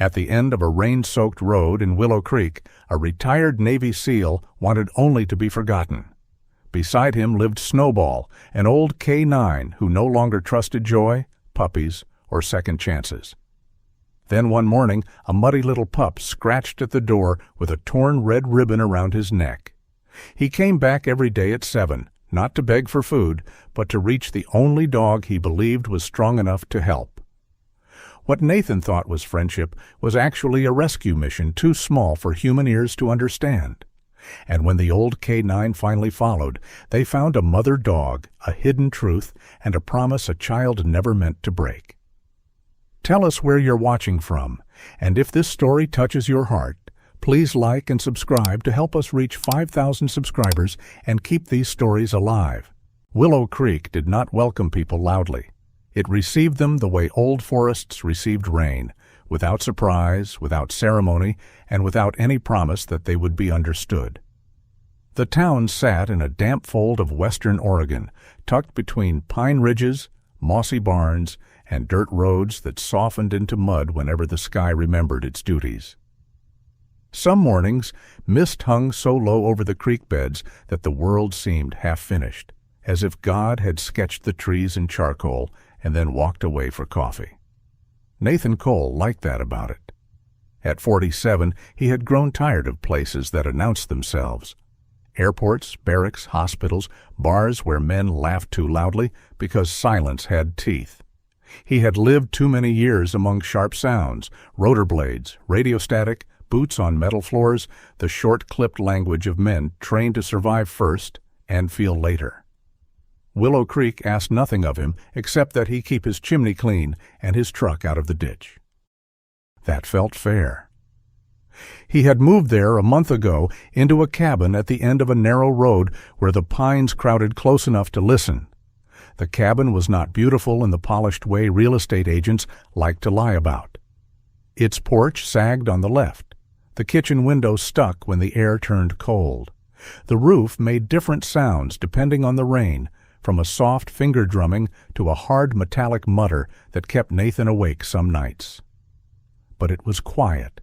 At the end of a rain-soaked road in Willow Creek, a retired Navy SEAL wanted only to be forgotten. Beside him lived Snowball, an old K-9 who no longer trusted joy, puppies, or second chances. Then one morning, a muddy little pup scratched at the door with a torn red ribbon around his neck. He came back every day at 7, not to beg for food, but to reach the only dog he believed was strong enough to help. What Nathan thought was friendship was actually a rescue mission too small for human ears to understand. And when the old K-9 finally followed, they found a mother dog, a hidden truth, and a promise a child never meant to break. Tell us where you're watching from, and if this story touches your heart, please like and subscribe to help us reach 5,000 subscribers and keep these stories alive. Willow Creek did not welcome people loudly. It received them the way old forests received rain, without surprise, without ceremony, and without any promise that they would be understood. The town sat in a damp fold of western Oregon, tucked between pine ridges, mossy barns, and dirt roads that softened into mud whenever the sky remembered its duties. Some mornings, mist hung so low over the creek beds that the world seemed half-finished, as if God had sketched the trees in charcoal and then walked away for coffee. Nathan Cole liked that about it. At 47, he had grown tired of places that announced themselves. Airports, barracks, hospitals, bars where men laughed too loudly because silence had teeth. He had lived too many years among sharp sounds, rotor blades, radio static, boots on metal floors, the short-clipped language of men trained to survive first and feel later. Willow Creek asked nothing of him except that he keep his chimney clean and his truck out of the ditch. That felt fair. He had moved there a month ago into a cabin at the end of a narrow road where the pines crowded close enough to listen. The cabin was not beautiful in the polished way real estate agents like to lie about. Its porch sagged on the left. The kitchen window stuck when the air turned cold. The roof made different sounds depending on the rain, from a soft finger drumming to a hard metallic mutter that kept Nathan awake some nights. But it was quiet.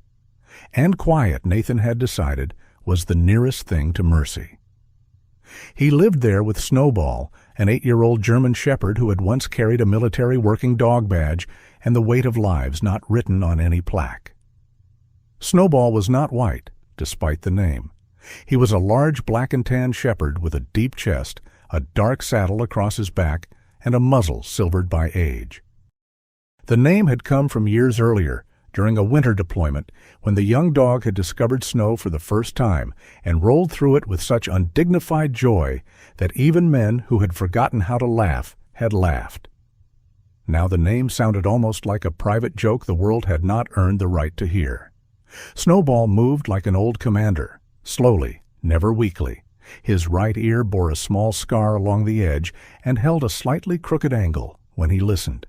And quiet, Nathan had decided, was the nearest thing to mercy. He lived there with Snowball, an 8-year-old German shepherd who had once carried a military working dog badge and the weight of lives not written on any plaque. Snowball was not white, despite the name. He was a large black and tan shepherd with a deep chest, a dark saddle across his back, and a muzzle silvered by age. The name had come from years earlier, during a winter deployment, when the young dog had discovered snow for the first time and rolled through it with such undignified joy that even men who had forgotten how to laugh had laughed. Now the name sounded almost like a private joke the world had not earned the right to hear. Snowball moved like an old commander, slowly, never weakly. His right ear bore a small scar along the edge and held a slightly crooked angle when he listened.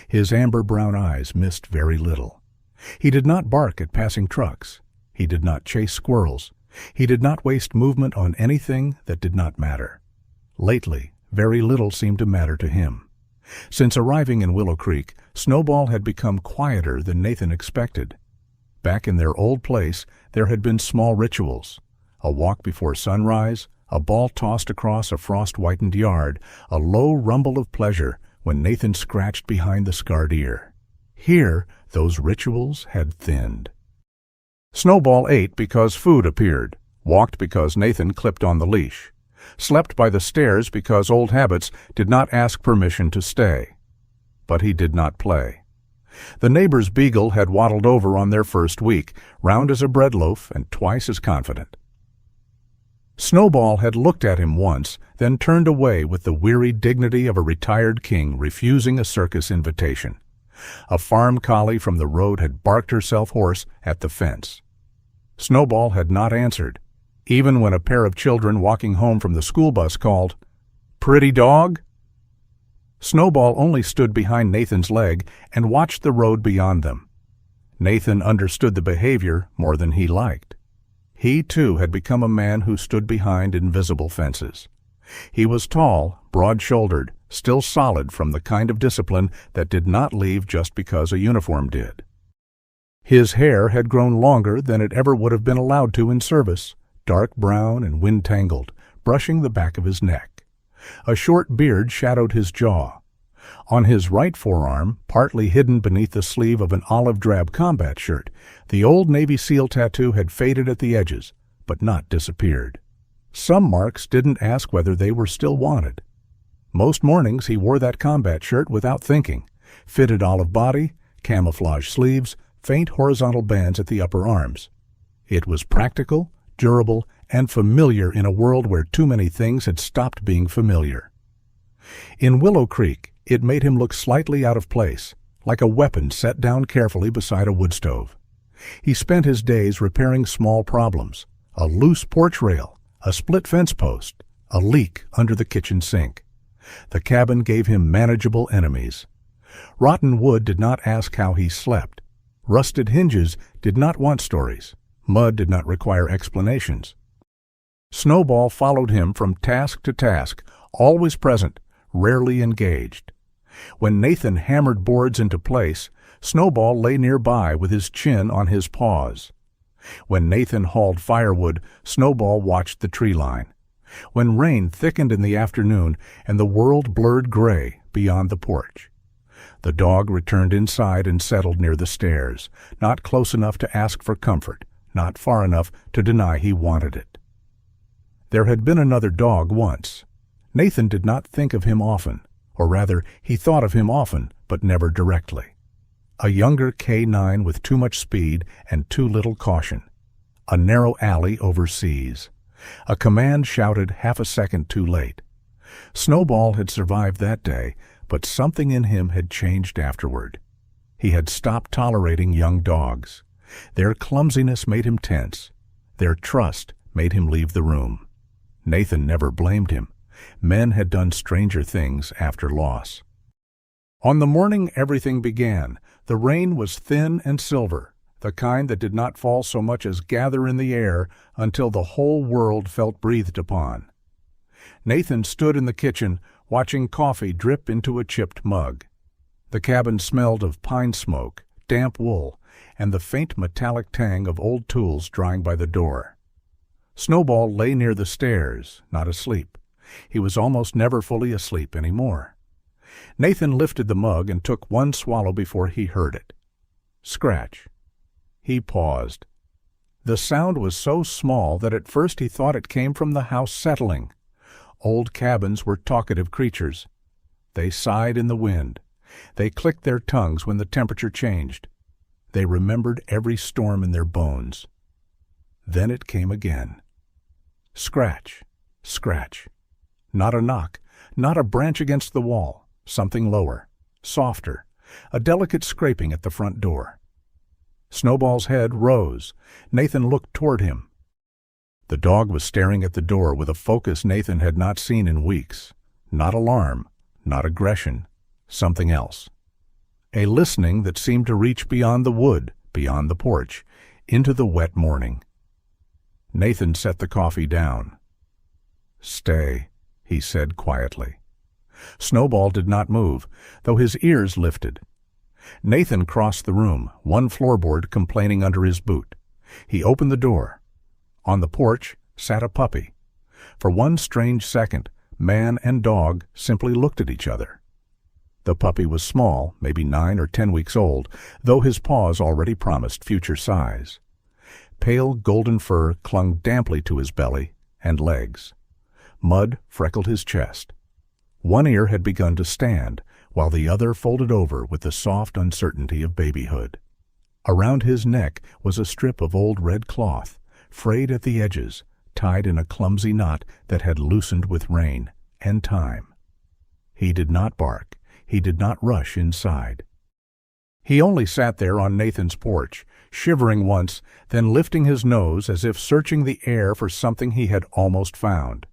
His amber-brown eyes missed very little. He did not bark at passing trucks. He did not chase squirrels. He did not waste movement on anything that did not matter. Lately, very little seemed to matter to him. Since arriving in Willow Creek, Snowball had become quieter than Nathan expected. Back in their old place, there had been small rituals. A walk before sunrise, a ball tossed across a frost-whitened yard, a low rumble of pleasure when Nathan scratched behind the scarred ear. Here, those rituals had thinned. Snowball ate because food appeared, walked because Nathan clipped on the leash, slept by the stairs because old habits did not ask permission to stay. But he did not play. The neighbor's beagle had waddled over on their first week, round as a bread loaf and twice as confident. Snowball had looked at him once, then turned away with the weary dignity of a retired king refusing a circus invitation. A farm collie from the road had barked herself hoarse at the fence. Snowball had not answered, even when a pair of children walking home from the school bus called, "Pretty dog?" Snowball only stood behind Nathan's leg and watched the road beyond them. Nathan understood the behavior more than he liked. He, too, had become a man who stood behind invisible fences. He was tall, broad-shouldered, still solid from the kind of discipline that did not leave just because a uniform did. His hair had grown longer than it ever would have been allowed to in service, dark brown and wind-tangled, brushing the back of his neck. A short beard shadowed his jaw. On his right forearm, partly hidden beneath the sleeve of an olive-drab combat shirt, the old Navy SEAL tattoo had faded at the edges, but not disappeared. Some marks didn't ask whether they were still wanted. Most mornings he wore that combat shirt without thinking. Fitted olive body, camouflage sleeves, faint horizontal bands at the upper arms. It was practical, durable, and familiar in a world where too many things had stopped being familiar. In Willow Creek, it made him look slightly out of place, like a weapon set down carefully beside a wood stove. He spent his days repairing small problems: a loose porch rail, a split fence post, a leak under the kitchen sink. The cabin gave him manageable enemies. Rotten wood did not ask how he slept. Rusted hinges did not want stories. Mud did not require explanations. Snowball followed him from task to task, always present, rarely engaged. When Nathan hammered boards into place, Snowball lay nearby with his chin on his paws. When Nathan hauled firewood, Snowball watched the tree line. When rain thickened in the afternoon and the world blurred gray beyond the porch, the dog returned inside and settled near the stairs, not close enough to ask for comfort, not far enough to deny he wanted it. There had been another dog once. Nathan did not think of him often, or rather, he thought of him often, but never directly. A younger K9 with too much speed and too little caution. A narrow alley overseas. A command shouted half a second too late. Snowball had survived that day, but something in him had changed afterward. He had stopped tolerating young dogs. Their clumsiness made him tense. Their trust made him leave the room. Nathan never blamed him. Men had done stranger things after loss. On the morning everything began, the rain was thin and silver, the kind that did not fall so much as gather in the air until the whole world felt breathed upon. Nathan stood in the kitchen, watching coffee drip into a chipped mug. The cabin smelled of pine smoke, damp wool, and the faint metallic tang of old tools drying by the door. Snowball lay near the stairs, not asleep. He was almost never fully asleep anymore. Nathan lifted the mug and took one swallow before he heard it. Scratch. He paused. The sound was so small that at first he thought it came from the house settling. Old cabins were talkative creatures. They sighed in the wind. They clicked their tongues when the temperature changed. They remembered every storm in their bones. Then it came again. Scratch, scratch. Not a knock, not a branch against the wall, something lower, softer, a delicate scraping at the front door. Snowball's head rose. Nathan looked toward him. The dog was staring at the door with a focus Nathan had not seen in weeks. Not alarm, not aggression, something else. A listening that seemed to reach beyond the wood, beyond the porch, into the wet morning. Nathan set the coffee down. "Stay," he said quietly. Snowball did not move, though his ears lifted. Nathan crossed the room, one floorboard complaining under his boot. He opened the door. On the porch sat a puppy. For one strange second, man and dog simply looked at each other. The puppy was small, maybe 9 or 10 weeks old, though his paws already promised future size. Pale golden fur clung damply to his belly and legs. Mud freckled his chest. One ear had begun to stand, while the other folded over with the soft uncertainty of babyhood. Around his neck was a strip of old red cloth, frayed at the edges, tied in a clumsy knot that had loosened with rain and time. He did not bark. He did not rush inside. He only sat there on Nathan's porch, shivering once, then lifting his nose as if searching the air for something he had almost found.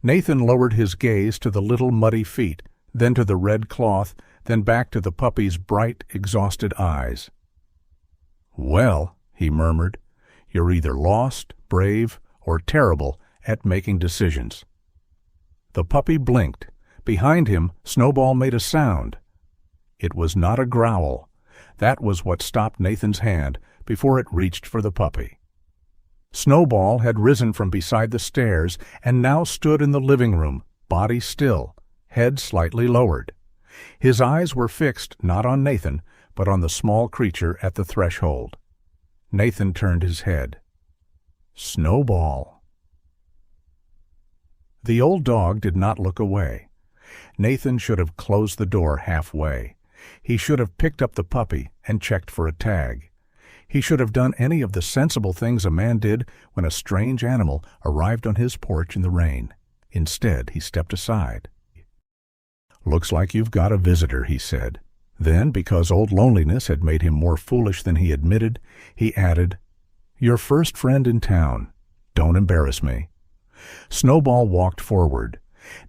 Nathan lowered his gaze to the little muddy feet, then to the red cloth, then back to the puppy's bright, exhausted eyes. "Well," he murmured, "you're either lost, brave, or terrible at making decisions." The puppy blinked. Behind him, Snowball made a sound. It was not a growl. That was what stopped Nathan's hand before it reached for the puppy. Snowball had risen from beside the stairs and now stood in the living room, body still, head slightly lowered. His eyes were fixed not on Nathan, but on the small creature at the threshold. Nathan turned his head. Snowball. The old dog did not look away. Nathan should have closed the door halfway. He should have picked up the puppy and checked for a tag. He should have done any of the sensible things a man did when a strange animal arrived on his porch in the rain. Instead, he stepped aside. "Looks like you've got a visitor," he said. Then, because old loneliness had made him more foolish than he admitted, he added, "Your first friend in town. Don't embarrass me." Snowball walked forward.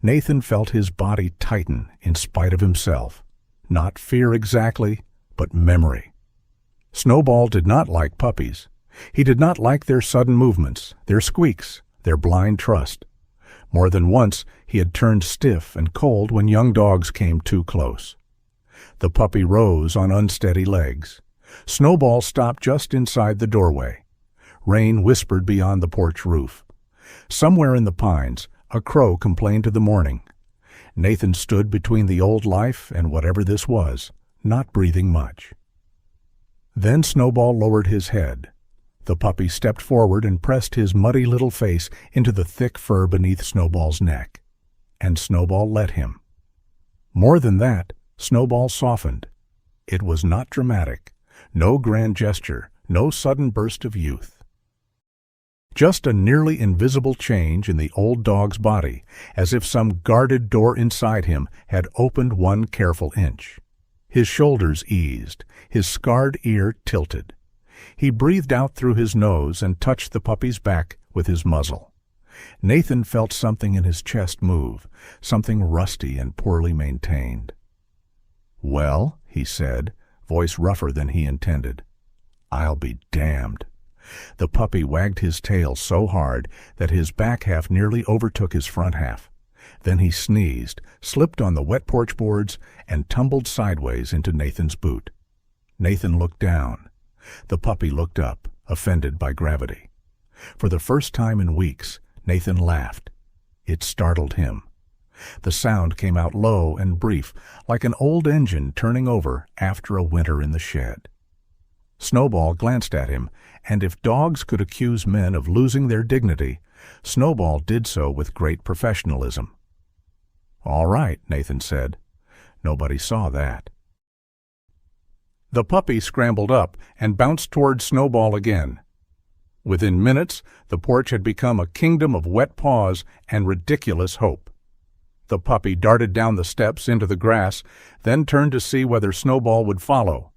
Nathan felt his body tighten in spite of himself. Not fear exactly, but memory. Snowball did not like puppies. He did not like their sudden movements, their squeaks, their blind trust. More than once he had turned stiff and cold when young dogs came too close. The puppy rose on unsteady legs. Snowball stopped just inside the doorway. Rain whispered beyond the porch roof. Somewhere in the pines, a crow complained to the morning. Nathan stood between the old life and whatever this was, not breathing much. Then Snowball lowered his head. The puppy stepped forward and pressed his muddy little face into the thick fur beneath Snowball's neck. And Snowball let him. More than that, Snowball softened. It was not dramatic. No grand gesture, no sudden burst of youth. Just a nearly invisible change in the old dog's body, as if some guarded door inside him had opened one careful inch. His shoulders eased, his scarred ear tilted. He breathed out through his nose and touched the puppy's back with his muzzle. Nathan felt something in his chest move, something rusty and poorly maintained. "Well," he said, voice rougher than he intended. "I'll be damned." The puppy wagged his tail so hard that his back half nearly overtook his front half. Then he sneezed, slipped on the wet porch boards, and tumbled sideways into Nathan's boot. Nathan looked down. The puppy looked up, offended by gravity. For the first time in weeks, Nathan laughed. It startled him. The sound came out low and brief, like an old engine turning over after a winter in the shed. Snowball glanced at him, and if dogs could accuse men of losing their dignity, Snowball did so with great professionalism. "All right," Nathan said. Nobody saw that. The puppy scrambled up and bounced toward Snowball again. Within minutes, the porch had become a kingdom of wet paws and ridiculous hope. The puppy darted down the steps into the grass, then turned to see whether Snowball would follow.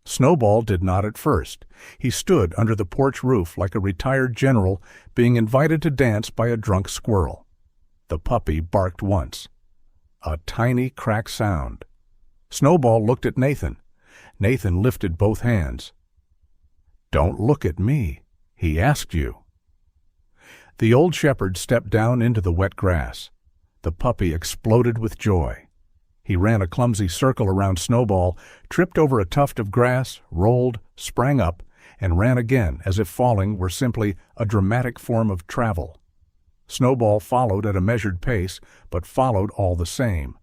Snowball did not at first. He stood under the porch roof like a retired general being invited to dance by a drunk squirrel. The puppy barked once. A tiny crack sound. Snowball looked at Nathan. Nathan lifted both hands. "Don't look at me. He asked you." The old shepherd stepped down into the wet grass. The puppy exploded with joy. He ran a clumsy circle around Snowball, tripped over a tuft of grass, rolled, sprang up, and ran again as if falling were simply a dramatic form of travel. Snowball followed at a measured pace, but followed all the same.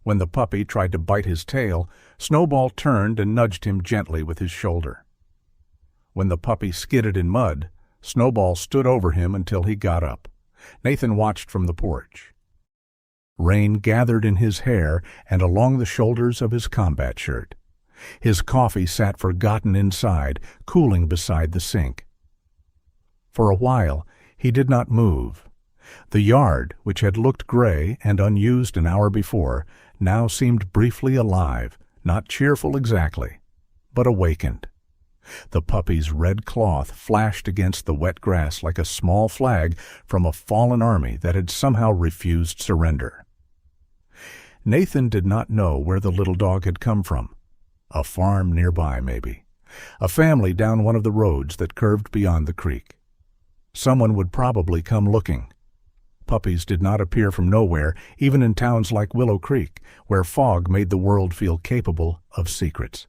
When the puppy tried to bite his tail, Snowball turned and nudged him gently with his shoulder. When the puppy skidded in mud, Snowball stood over him until he got up. Nathan watched from the porch. Rain gathered in his hair and along the shoulders of his combat shirt. His coffee sat forgotten inside, cooling beside the sink. For a while, he did not move. The yard, which had looked gray and unused an hour before, now seemed briefly alive, not cheerful exactly, but awakened. The puppy's red cloth flashed against the wet grass like a small flag from a fallen army that had somehow refused surrender. Nathan did not know where the little dog had come from. A farm nearby, maybe. A family down one of the roads that curved beyond the creek. Someone would probably come looking. Puppies did not appear from nowhere, even in towns like Willow Creek, where fog made the world feel capable of secrets.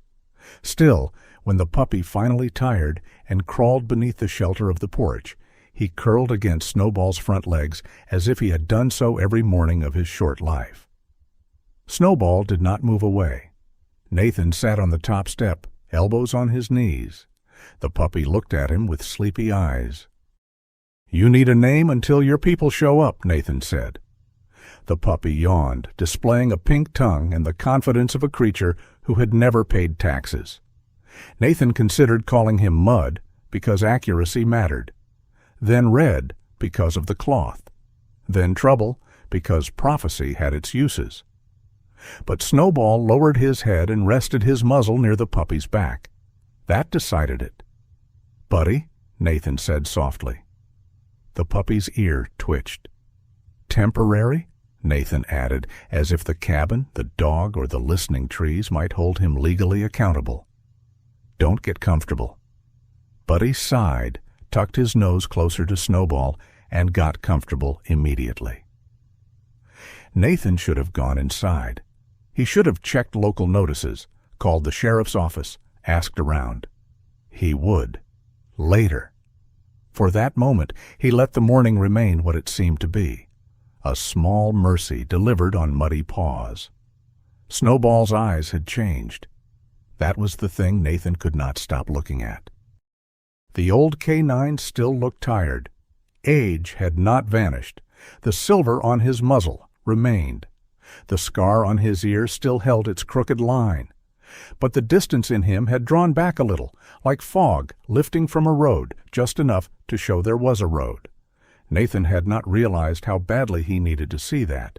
Still, when the puppy finally tired and crawled beneath the shelter of the porch, he curled against Snowball's front legs as if he had done so every morning of his short life. Snowball did not move away. Nathan sat on the top step, elbows on his knees. The puppy looked at him with sleepy eyes. "You need a name until your people show up," Nathan said. The puppy yawned, displaying a pink tongue and the confidence of a creature who had never paid taxes. Nathan considered calling him Mud because accuracy mattered, then Red because of the cloth, then Trouble because prophecy had its uses. But Snowball lowered his head and rested his muzzle near the puppy's back. That decided it. "Buddy," Nathan said softly. The puppy's ear twitched. "Temporary?" Nathan added, as if the cabin, the dog, or the listening trees might hold him legally accountable. "Don't get comfortable." Buddy sighed, tucked his nose closer to Snowball, and got comfortable immediately. Nathan should have gone inside. He should have checked local notices, called the sheriff's office, asked around. He would. Later. For that moment, he let the morning remain what it seemed to be. A small mercy delivered on muddy paws. Snowball's eyes had changed. That was the thing Nathan could not stop looking at. The old K9 still looked tired. Age had not vanished. The silver on his muzzle remained. The scar on his ear still held its crooked line. But the distance in him had drawn back a little, like fog lifting from a road, just enough to show there was a road. Nathan had not realized how badly he needed to see that.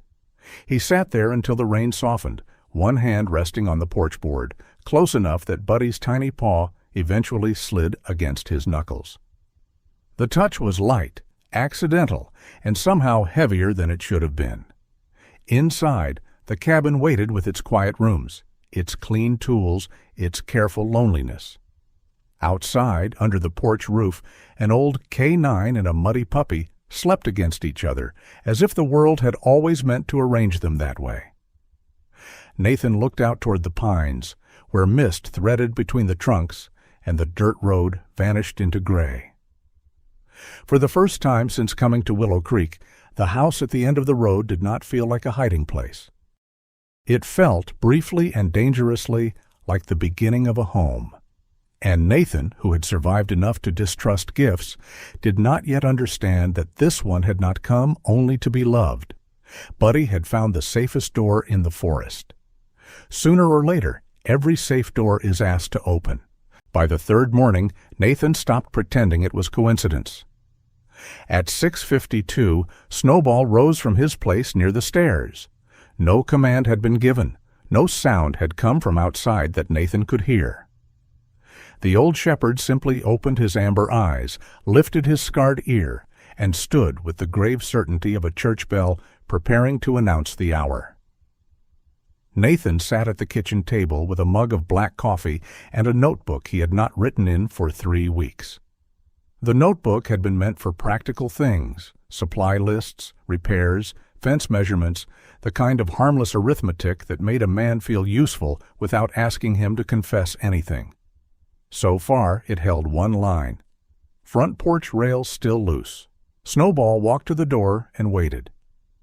He sat there until the rain softened, one hand resting on the porch board, close enough that Buddy's tiny paw eventually slid against his knuckles. The touch was light, accidental, and somehow heavier than it should have been. Inside, the cabin waited with its quiet rooms, its clean tools, its careful loneliness. Outside, under the porch roof, an old K9 and a muddy puppy slept against each other, as if the world had always meant to arrange them that way. Nathan looked out toward the pines, where mist threaded between the trunks, and the dirt road vanished into gray. For the first time since coming to Willow Creek, the house at the end of the road did not feel like a hiding place. It felt, briefly and dangerously, like the beginning of a home. And Nathan, who had survived enough to distrust gifts, did not yet understand that this one had not come only to be loved. Buddy had found the safest door in the forest. Sooner or later, every safe door is asked to open. By the third morning, Nathan stopped pretending it was coincidence. At 6:52, Snowball rose from his place near the stairs. No command had been given. No sound had come from outside that Nathan could hear. The old shepherd simply opened his amber eyes, lifted his scarred ear, and stood with the grave certainty of a church bell preparing to announce the hour. Nathan sat at the kitchen table with a mug of black coffee and a notebook he had not written in for 3 weeks. The notebook had been meant for practical things, supply lists, repairs, fence measurements, the kind of harmless arithmetic that made a man feel useful without asking him to confess anything. So far, it held one line: front porch rail still loose. Snowball walked to the door and waited.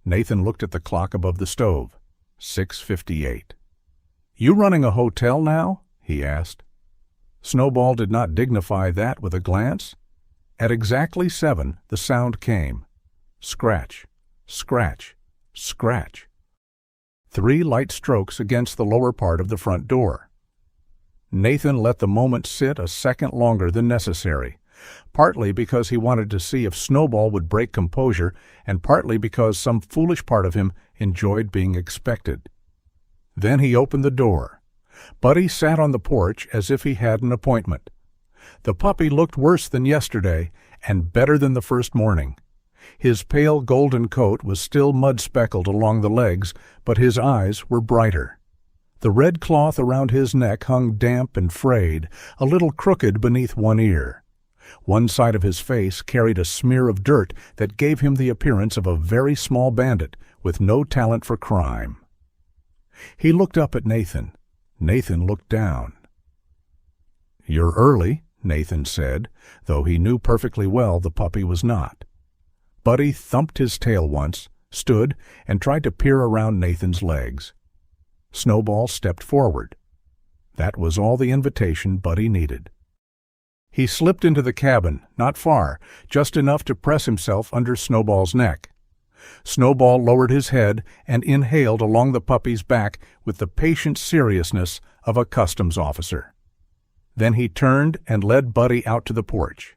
Nathan looked at the clock above the stove. 6:58. "You running a hotel now?" he asked. Snowball did not dignify that with a glance. At exactly 7, the sound came. Scratch, scratch, scratch. 3 light strokes against the lower part of the front door. Nathan let the moment sit a second longer than necessary, partly because he wanted to see if Snowball would break composure, and partly because some foolish part of him enjoyed being expected. Then he opened the door. Buddy sat on the porch as if he had an appointment. The puppy looked worse than yesterday, and better than the first morning. His pale golden coat was still mud-speckled along the legs, but his eyes were brighter. The red cloth around his neck hung damp and frayed, a little crooked beneath one ear. One side of his face carried a smear of dirt that gave him the appearance of a very small bandit with no talent for crime. He looked up at Nathan. Nathan looked down. "You're early," Nathan said, though he knew perfectly well the puppy was not. Buddy thumped his tail once, stood, and tried to peer around Nathan's legs. Snowball stepped forward. That was all the invitation Buddy needed. He slipped into the cabin, not far, just enough to press himself under Snowball's neck. Snowball lowered his head and inhaled along the puppy's back with the patient seriousness of a customs officer. Then he turned and led Buddy out to the porch.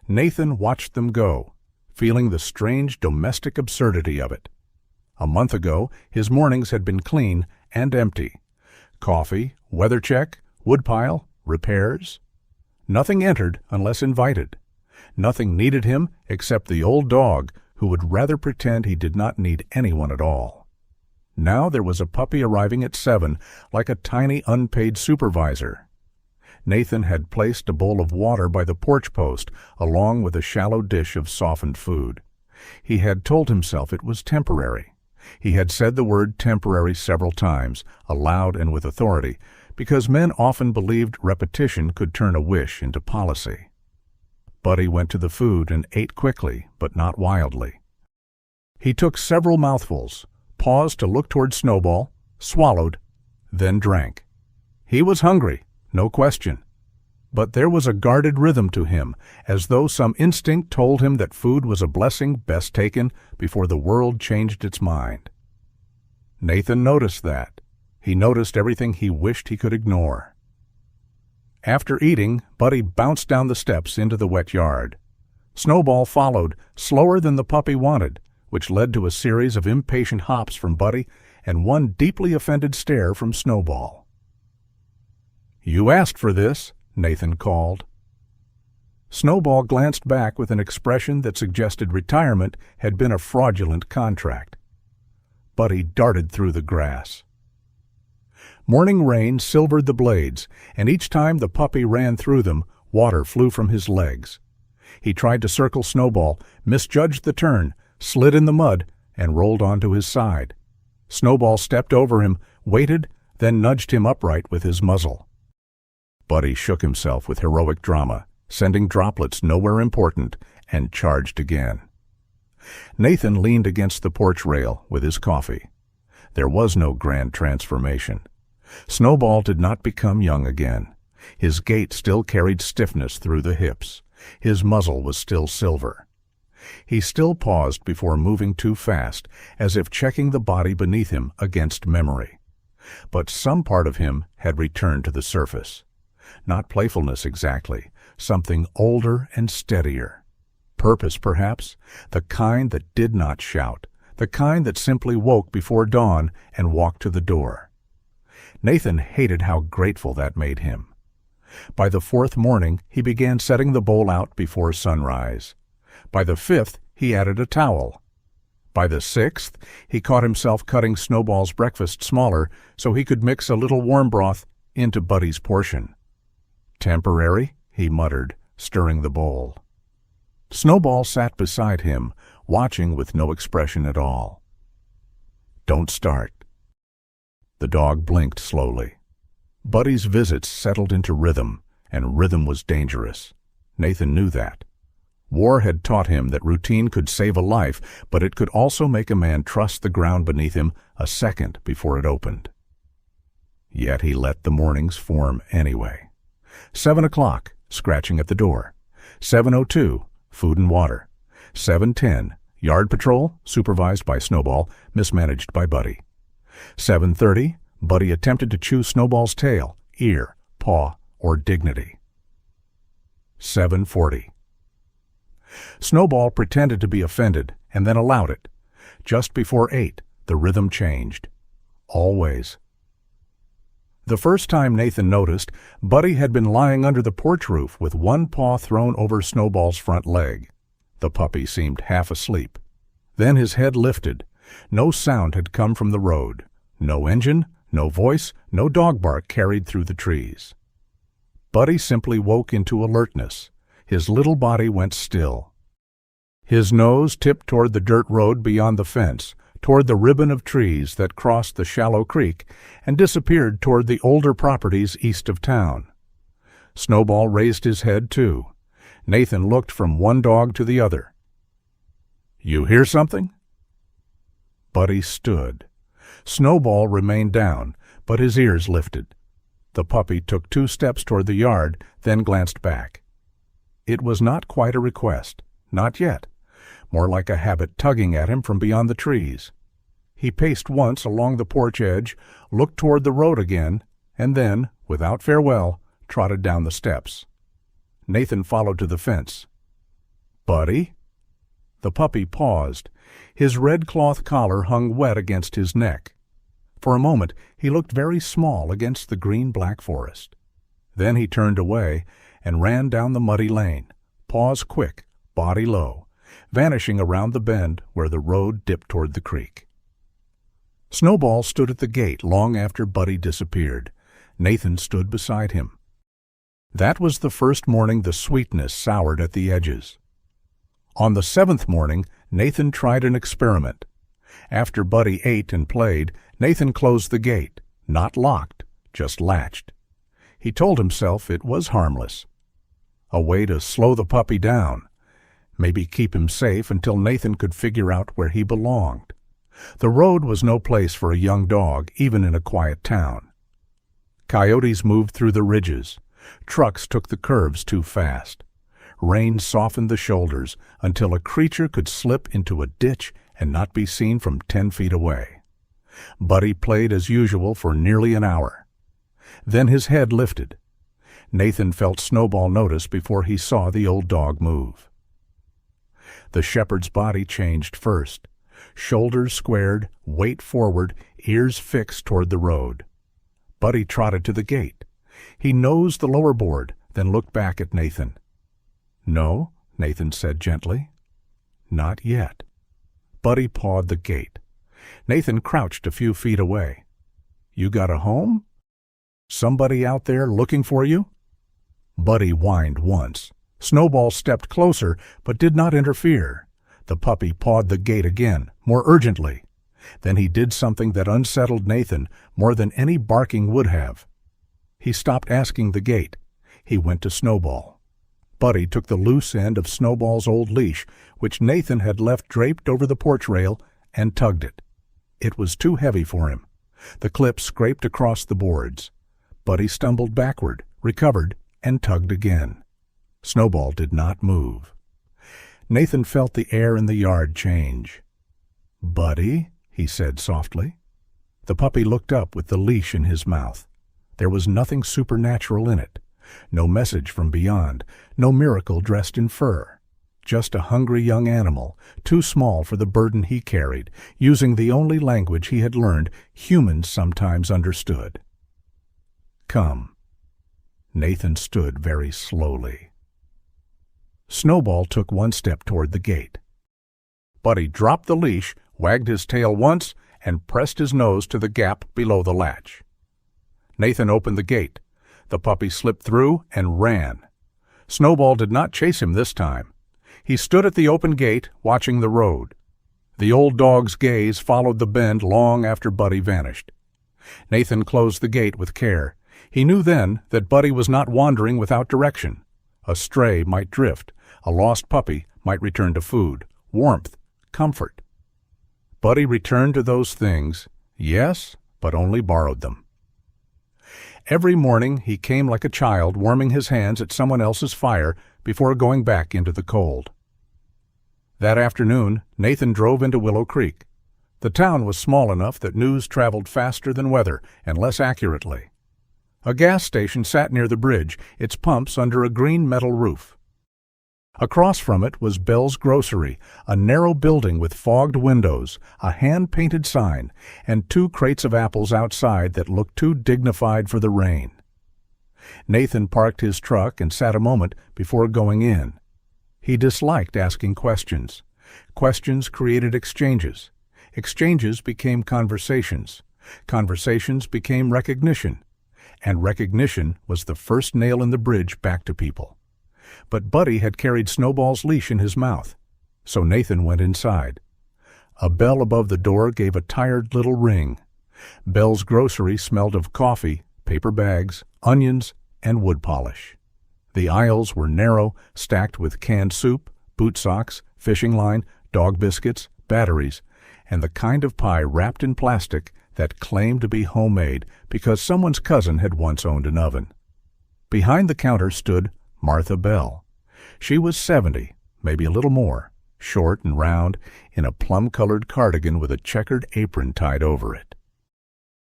Nathan watched them go, feeling the strange domestic absurdity of it. A month ago, his mornings had been clean and empty. Coffee, weather check, woodpile, repairs. Nothing entered unless invited. Nothing needed him except the old dog, who would rather pretend he did not need anyone at all. Now there was a puppy arriving at 7, like a tiny unpaid supervisor. Nathan had placed a bowl of water by the porch post, along with a shallow dish of softened food. He had told himself it was temporary. He had said the word temporary several times, aloud and with authority, because men often believed repetition could turn a wish into policy. Buddy went to the food and ate quickly, but not wildly. He took several mouthfuls, paused to look toward Snowball, swallowed, then drank. He was hungry, no question. But there was a guarded rhythm to him, as though some instinct told him that food was a blessing best taken before the world changed its mind. Nathan noticed that. He noticed everything he wished he could ignore. After eating, Buddy bounced down the steps into the wet yard. Snowball followed, slower than the puppy wanted, which led to a series of impatient hops from Buddy and one deeply offended stare from Snowball. "You asked for this," Nathan called. Snowball glanced back with an expression that suggested retirement had been a fraudulent contract. Buddy darted through the grass. Morning rain silvered the blades, and each time the puppy ran through them, water flew from his legs. He tried to circle Snowball, misjudged the turn, slid in the mud, and rolled onto his side. Snowball stepped over him, waited, then nudged him upright with his muzzle. Buddy shook himself with heroic drama, sending droplets nowhere important, and charged again. Nathan leaned against the porch rail with his coffee. There was no grand transformation. Snowball did not become young again. His gait still carried stiffness through the hips. His muzzle was still silver. He still paused before moving too fast, as if checking the body beneath him against memory. But some part of him had returned to the surface. Not playfulness exactly, something older and steadier. Purpose, perhaps, the kind that did not shout, the kind that simply woke before dawn and walked to the door. Nathan hated how grateful that made him. By the 4th morning, he began setting the bowl out before sunrise. By the 5th, he added a towel. By the 6th, he caught himself cutting Snowball's breakfast smaller so he could mix a little warm broth into Buddy's portion. "Temporary," he muttered, stirring the bowl. Snowball sat beside him, watching with no expression at all. "Don't start." The dog blinked slowly. Buddy's visits settled into rhythm, and rhythm was dangerous. Nathan knew that. War had taught him that routine could save a life, but it could also make a man trust the ground beneath him a second before it opened. Yet he let the mornings form anyway. 7 o'clock, scratching at the door. 7:02, food and water. 7:10, yard patrol, supervised by Snowball, mismanaged by Buddy. 7:30, Buddy attempted to chew Snowball's tail, ear, paw, or dignity. 7:40. Snowball pretended to be offended and then allowed it. Just before 8, the rhythm changed. Always. The first time Nathan noticed, Buddy had been lying under the porch roof with one paw thrown over Snowball's front leg. The puppy seemed half asleep. Then his head lifted. No sound had come from the road. No engine, no voice, no dog bark carried through the trees. Buddy simply woke into alertness. His little body went still. His nose tipped toward the dirt road beyond the fence, toward the ribbon of trees that crossed the shallow creek and disappeared toward the older properties east of town. Snowball raised his head, too. Nathan looked from one dog to the other. "You hear something?" Buddy stood. Snowball remained down, but his ears lifted. The puppy took 2 steps toward the yard, then glanced back. It was not quite a request, not yet, more like a habit tugging at him from beyond the trees. He paced once along the porch edge, looked toward the road again, and then, without farewell, trotted down the steps. Nathan followed to the fence. "Buddy?" The puppy paused. His red cloth collar hung wet against his neck. For a moment he looked very small against the green-black forest. Then he turned away and ran down the muddy lane, paws quick, body low, vanishing around the bend where the road dipped toward the creek. Snowball stood at the gate long after Buddy disappeared. Nathan stood beside him. That was the first morning the sweetness soured at the edges. On the 7th morning, Nathan tried an experiment. After Buddy ate and played, Nathan closed the gate, not locked, just latched. He told himself it was harmless. A way to slow the puppy down, maybe keep him safe until Nathan could figure out where he belonged. The road was no place for a young dog, even in a quiet town. Coyotes moved through the ridges. Trucks took the curves too fast. Rain softened the shoulders until a creature could slip into a ditch and not be seen from 10 feet away. Buddy played as usual for nearly an hour. Then his head lifted. Nathan felt Snowball notice before he saw the old dog move. The shepherd's body changed first. Shoulders squared, weight forward, ears fixed toward the road. Buddy trotted to the gate. He nosed the lower board, then looked back at Nathan. "No," Nathan said gently. "Not yet." Buddy pawed the gate. Nathan crouched a few feet away. "You got a home? Somebody out there looking for you?" Buddy whined once. Snowball stepped closer, but did not interfere. The puppy pawed the gate again, more urgently. Then he did something that unsettled Nathan more than any barking would have. He stopped asking the gate. He went to Snowball. Buddy took the loose end of Snowball's old leash, which Nathan had left draped over the porch rail, and tugged it. It was too heavy for him. The clip scraped across the boards. Buddy stumbled backward, recovered, and tugged again. Snowball did not move. Nathan felt the air in the yard change. "Buddy," he said softly. The puppy looked up with the leash in his mouth. There was nothing supernatural in it. No message from beyond, no miracle dressed in fur. Just a hungry young animal, too small for the burden he carried, using the only language he had learned humans sometimes understood. "Come." Nathan stood very slowly. Snowball took 1 step toward the gate. Buddy dropped the leash, wagged his tail once, and pressed his nose to the gap below the latch. Nathan opened the gate. The puppy slipped through and ran. Snowball did not chase him this time. He stood at the open gate, watching the road. The old dog's gaze followed the bend long after Buddy vanished. Nathan closed the gate with care. He knew then that Buddy was not wandering without direction. A stray might drift. A lost puppy might return to food, warmth, comfort. Buddy returned to those things, yes, but only borrowed them. Every morning he came like a child, warming his hands at someone else's fire before going back into the cold. That afternoon, Nathan drove into Willow Creek. The town was small enough that news traveled faster than weather and less accurately. A gas station sat near the bridge, its pumps under a green metal roof. Across from it was Bell's Grocery, a narrow building with fogged windows, a hand-painted sign, and 2 crates of apples outside that looked too dignified for the rain. Nathan parked his truck and sat a moment before going in. He disliked asking questions. Questions created exchanges. Exchanges became conversations. Conversations became recognition. And recognition was the first nail in the bridge back to people. But Buddy had carried Snowball's leash in his mouth, so Nathan went inside. A bell above the door gave a tired little ring. Bell's Grocery smelled of coffee, paper bags, onions, and wood polish. The aisles were narrow, stacked with canned soup, boot socks, fishing line, dog biscuits, batteries, and the kind of pie wrapped in plastic that claimed to be homemade because someone's cousin had once owned an oven. Behind the counter stood Martha Bell. She was 70, maybe a little more, short and round, in a plum-colored cardigan with a checkered apron tied over it.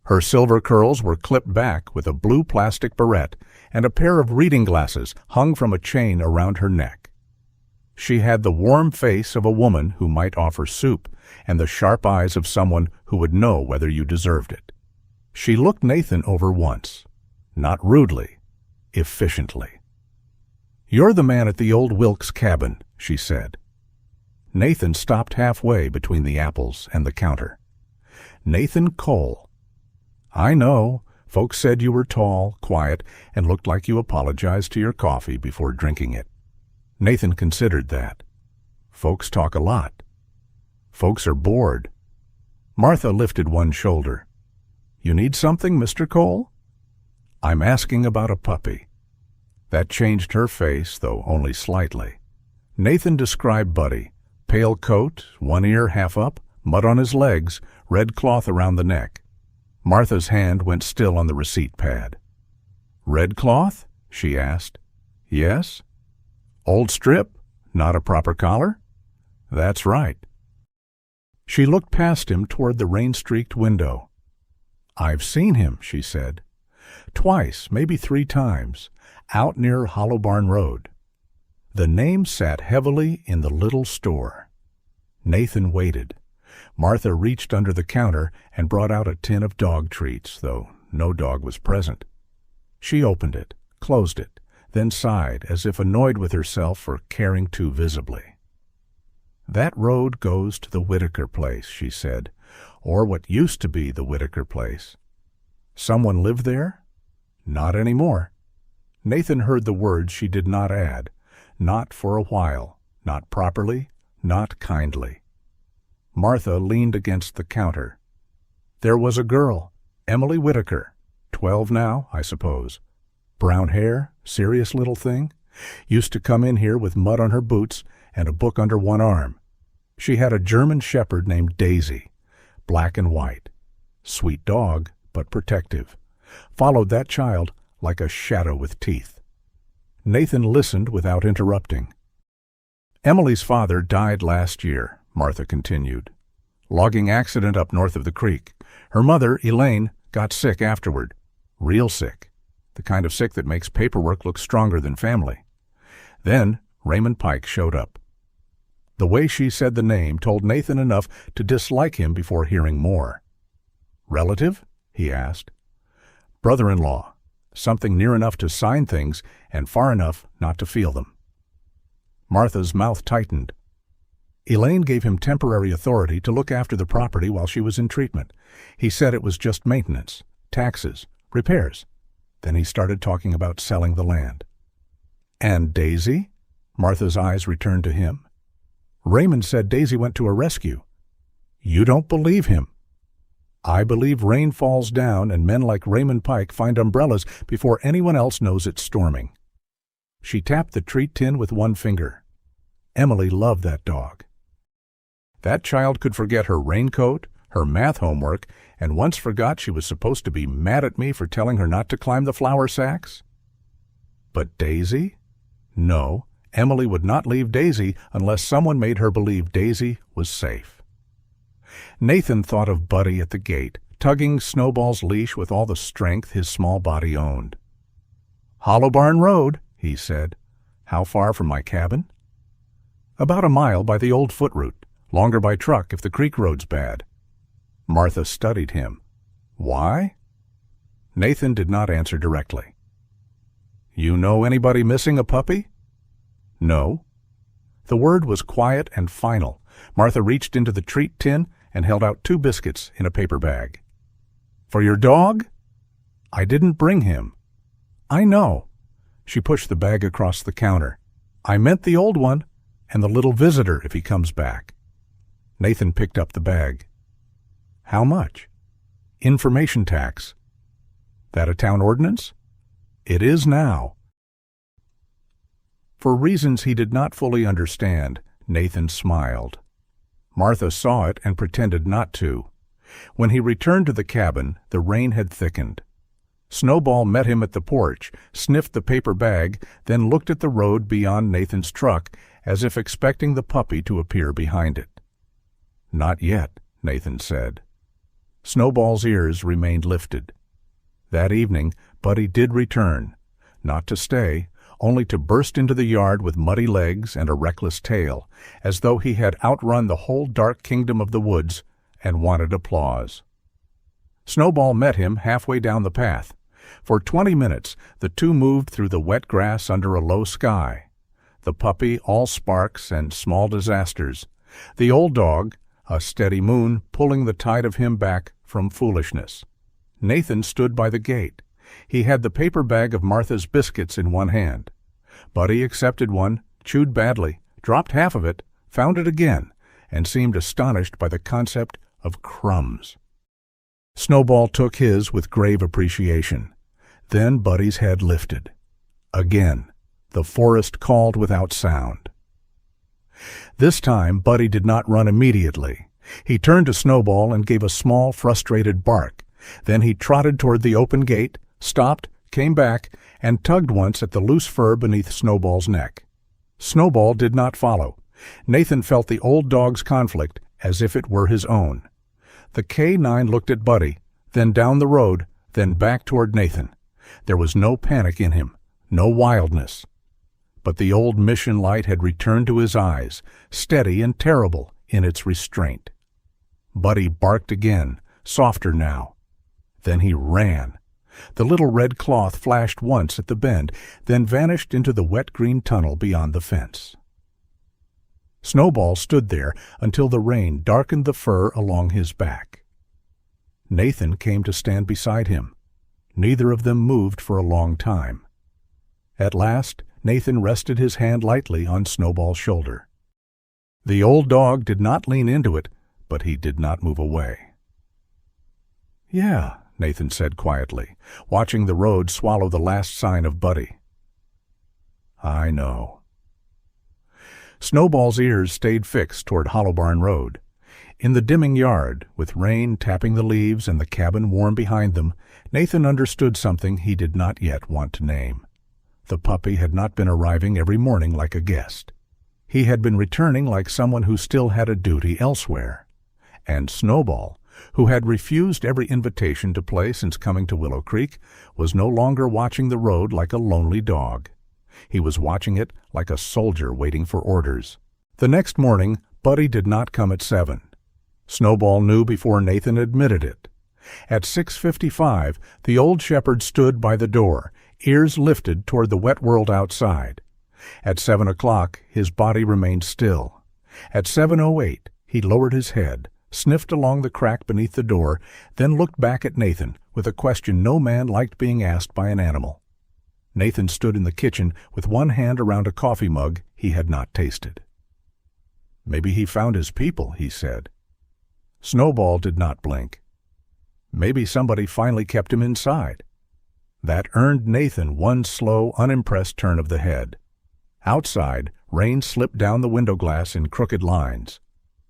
Her silver curls were clipped back with a blue plastic barrette, and a pair of reading glasses hung from a chain around her neck. She had the warm face of a woman who might offer soup, and the sharp eyes of someone who would know whether you deserved it. She looked Nathan over once, not rudely, efficiently. "You're the man at the old Wilkes cabin," she said. Nathan stopped halfway between the apples and the counter. "Nathan Cole. I know. Folks said you were tall, quiet, and looked like you apologized to your coffee before drinking it." Nathan considered that. Folks talk a lot. Folks are bored. Martha lifted one shoulder. "You need something, Mr. Cole?" "I'm asking about a puppy." That changed her face, though only slightly. Nathan described Buddy. Pale coat, one ear half up, mud on his legs, red cloth around the neck. Martha's hand went still on the receipt pad. "Red cloth?" she asked. "Yes." "Old strip? Not a proper collar?" "That's right." She looked past him toward the rain-streaked window. "I've seen him," she said. "Twice, maybe 3 times, out near Hollow Barn Road." The name sat heavily in the little store. Nathan waited. Martha reached under the counter and brought out a tin of dog treats, though no dog was present. She opened it, closed it, then sighed as if annoyed with herself for caring too visibly. "That road goes to the Whitaker place," she said, "or what used to be the Whitaker place." "Someone lived there?" "Not anymore." Nathan heard the words she did not add. Not for a while, not properly, not kindly. Martha leaned against the counter. "There was a girl, Emily Whitaker, 12 now, I suppose. Brown hair, serious little thing. Used to come in here with mud on her boots and a book under one arm. She had a German shepherd named Daisy, black and white. Sweet dog, but protective. Followed that child like a shadow with teeth." Nathan listened without interrupting. "Emily's father died last year," Martha continued. "Logging accident up north of the creek. Her mother, Elaine, got sick afterward. Real sick. The kind of sick that makes paperwork look stronger than family. Then Raymond Pike showed up." The way she said the name told Nathan enough to dislike him before hearing more. "Relative?" he asked. "Brother-in-law. Something near enough to sign things and far enough not to feel them." Martha's mouth tightened. "Elaine gave him temporary authority to look after the property while she was in treatment. He said it was just maintenance, taxes, repairs. Then he started talking about selling the land." "And Daisy?" Martha's eyes returned to him. "Raymond said Daisy went to a rescue." "You don't believe him." "I believe rain falls down and men like Raymond Pike find umbrellas before anyone else knows it's storming." She tapped the treat tin with one finger. Emily loved that dog. That child could forget her raincoat, her math homework, and once forgot she was supposed to be mad at me for telling her not to climb the flour sacks. But Daisy? No, Emily would not leave Daisy unless someone made her believe Daisy was safe. Nathan thought of Buddy at the gate, tugging Snowball's leash with all the strength his small body owned. "Hollow Barn Road," he said. "How far from my cabin?" "About a mile by the old foot route, longer by truck if the creek road's bad." Martha studied him. "Why?" Nathan did not answer directly. "You know anybody missing a puppy?" "No." The word was quiet and final. Martha reached into the treat tin and held out 2 biscuits in a paper bag. "For your dog?" "I didn't bring him." "I know." She pushed the bag across the counter. "I meant the old one, and the little visitor if he comes back." Nathan picked up the bag. "How much?" "Information tax." "That a town ordinance?" "It is now." For reasons he did not fully understand, Nathan smiled. Martha saw it and pretended not to. When he returned to the cabin, the rain had thickened. Snowball met him at the porch, sniffed the paper bag, then looked at the road beyond Nathan's truck, as if expecting the puppy to appear behind it. "Not yet," Nathan said. Snowball's ears remained lifted. That evening, Buddy did return, not to stay, only to burst into the yard with muddy legs and a reckless tail, as though he had outrun the whole dark kingdom of the woods and wanted applause. Snowball met him halfway down the path. For 20 minutes, the two moved through the wet grass under a low sky. The puppy all sparks and small disasters. The old dog, a steady moon pulling the tide of him back from foolishness. Nathan stood by the gate. He had the paper bag of Martha's biscuits in one hand. Buddy accepted one, chewed badly, dropped half of it, found it again, and seemed astonished by the concept of crumbs. Snowball took his with grave appreciation. Then Buddy's head lifted. Again, the forest called without sound. This time, Buddy did not run immediately. He turned to Snowball and gave a small, frustrated bark. Then he trotted toward the open gate, stopped, came back, and tugged once at the loose fur beneath Snowball's neck. Snowball did not follow. Nathan felt the old dog's conflict as if it were his own. The K9 looked at Buddy, then down the road, then back toward Nathan. There was no panic in him, no wildness. But the old mission light had returned to his eyes, steady and terrible in its restraint. Buddy barked again, softer now. Then he ran. The little red cloth flashed once at the bend, then vanished into the wet green tunnel beyond the fence. Snowball stood there until the rain darkened the fur along his back. Nathan came to stand beside him. Neither of them moved for a long time. At last, Nathan rested his hand lightly on Snowball's shoulder. The old dog did not lean into it, but he did not move away. "Yeah," Nathan said quietly, watching the road swallow the last sign of Buddy. "I know." Snowball's ears stayed fixed toward Hollow Barn Road. In the dimming yard, with rain tapping the leaves and the cabin warm behind them, Nathan understood something he did not yet want to name. The puppy had not been arriving every morning like a guest. He had been returning like someone who still had a duty elsewhere. And Snowball, who had refused every invitation to play since coming to Willow Creek, was no longer watching the road like a lonely dog. He was watching it like a soldier waiting for orders. The next morning, Buddy did not come at 7. Snowball knew before Nathan admitted it. At 6:55, the old shepherd stood by the door, ears lifted toward the wet world outside. At 7 o'clock, his body remained still. At 7:08, he lowered his head, sniffed along the crack beneath the door, then looked back at Nathan with a question no man liked being asked by an animal. Nathan stood in the kitchen with one hand around a coffee mug he had not tasted. "Maybe he found his people," he said. Snowball did not blink. Maybe somebody finally kept him inside. That earned Nathan one slow, unimpressed turn of the head. Outside, rain slipped down the window glass in crooked lines.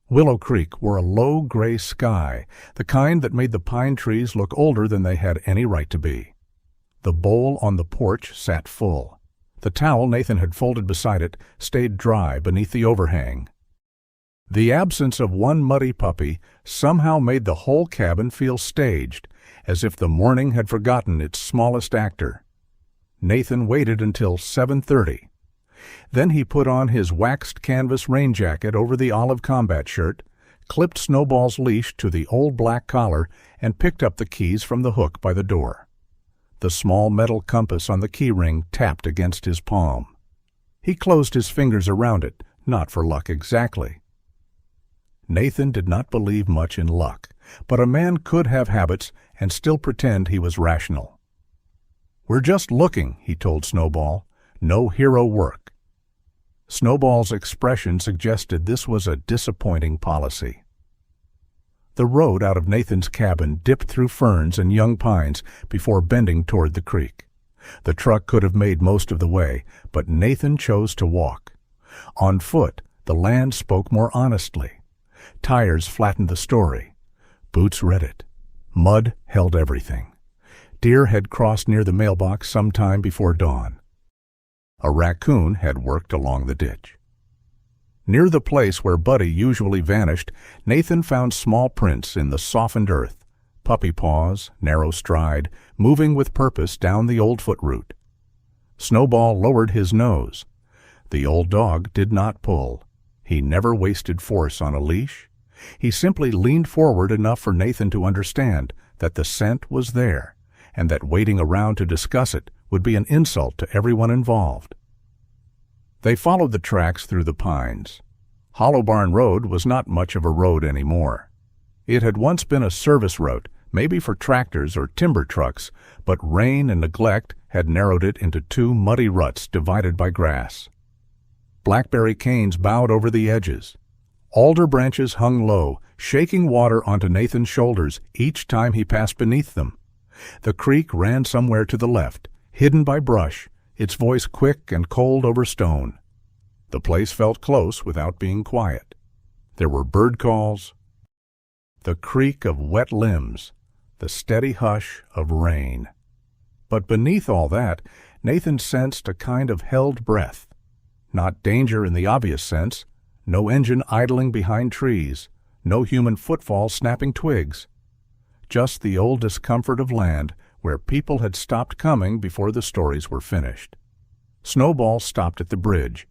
Willow Creek wore a low gray sky, the kind that made the pine trees look older than they had any right to be. The bowl on the porch sat full. The towel Nathan had folded beside it stayed dry beneath the overhang. The absence of one muddy puppy somehow made the whole cabin feel staged, as if the morning had forgotten its smallest actor. Nathan waited until 7:30. Then he put on his waxed canvas rain jacket over the olive combat shirt, clipped Snowball's leash to the old black collar, and picked up the keys from the hook by the door. The small metal compass on the key ring tapped against his palm. He closed his fingers around it, not for luck exactly. Nathan did not believe much in luck, but a man could have habits and still pretend he was rational. "We're just looking," he told Snowball. "No hero work." Snowball's expression suggested this was a disappointing policy. The road out of Nathan's cabin dipped through ferns and young pines before bending toward the creek. The truck could have made most of the way, but Nathan chose to walk. On foot, the land spoke more honestly. Tires flattened the story. Boots read it. Mud held everything. Deer had crossed near the mailbox some time before dawn. A raccoon had worked along the ditch. Near the place where Buddy usually vanished, Nathan found small prints in the softened earth, puppy paws, narrow stride, moving with purpose down the old foot route. Snowball lowered his nose. The old dog did not pull. He never wasted force on a leash. He simply leaned forward enough for Nathan to understand that the scent was there, and that waiting around to discuss it would be an insult to everyone involved. They followed the tracks through the pines. Hollow Barn Road was not much of a road anymore. It had once been a service route, maybe for tractors or timber trucks, but rain and neglect had narrowed it into two muddy ruts divided by grass. Blackberry canes bowed over the edges. Alder branches hung low, shaking water onto Nathan's shoulders each time he passed beneath them. The creek ran somewhere to the left, hidden by brush, its voice quick and cold over stone. The place felt close without being quiet. There were bird calls, the creak of wet limbs, the steady hush of rain. But beneath all that, Nathan sensed a kind of held breath. Not danger in the obvious sense, no engine idling behind trees, no human footfall snapping twigs. Just the old discomfort of land where people had stopped coming before the stories were finished. Snowball stopped at the bridge.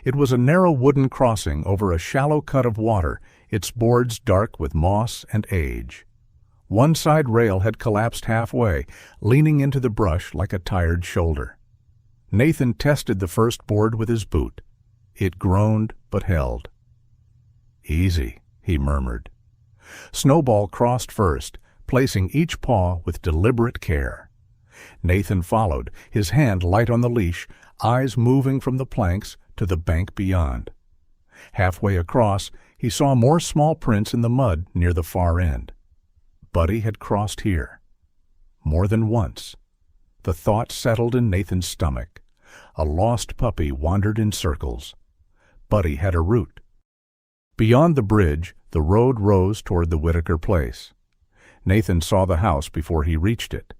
It was a narrow wooden crossing over a shallow cut of water, its boards dark with moss and age. One side rail had collapsed halfway, leaning into the brush like a tired shoulder. Nathan tested the first board with his boot. It groaned but held. "Easy," he murmured. Snowball crossed first, placing each paw with deliberate care. Nathan followed, his hand light on the leash, eyes moving from the planks to the bank beyond. Halfway across, he saw more small prints in the mud near the far end. Buddy had crossed here. More than once. The thought settled in Nathan's stomach. A lost puppy wandered in circles. Buddy had a route. Beyond the bridge, the road rose toward the Whitaker place. Nathan saw the house before he reached it.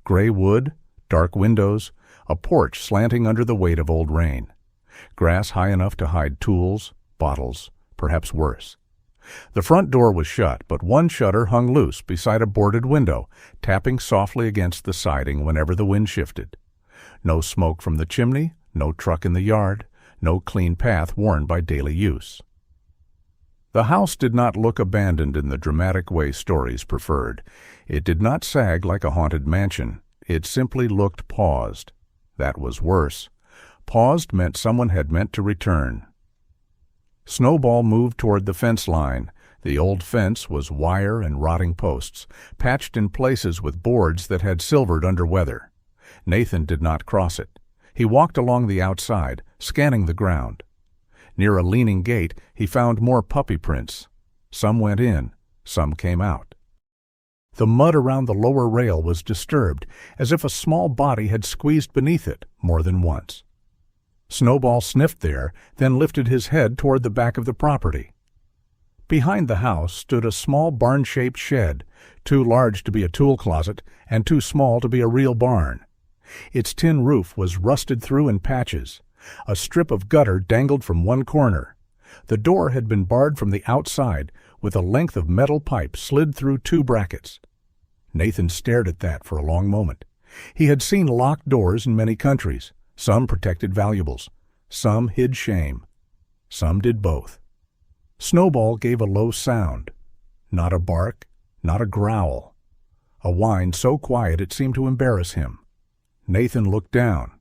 Gray wood, dark windows, a porch slanting under the weight of old rain. Grass high enough to hide tools, bottles, perhaps worse. The front door was shut, but one shutter hung loose beside a boarded window, tapping softly against the siding whenever the wind shifted. No smoke from the chimney, no truck in the yard, no clean path worn by daily use. The house did not look abandoned in the dramatic way stories preferred. It did not sag like a haunted mansion. It simply looked paused. That was worse. Paused meant someone had meant to return. Snowball moved toward the fence line. The old fence was wire and rotting posts, patched in places with boards that had silvered under weather. Nathan did not cross it. He walked along the outside, scanning the ground. Near a leaning gate, he found more puppy prints. Some went in, some came out. The mud around the lower rail was disturbed, as if a small body had squeezed beneath it more than once. Snowball sniffed there, then lifted his head toward the back of the property. Behind the house stood a small barn-shaped shed, too large to be a tool closet and too small to be a real barn. Its tin roof was rusted through in patches. A strip of gutter dangled from one corner. The door had been barred from the outside, with a length of metal pipe slid through two brackets. Nathan stared at that for a long moment. He had seen locked doors in many countries. Some protected valuables. Some hid shame. Some did both. Snowball gave a low sound. Not a bark, not a growl. A whine so quiet it seemed to embarrass him. Nathan looked down.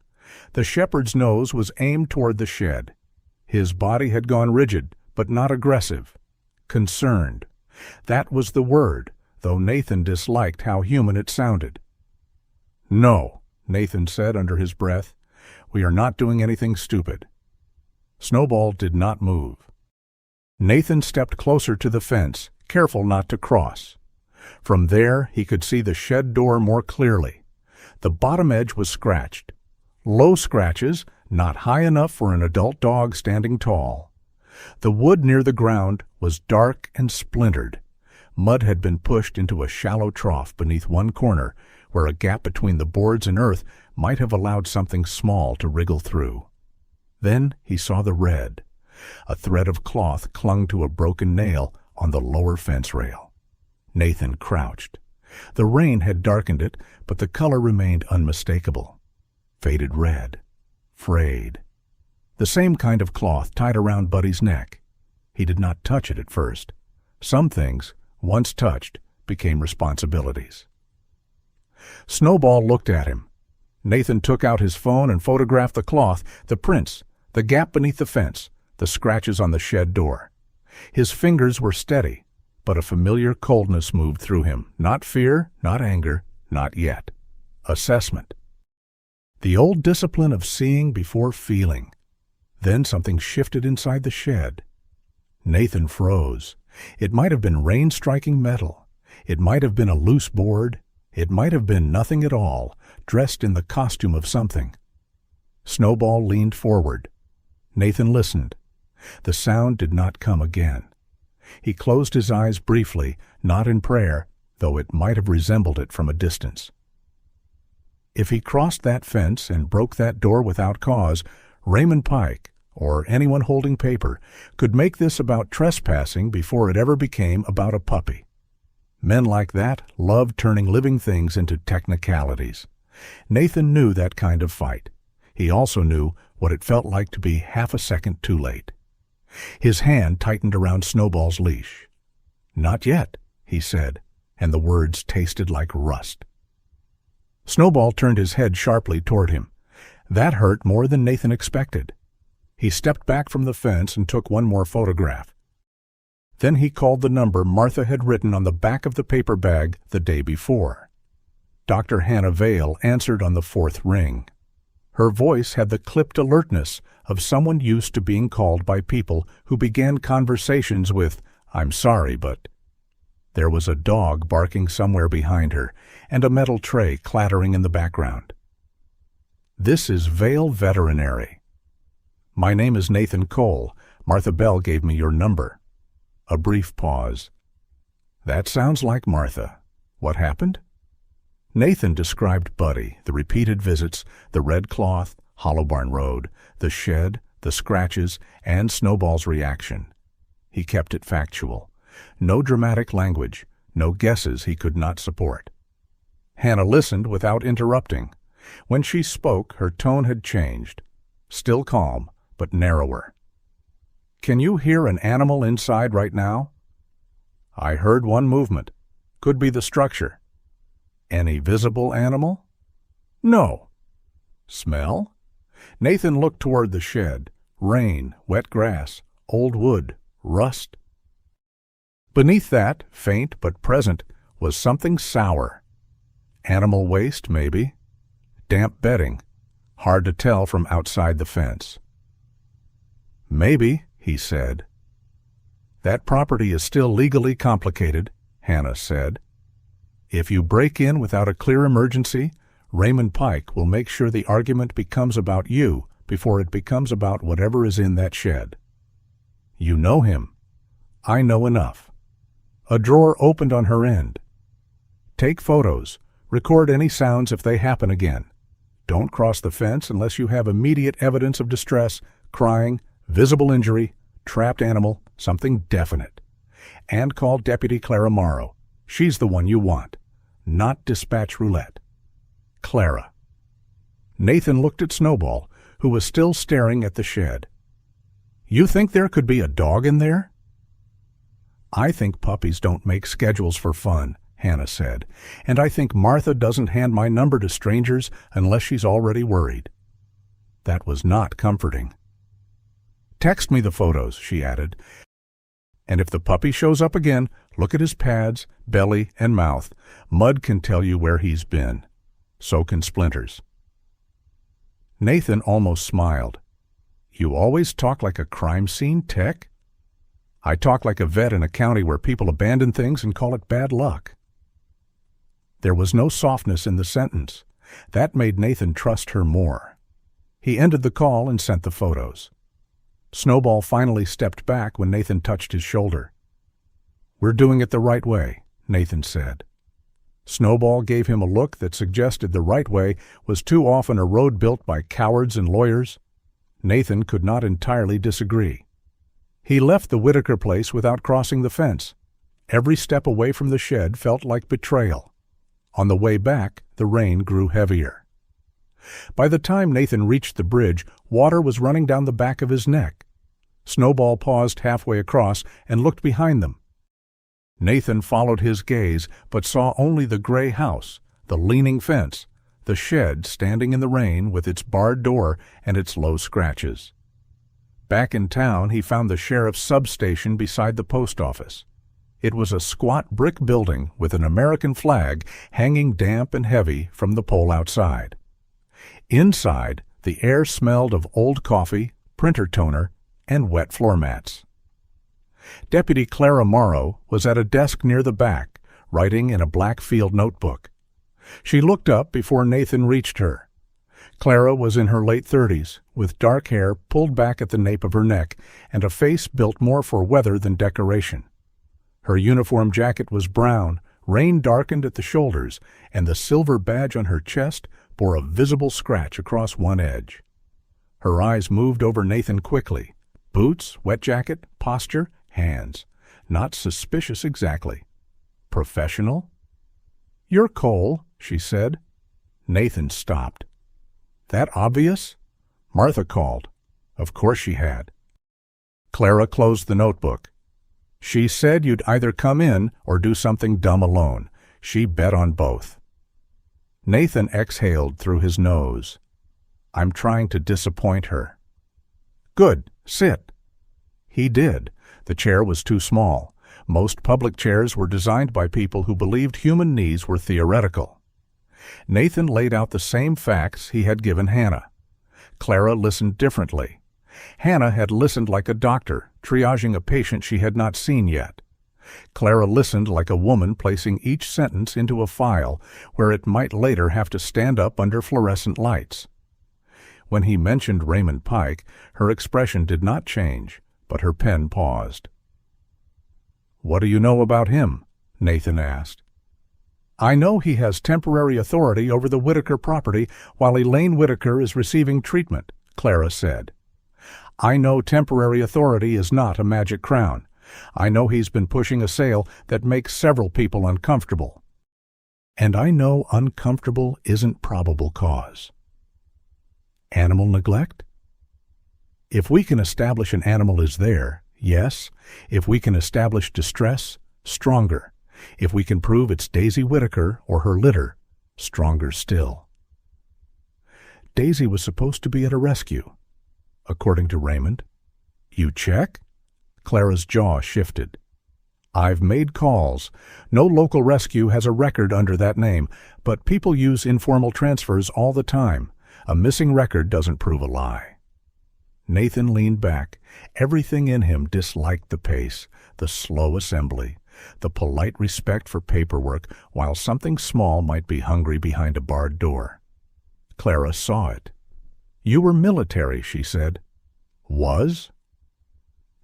The shepherd's nose was aimed toward the shed. His body had gone rigid, but not aggressive. Concerned. That was the word, though Nathan disliked how human it sounded. "No," Nathan said under his breath. "We are not doing anything stupid." Snowball did not move. Nathan stepped closer to the fence, careful not to cross. From there he could see the shed door more clearly. The bottom edge was scratched. Low scratches, not high enough for an adult dog standing tall. The wood near the ground was dark and splintered. Mud had been pushed into a shallow trough beneath one corner, where a gap between the boards and earth might have allowed something small to wriggle through. Then he saw the red. A thread of cloth clung to a broken nail on the lower fence rail. Nathan crouched. The rain had darkened it, but the color remained unmistakable. Faded red. Frayed. The same kind of cloth tied around Buddy's neck. He did not touch it at first. Some things, once touched, became responsibilities. Snowball looked at him. Nathan took out his phone and photographed the cloth, the prints, the gap beneath the fence, the scratches on the shed door. His fingers were steady, but a familiar coldness moved through him. Not fear, not anger, not yet. Assessment. The old discipline of seeing before feeling. Then something shifted inside the shed. Nathan froze. It might have been rain striking metal. It might have been a loose board. It might have been nothing at all, dressed in the costume of something. Snowball leaned forward. Nathan listened. The sound did not come again. He closed his eyes briefly, not in prayer, though it might have resembled it from a distance. If he crossed that fence and broke that door without cause, Raymond Pike, or anyone holding paper, could make this about trespassing before it ever became about a puppy. Men like that loved turning living things into technicalities. Nathan knew that kind of fight. He also knew what it felt like to be half a second too late. His hand tightened around Snowball's leash. "Not yet," he said, and the words tasted like rust. Snowball turned his head sharply toward him. That hurt more than Nathan expected. He stepped back from the fence and took one more photograph. Then he called the number Martha had written on the back of the paper bag the day before. Dr. Hannah Vale answered on the fourth ring. Her voice had the clipped alertness of someone used to being called by people who began conversations with, "I'm sorry, but..." There was a dog barking somewhere behind her, and a metal tray clattering in the background. "This is Vale Veterinary. My name is Nathan Cole. Martha Bell gave me your number." A brief pause. "That sounds like Martha. What happened?" Nathan described Buddy, the repeated visits, the red cloth, Hollow Barn Road, the shed, the scratches, and Snowball's reaction. He kept it factual. No dramatic language, no guesses he could not support. Hannah listened without interrupting. When she spoke, her tone had changed. Still calm, but narrower. "Can you hear an animal inside right now?" "I heard one movement. Could be the structure." "Any visible animal?" "No." "Smell?" Nathan looked toward the shed. Rain, wet grass, old wood, rust. Beneath that, faint but present, was something sour. Animal waste, maybe. Damp bedding. Hard to tell from outside the fence. "Maybe," he said. "That property is still legally complicated," Hannah said. "If you break in without a clear emergency, Raymond Pike will make sure the argument becomes about you before it becomes about whatever is in that shed. You know him. I know enough." A drawer opened on her end. "Take photos. Record any sounds if they happen again. Don't cross the fence unless you have immediate evidence of distress, crying, visible injury, trapped animal, something definite. And call Deputy Clara Morrow. She's the one you want. Not dispatch roulette. Clara." Nathan looked at Snowball, who was still staring at the shed. "You think there could be a dog in there?" "I think puppies don't make schedules for fun," Hannah said, "and I think Martha doesn't hand my number to strangers unless she's already worried." That was not comforting. "Text me the photos," she added, "and if the puppy shows up again, look at his pads, belly, and mouth. Mud can tell you where he's been. So can splinters." Nathan almost smiled. "You always talk like a crime scene tech?" "I talk like a vet in a county where people abandon things and call it bad luck." There was no softness in the sentence. That made Nathan trust her more. He ended the call and sent the photos. Snowball finally stepped back when Nathan touched his shoulder. "We're doing it the right way," Nathan said. Snowball gave him a look that suggested the right way was too often a road built by cowards and lawyers. Nathan could not entirely disagree. He left the Whitaker place without crossing the fence. Every step away from the shed felt like betrayal. On the way back, the rain grew heavier. By the time Nathan reached the bridge, water was running down the back of his neck. Snowball paused halfway across and looked behind them. Nathan followed his gaze, but saw only the gray house, the leaning fence, the shed standing in the rain with its barred door and its low scratches. Back in town, he found the sheriff's substation beside the post office. It was a squat brick building with an American flag hanging damp and heavy from the pole outside. Inside, the air smelled of old coffee, printer toner, and wet floor mats. Deputy Clara Morrow was at a desk near the back, writing in a black field notebook. She looked up before Nathan reached her. Clara was in her late 30s, with dark hair pulled back at the nape of her neck and a face built more for weather than decoration. Her uniform jacket was brown, rain-darkened at the shoulders, and the silver badge on her chest bore a visible scratch across one edge. Her eyes moved over Nathan quickly. Boots, wet jacket, posture, hands. Not suspicious exactly. Professional? "You're Cole," she said. Nathan stopped. "That obvious?" Martha called. Of course she had. Clara closed the notebook. "She said you'd either come in or do something dumb alone. She bet on both." Nathan exhaled through his nose. "I'm trying to disappoint her." "Good. Sit." He did. The chair was too small. Most public chairs were designed by people who believed human needs were theoretical. Nathan laid out the same facts he had given Hannah. Clara listened differently. Hannah had listened like a doctor, triaging a patient she had not seen yet. Clara listened like a woman placing each sentence into a file where it might later have to stand up under fluorescent lights. When he mentioned Raymond Pike, her expression did not change, but her pen paused. "What do you know about him?" Nathan asked. "I know he has temporary authority over the Whitaker property while Elaine Whitaker is receiving treatment," Clara said. "I know temporary authority is not a magic crown. I know he's been pushing a sale that makes several people uncomfortable. And I know uncomfortable isn't probable cause." "Animal neglect?" "If we can establish an animal is there, yes. If we can establish distress, stronger. If we can prove it's Daisy Whitaker or her litter, stronger still." Daisy was supposed to be at a rescue, according to Raymond. "You check?" Clara's jaw shifted. "I've made calls. No local rescue has a record under that name, but people use informal transfers all the time. A missing record doesn't prove a lie." Nathan leaned back. Everything in him disliked the pace, the slow assembly, the polite respect for paperwork, while something small might be hungry behind a barred door. Clara saw it. "You were military," she said. "Was?"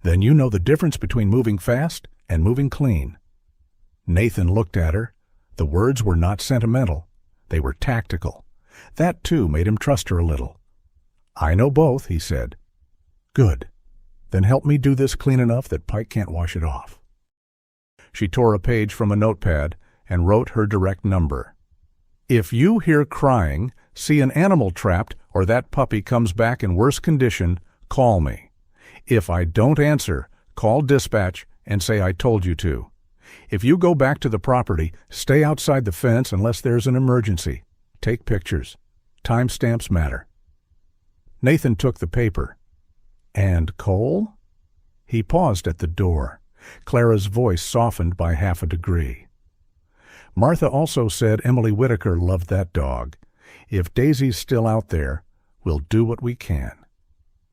"Then you know the difference between moving fast and moving clean." Nathan looked at her. The words were not sentimental. They were tactical. That, too, made him trust her a little. "I know both," he said. "Good. Then help me do this clean enough that Pike can't wash it off." She tore a page from a notepad and wrote her direct number. "If you hear crying, see an animal trapped, or that puppy comes back in worse condition, call me. If I don't answer, call dispatch and say I told you to. If you go back to the property, stay outside the fence unless there's an emergency. Take pictures. Timestamps matter." Nathan took the paper. "And Cole?" He paused at the door. Clara's voice softened by half a degree. "Martha also said Emily Whitaker loved that dog. If Daisy's still out there, we'll do what we can.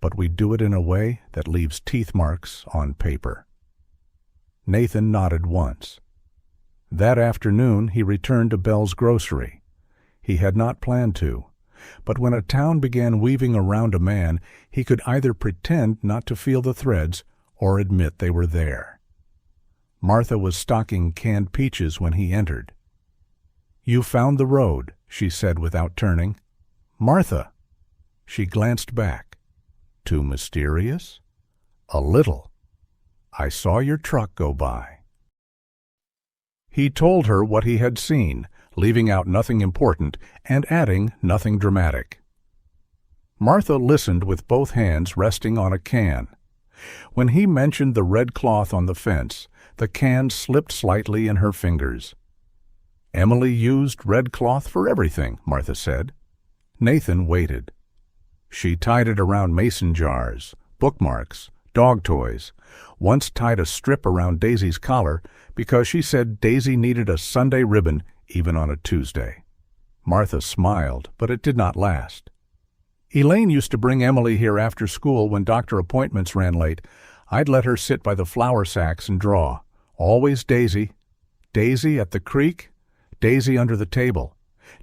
But we do it in a way that leaves teeth marks on paper." Nathan nodded once. That afternoon he returned to Bell's grocery. He had not planned to. But when a town began weaving around a man, he could either pretend not to feel the threads or admit they were there. Martha was stocking canned peaches when he entered. "You found the road," she said without turning. "Martha!" She glanced back. "Too mysterious?" "A little. I saw your truck go by." He told her what he had seen, leaving out nothing important and adding nothing dramatic. Martha listened with both hands resting on a can. When he mentioned the red cloth on the fence, the can slipped slightly in her fingers. "Emily used red cloth for everything," Martha said. Nathan waited. "She tied it around mason jars, bookmarks, dog toys, once tied a strip around Daisy's collar because she said Daisy needed a Sunday ribbon even on a Tuesday." Martha smiled, but it did not last. "Elaine used to bring Emily here after school when doctor appointments ran late. I'd let her sit by the flour sacks and draw. Always Daisy. Daisy at the creek, Daisy under the table.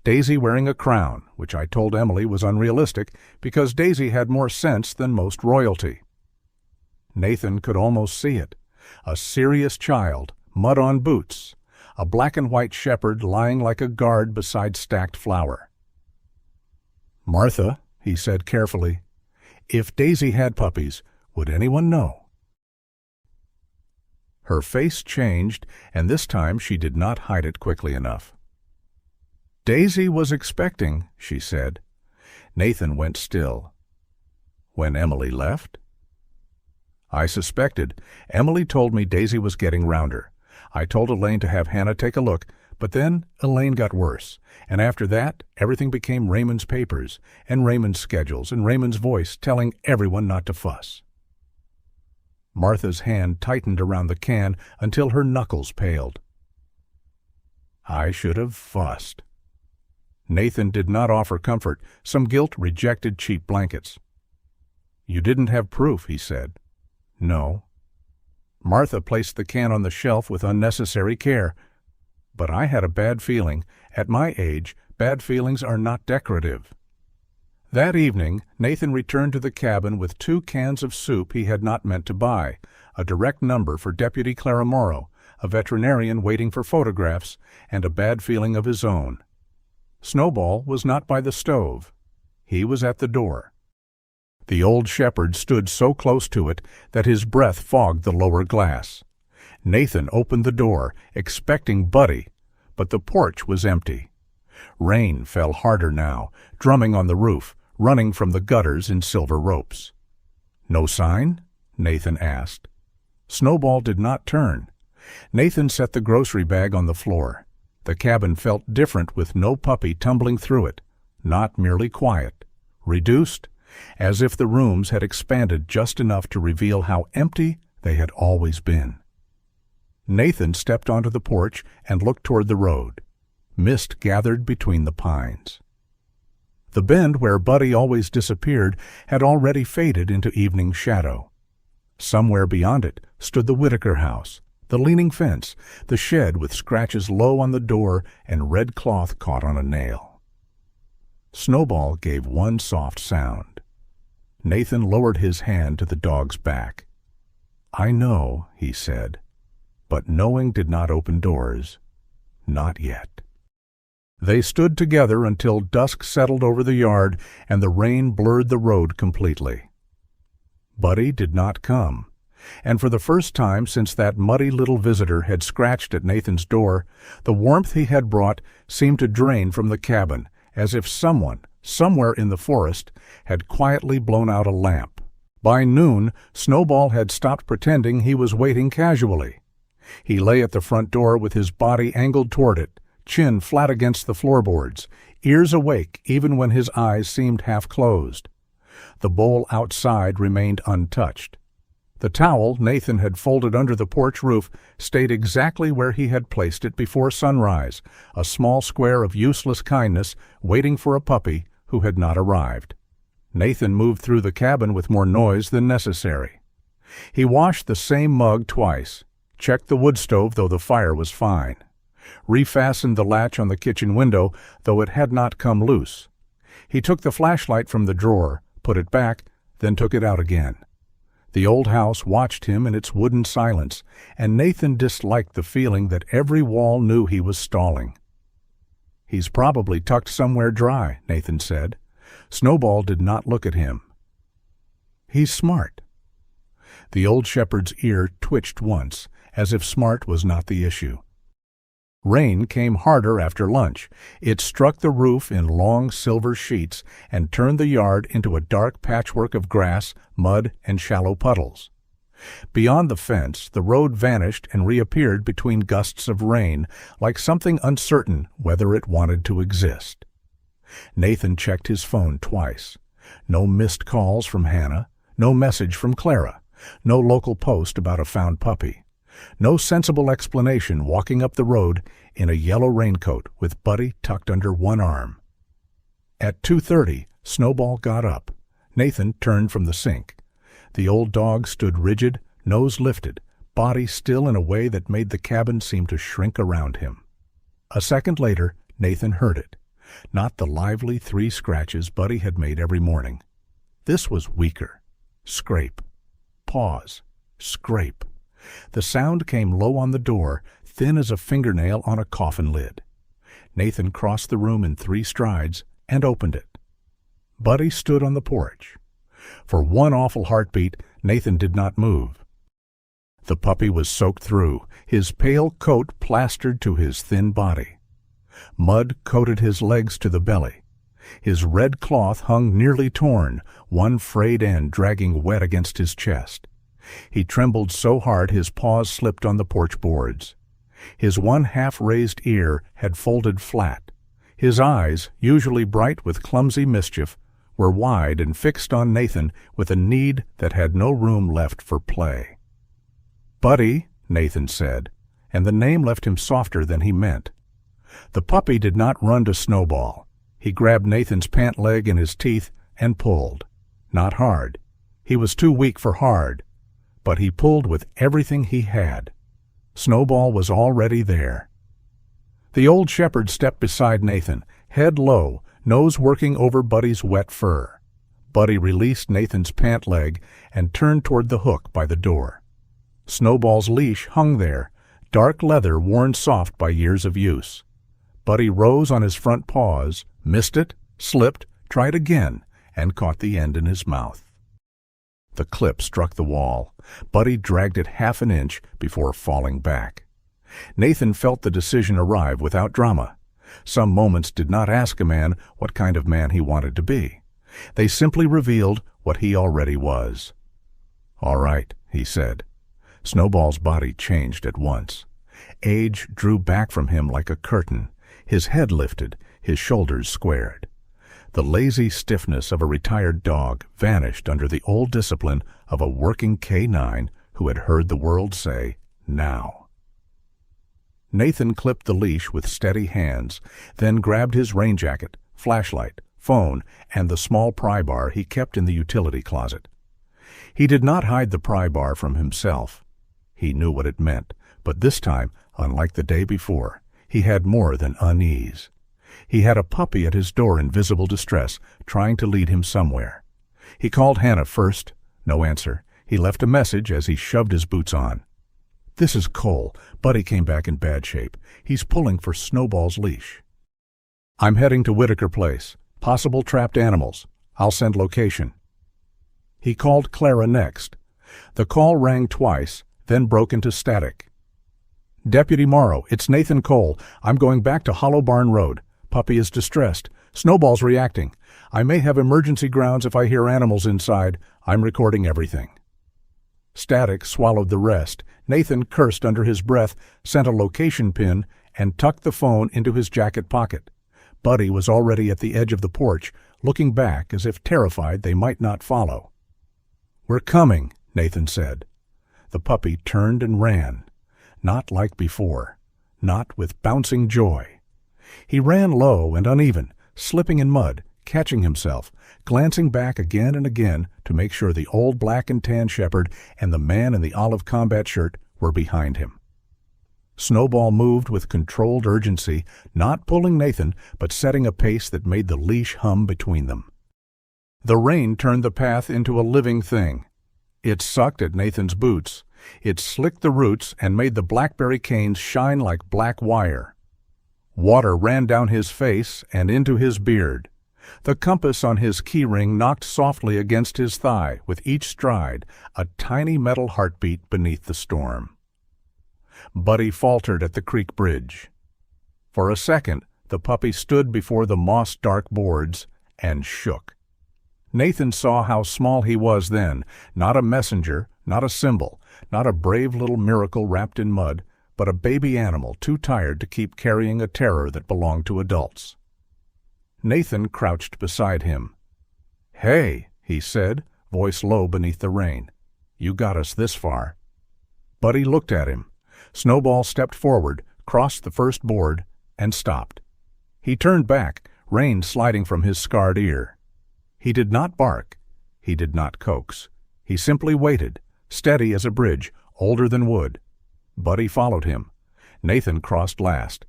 Daisy wearing a crown, which I told Emily was unrealistic because Daisy had more sense than most royalty." Nathan could almost see it. A serious child, mud-on boots, a black and white shepherd lying like a guard beside stacked flour. "Martha," he said carefully, "if Daisy had puppies, would anyone know?" Her face changed, and this time she did not hide it quickly enough. "Daisy was expecting," she said. Nathan went still. "When Emily left?" "I suspected. Emily told me Daisy was getting rounder. I told Elaine to have Hannah take a look, but then Elaine got worse, and after that everything became Raymond's papers, and Raymond's schedules, and Raymond's voice telling everyone not to fuss." Martha's hand tightened around the can until her knuckles paled. "I should have fussed." Nathan did not offer comfort. Some guilt rejected cheap blankets. "You didn't have proof," he said. "No." Martha placed the can on the shelf with unnecessary care. "But I had a bad feeling. At my age, bad feelings are not decorative." That evening, Nathan returned to the cabin with 2 cans of soup he had not meant to buy, a direct number for Deputy Clara Morrow, a veterinarian waiting for photographs, and a bad feeling of his own. Snowball was not by the stove. He was at the door. The old shepherd stood so close to it that his breath fogged the lower glass. Nathan opened the door, expecting Buddy, but the porch was empty. Rain fell harder now, drumming on the roof, running from the gutters in silver ropes. "No sign?" Nathan asked. Snowball did not turn. Nathan set the grocery bag on the floor. The cabin felt different with no puppy tumbling through it, not merely quiet, reduced, as if the rooms had expanded just enough to reveal how empty they had always been. Nathan stepped onto the porch and looked toward the road. Mist gathered between the pines. The bend where Buddy always disappeared had already faded into evening shadow. Somewhere beyond it stood the Whitaker house, the leaning fence, the shed with scratches low on the door and red cloth caught on a nail. Snowball gave one soft sound. Nathan lowered his hand to the dog's back. "I know," he said, but knowing did not open doors. Not yet. They stood together until dusk settled over the yard and the rain blurred the road completely. Buddy did not come, and for the first time since that muddy little visitor had scratched at Nathan's door, the warmth he had brought seemed to drain from the cabin, as if someone, somewhere in the forest, had quietly blown out a lamp. By noon, Snowball had stopped pretending he was waiting casually. He lay at the front door with his body angled toward it, chin flat against the floorboards, ears awake even when his eyes seemed half closed. The bowl outside remained untouched. The towel Nathan had folded under the porch roof stayed exactly where he had placed it before sunrise, a small square of useless kindness waiting for a puppy who had not arrived. Nathan moved through the cabin with more noise than necessary. He washed the same mug twice, checked the wood stove though the fire was fine. refastened the latch on the kitchen window, though it had not come loose. He took the flashlight from the drawer, put it back, then took it out again. The old house watched him in its wooden silence, and Nathan disliked the feeling that every wall knew he was stalling. "He's probably tucked somewhere dry," Nathan said. Snowball did not look at him. "He's smart." The old shepherd's ear twitched once, as if smart was not the issue. Rain came harder after lunch. It struck the roof in long silver sheets and turned the yard into a dark patchwork of grass, mud, and shallow puddles. Beyond the fence, the road vanished and reappeared between gusts of rain, like something uncertain whether it wanted to exist. Nathan checked his phone twice. No missed calls from Hannah, no message from Clara, no local post about a found puppy. No sensible explanation walking up the road in a yellow raincoat with Buddy tucked under one arm. At 2:30, Snowball got up. Nathan turned from the sink. The old dog stood rigid, nose lifted, body still in a way that made the cabin seem to shrink around him. A second later, Nathan heard it. Not the lively 3 scratches Buddy had made every morning. This was weaker. Scrape. Pause. Scrape. The sound came low on the door, thin as a fingernail on a coffin lid. Nathan crossed the room in 3 strides and opened it. Buddy stood on the porch. For one awful heartbeat, Nathan did not move. The puppy was soaked through, his pale coat plastered to his thin body. Mud coated his legs to the belly. His red cloth hung nearly torn, one frayed end dragging wet against his chest. He trembled so hard his paws slipped on the porch boards. His one half-raised ear had folded flat. His eyes, usually bright with clumsy mischief, were wide and fixed on Nathan with a need that had no room left for play. "Buddy," Nathan said, and the name left him softer than he meant. The puppy did not run to Snowball. He grabbed Nathan's pant leg in his teeth and pulled. Not hard. He was too weak for hard. But he pulled with everything he had. Snowball was already there. The old shepherd stepped beside Nathan, head low, nose working over Buddy's wet fur. Buddy released Nathan's pant leg and turned toward the hook by the door. Snowball's leash hung there, dark leather worn soft by years of use. Buddy rose on his front paws, missed it, slipped, tried again, and caught the end in his mouth. The clip struck the wall. Buddy dragged it half an inch before falling back. Nathan felt the decision arrive without drama. Some moments did not ask a man what kind of man he wanted to be. They simply revealed what he already was. "All right," he said. Snowball's body changed at once. Age drew back from him like a curtain. His head lifted, his shoulders squared. The lazy stiffness of a retired dog vanished under the old discipline of a working K9 who had heard the world say, "Now." Nathan clipped the leash with steady hands, then grabbed his rain jacket, flashlight, phone, and the small pry bar he kept in the utility closet. He did not hide the pry bar from himself. He knew what it meant, but this time, unlike the day before, he had more than unease. He had a puppy at his door in visible distress, trying to lead him somewhere. He called Hannah first. No answer. He left a message as he shoved his boots on. "This is Cole. Buddy came back in bad shape. He's pulling for Snowball's leash. I'm heading to Whitaker Place. Possible trapped animals. I'll send location." He called Clara next. The call rang twice, then broke into static. "Deputy Morrow, it's Nathan Cole. I'm going back to Hollow Barn Road. Puppy is distressed. Snowball's reacting. I may have emergency grounds if I hear animals inside. I'm recording everything." Static swallowed the rest. Nathan cursed under his breath, sent a location pin, and tucked the phone into his jacket pocket. Buddy was already at the edge of the porch, looking back as if terrified they might not follow. "We're coming," Nathan said. The puppy turned and ran. Not like before. Not with bouncing joy. He ran low and uneven, slipping in mud, catching himself, glancing back again and again to make sure the old black and tan shepherd and the man in the olive combat shirt were behind him. Snowball moved with controlled urgency, not pulling Nathan, but setting a pace that made the leash hum between them. The rain turned the path into a living thing. It sucked at Nathan's boots. It slicked the roots and made the blackberry canes shine like black wire. Water ran down his face and into his beard. The compass on his keyring knocked softly against his thigh with each stride, a tiny metal heartbeat beneath the storm. Buddy faltered at the creek bridge. For a second, the puppy stood before the moss-dark boards and shook. Nathan saw how small he was then, not a messenger, not a symbol, not a brave little miracle wrapped in mud, but a baby animal too tired to keep carrying a terror that belonged to adults. Nathan crouched beside him. "Hey," he said, voice low beneath the rain. "You got us this far." Buddy looked at him. Snowball stepped forward, crossed the first board, and stopped. He turned back, rain sliding from his scarred ear. He did not bark. He did not coax. He simply waited, steady as a bridge, older than wood. Buddy followed him. Nathan crossed last.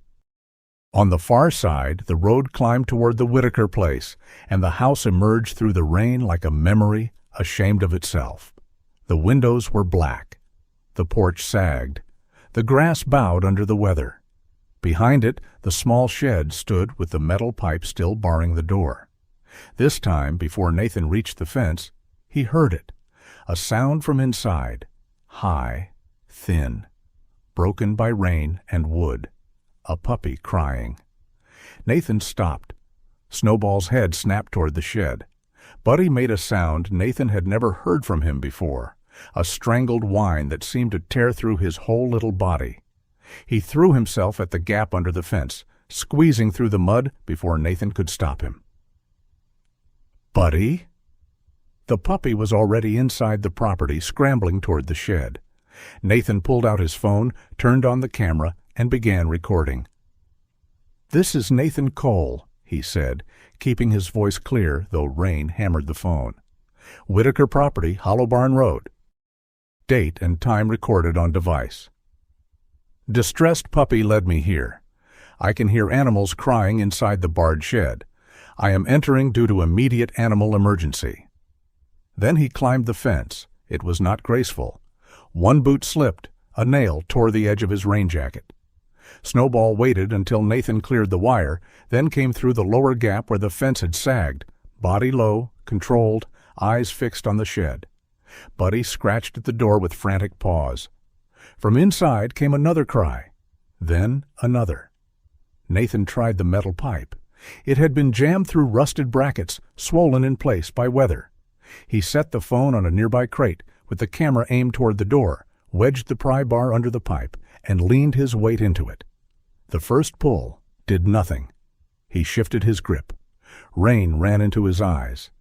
On the far side, the road climbed toward the Whitaker place, and the house emerged through the rain like a memory, ashamed of itself. The windows were black. The porch sagged. The grass bowed under the weather. Behind it, the small shed stood with the metal pipe still barring the door. This time, before Nathan reached the fence, he heard it, a sound from inside, high, thin, broken by rain and wood, a puppy crying. Nathan stopped. Snowball's head snapped toward the shed. Buddy made a sound Nathan had never heard from him before, a strangled whine that seemed to tear through his whole little body. He threw himself at the gap under the fence, squeezing through the mud before Nathan could stop him. "Buddy?" The puppy was already inside the property, scrambling toward the shed. Nathan pulled out his phone, turned on the camera, and began recording. "This is Nathan Cole," he said, keeping his voice clear, though rain hammered the phone. "Whitaker Property, Hollow Barn Road." Date and time recorded on device. "Distressed puppy led me here. I can hear animals crying inside the barred shed. I am entering due to immediate animal emergency." Then he climbed the fence. It was not graceful. One boot slipped. A nail tore the edge of his rain jacket. Snowball waited until Nathan cleared the wire, then came through the lower gap where the fence had sagged, body low, controlled, eyes fixed on the shed. Buddy scratched at the door with frantic paws. From inside came another cry, then another. Nathan tried the metal pipe. It had been jammed through rusted brackets, swollen in place by weather. He set the phone on a nearby crate, with the camera aimed toward the door, wedged the pry bar under the pipe, and leaned his weight into it. The first pull did nothing. He shifted his grip. Rain ran into his eyes.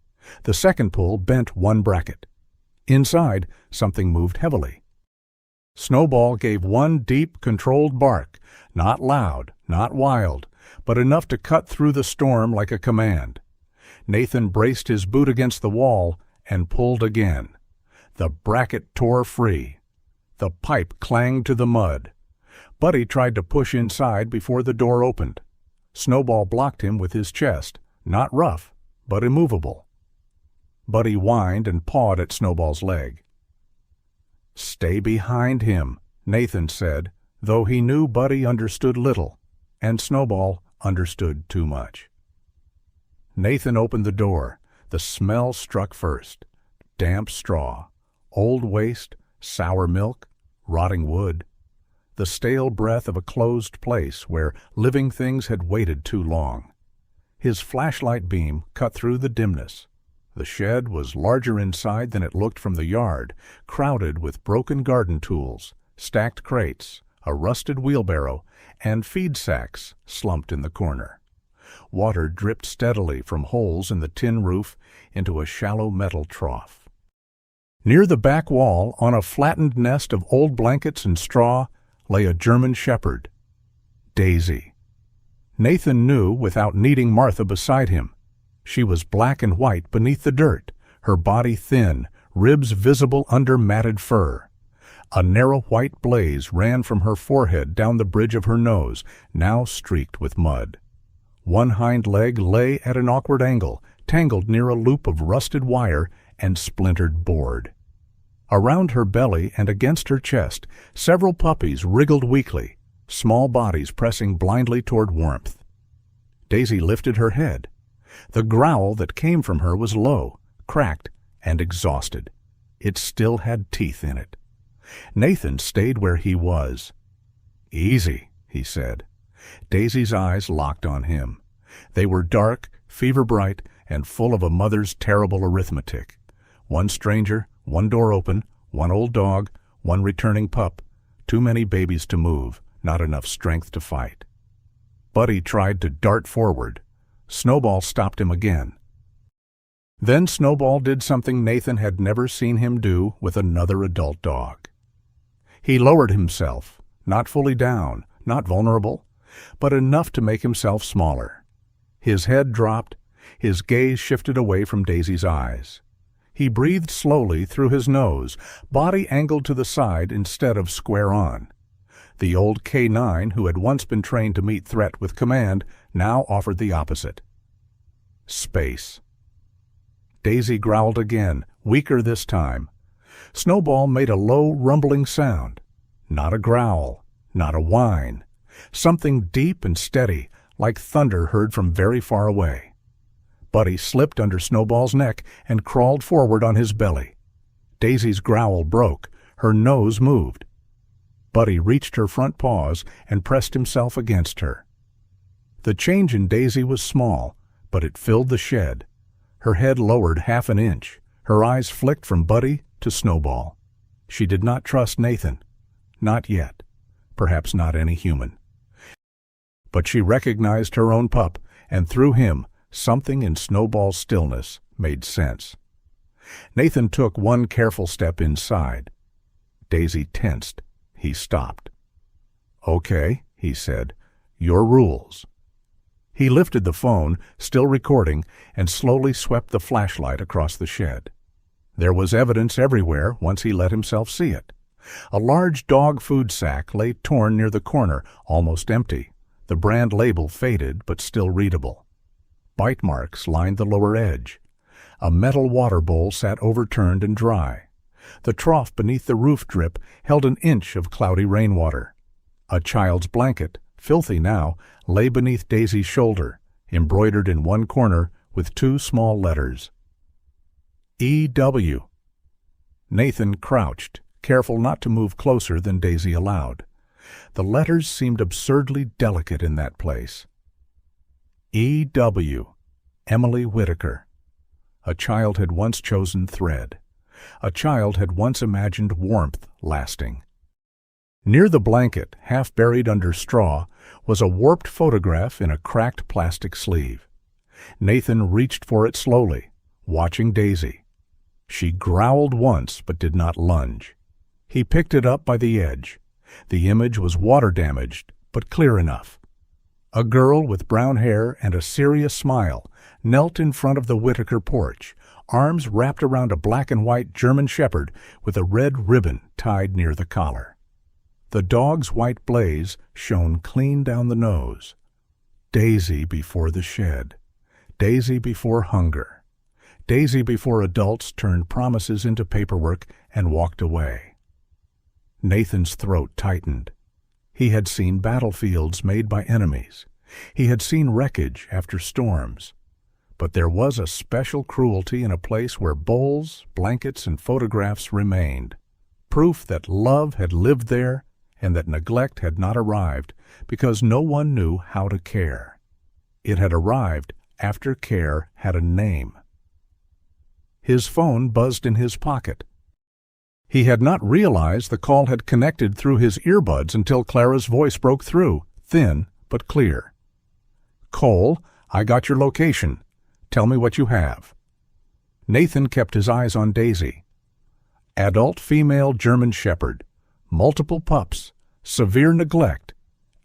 The second pull bent one bracket. Inside, something moved heavily. Snowball gave one deep, controlled bark, not loud, not wild, but enough to cut through the storm like a command. Nathan braced his boot against the wall and pulled again. The bracket tore free. The pipe clanged to the mud. Buddy tried to push inside before the door opened. Snowball blocked him with his chest, not rough, but immovable. Buddy whined and pawed at Snowball's leg. "Stay behind him," Nathan said, though he knew Buddy understood little, and Snowball understood too much. Nathan opened the door. The smell struck first. Damp straw, old waste, sour milk, rotting wood. The stale breath of a closed place where living things had waited too long. His flashlight beam cut through the dimness. The shed was larger inside than it looked from the yard, crowded with broken garden tools, stacked crates, a rusted wheelbarrow, and feed sacks slumped in the corner. Water dripped steadily from holes in the tin roof into a shallow metal trough. Near the back wall, on a flattened nest of old blankets and straw, lay a German shepherd, Daisy. Nathan knew without needing Martha beside him. She was black and white beneath the dirt, her body thin, ribs visible under matted fur. A narrow white blaze ran from her forehead down the bridge of her nose, now streaked with mud. One hind leg lay at an awkward angle, tangled near a loop of rusted wire and splintered board. Around her belly and against her chest, several puppies wriggled weakly, small bodies pressing blindly toward warmth. Daisy lifted her head. The growl that came from her was low, cracked, and exhausted. It still had teeth in it. Nathan stayed where he was. "Easy," he said. Daisy's eyes locked on him. They were dark, fever-bright, and full of a mother's terrible arithmetic. One stranger, one door open, one old dog, one returning pup. Too many babies to move, not enough strength to fight. Buddy tried to dart forward. Snowball stopped him again. Then Snowball did something Nathan had never seen him do with another adult dog. He lowered himself, not fully down, not vulnerable, but enough to make himself smaller. His head dropped, his gaze shifted away from Daisy's eyes. He breathed slowly through his nose, body angled to the side instead of square on. The old K9, who had once been trained to meet threat with command, now offered the opposite. Space. Daisy growled again, weaker this time. Snowball made a low, rumbling sound. Not a growl, not a whine. Something deep and steady, like thunder heard from very far away. Buddy slipped under Snowball's neck and crawled forward on his belly. Daisy's growl broke. Her nose moved. Buddy reached her front paws and pressed himself against her. The change in Daisy was small, but it filled the shed. Her head lowered half an inch. Her eyes flicked from Buddy to Snowball. She did not trust Nathan. Not yet. Perhaps not any human. But she recognized her own pup, and through him, something in Snowball's stillness made sense. Nathan took one careful step inside. Daisy tensed. He stopped. "Okay," he said. "Your rules." He lifted the phone, still recording, and slowly swept the flashlight across the shed. There was evidence everywhere once he let himself see it. A large dog food sack lay torn near the corner, almost empty. The brand label faded but still readable. Bite marks lined the lower edge. A metal water bowl sat overturned and dry. The trough beneath the roof drip held an inch of cloudy rainwater. A child's blanket, filthy now, lay beneath Daisy's shoulder, embroidered in one corner with two small letters. E.W. Nathan crouched, careful not to move closer than Daisy allowed. The letters seemed absurdly delicate in that place. E.W. Emily Whitaker. A child had once chosen thread. A child had once imagined warmth lasting. Near the blanket, half buried under straw, was a warped photograph in a cracked plastic sleeve. Nathan reached for it slowly, watching Daisy. She growled once but did not lunge. He picked it up by the edge. The image was water-damaged, but clear enough. A girl with brown hair and a serious smile knelt in front of the Whitaker porch, arms wrapped around a black and white German shepherd with a red ribbon tied near the collar. The dog's white blaze shone clean down the nose. Daisy before the shed. Daisy before hunger. Daisy before adults turned promises into paperwork and walked away. Nathan's throat tightened. He had seen battlefields made by enemies. He had seen wreckage after storms. But there was a special cruelty in a place where bowls, blankets, and photographs remained. Proof that love had lived there and that neglect had not arrived because no one knew how to care. It had arrived after care had a name. His phone buzzed in his pocket. He had not realized the call had connected through his earbuds until Clara's voice broke through, thin but clear. "Cole, I got your location. Tell me what you have." Nathan kept his eyes on Daisy. Adult female German shepherd. Multiple pups. Severe neglect.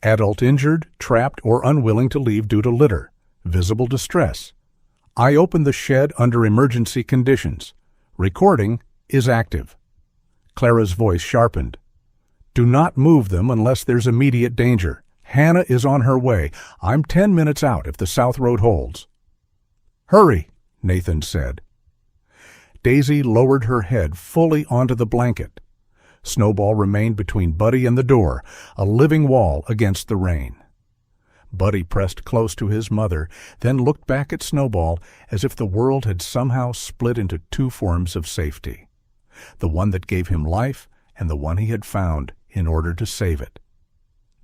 Adult injured, trapped, or unwilling to leave due to litter. Visible distress. I opened the shed under emergency conditions. Recording is active. Clara's voice sharpened. "Do not move them unless there's immediate danger. Hannah is on her way. I'm 10 minutes out if the South Road holds." "Hurry," Nathan said. Daisy lowered her head fully onto the blanket. Snowball remained between Buddy and the door, a living wall against the rain. Buddy pressed close to his mother, then looked back at Snowball as if the world had somehow split into two forms of safety, the one that gave him life and the one he had found in order to save it.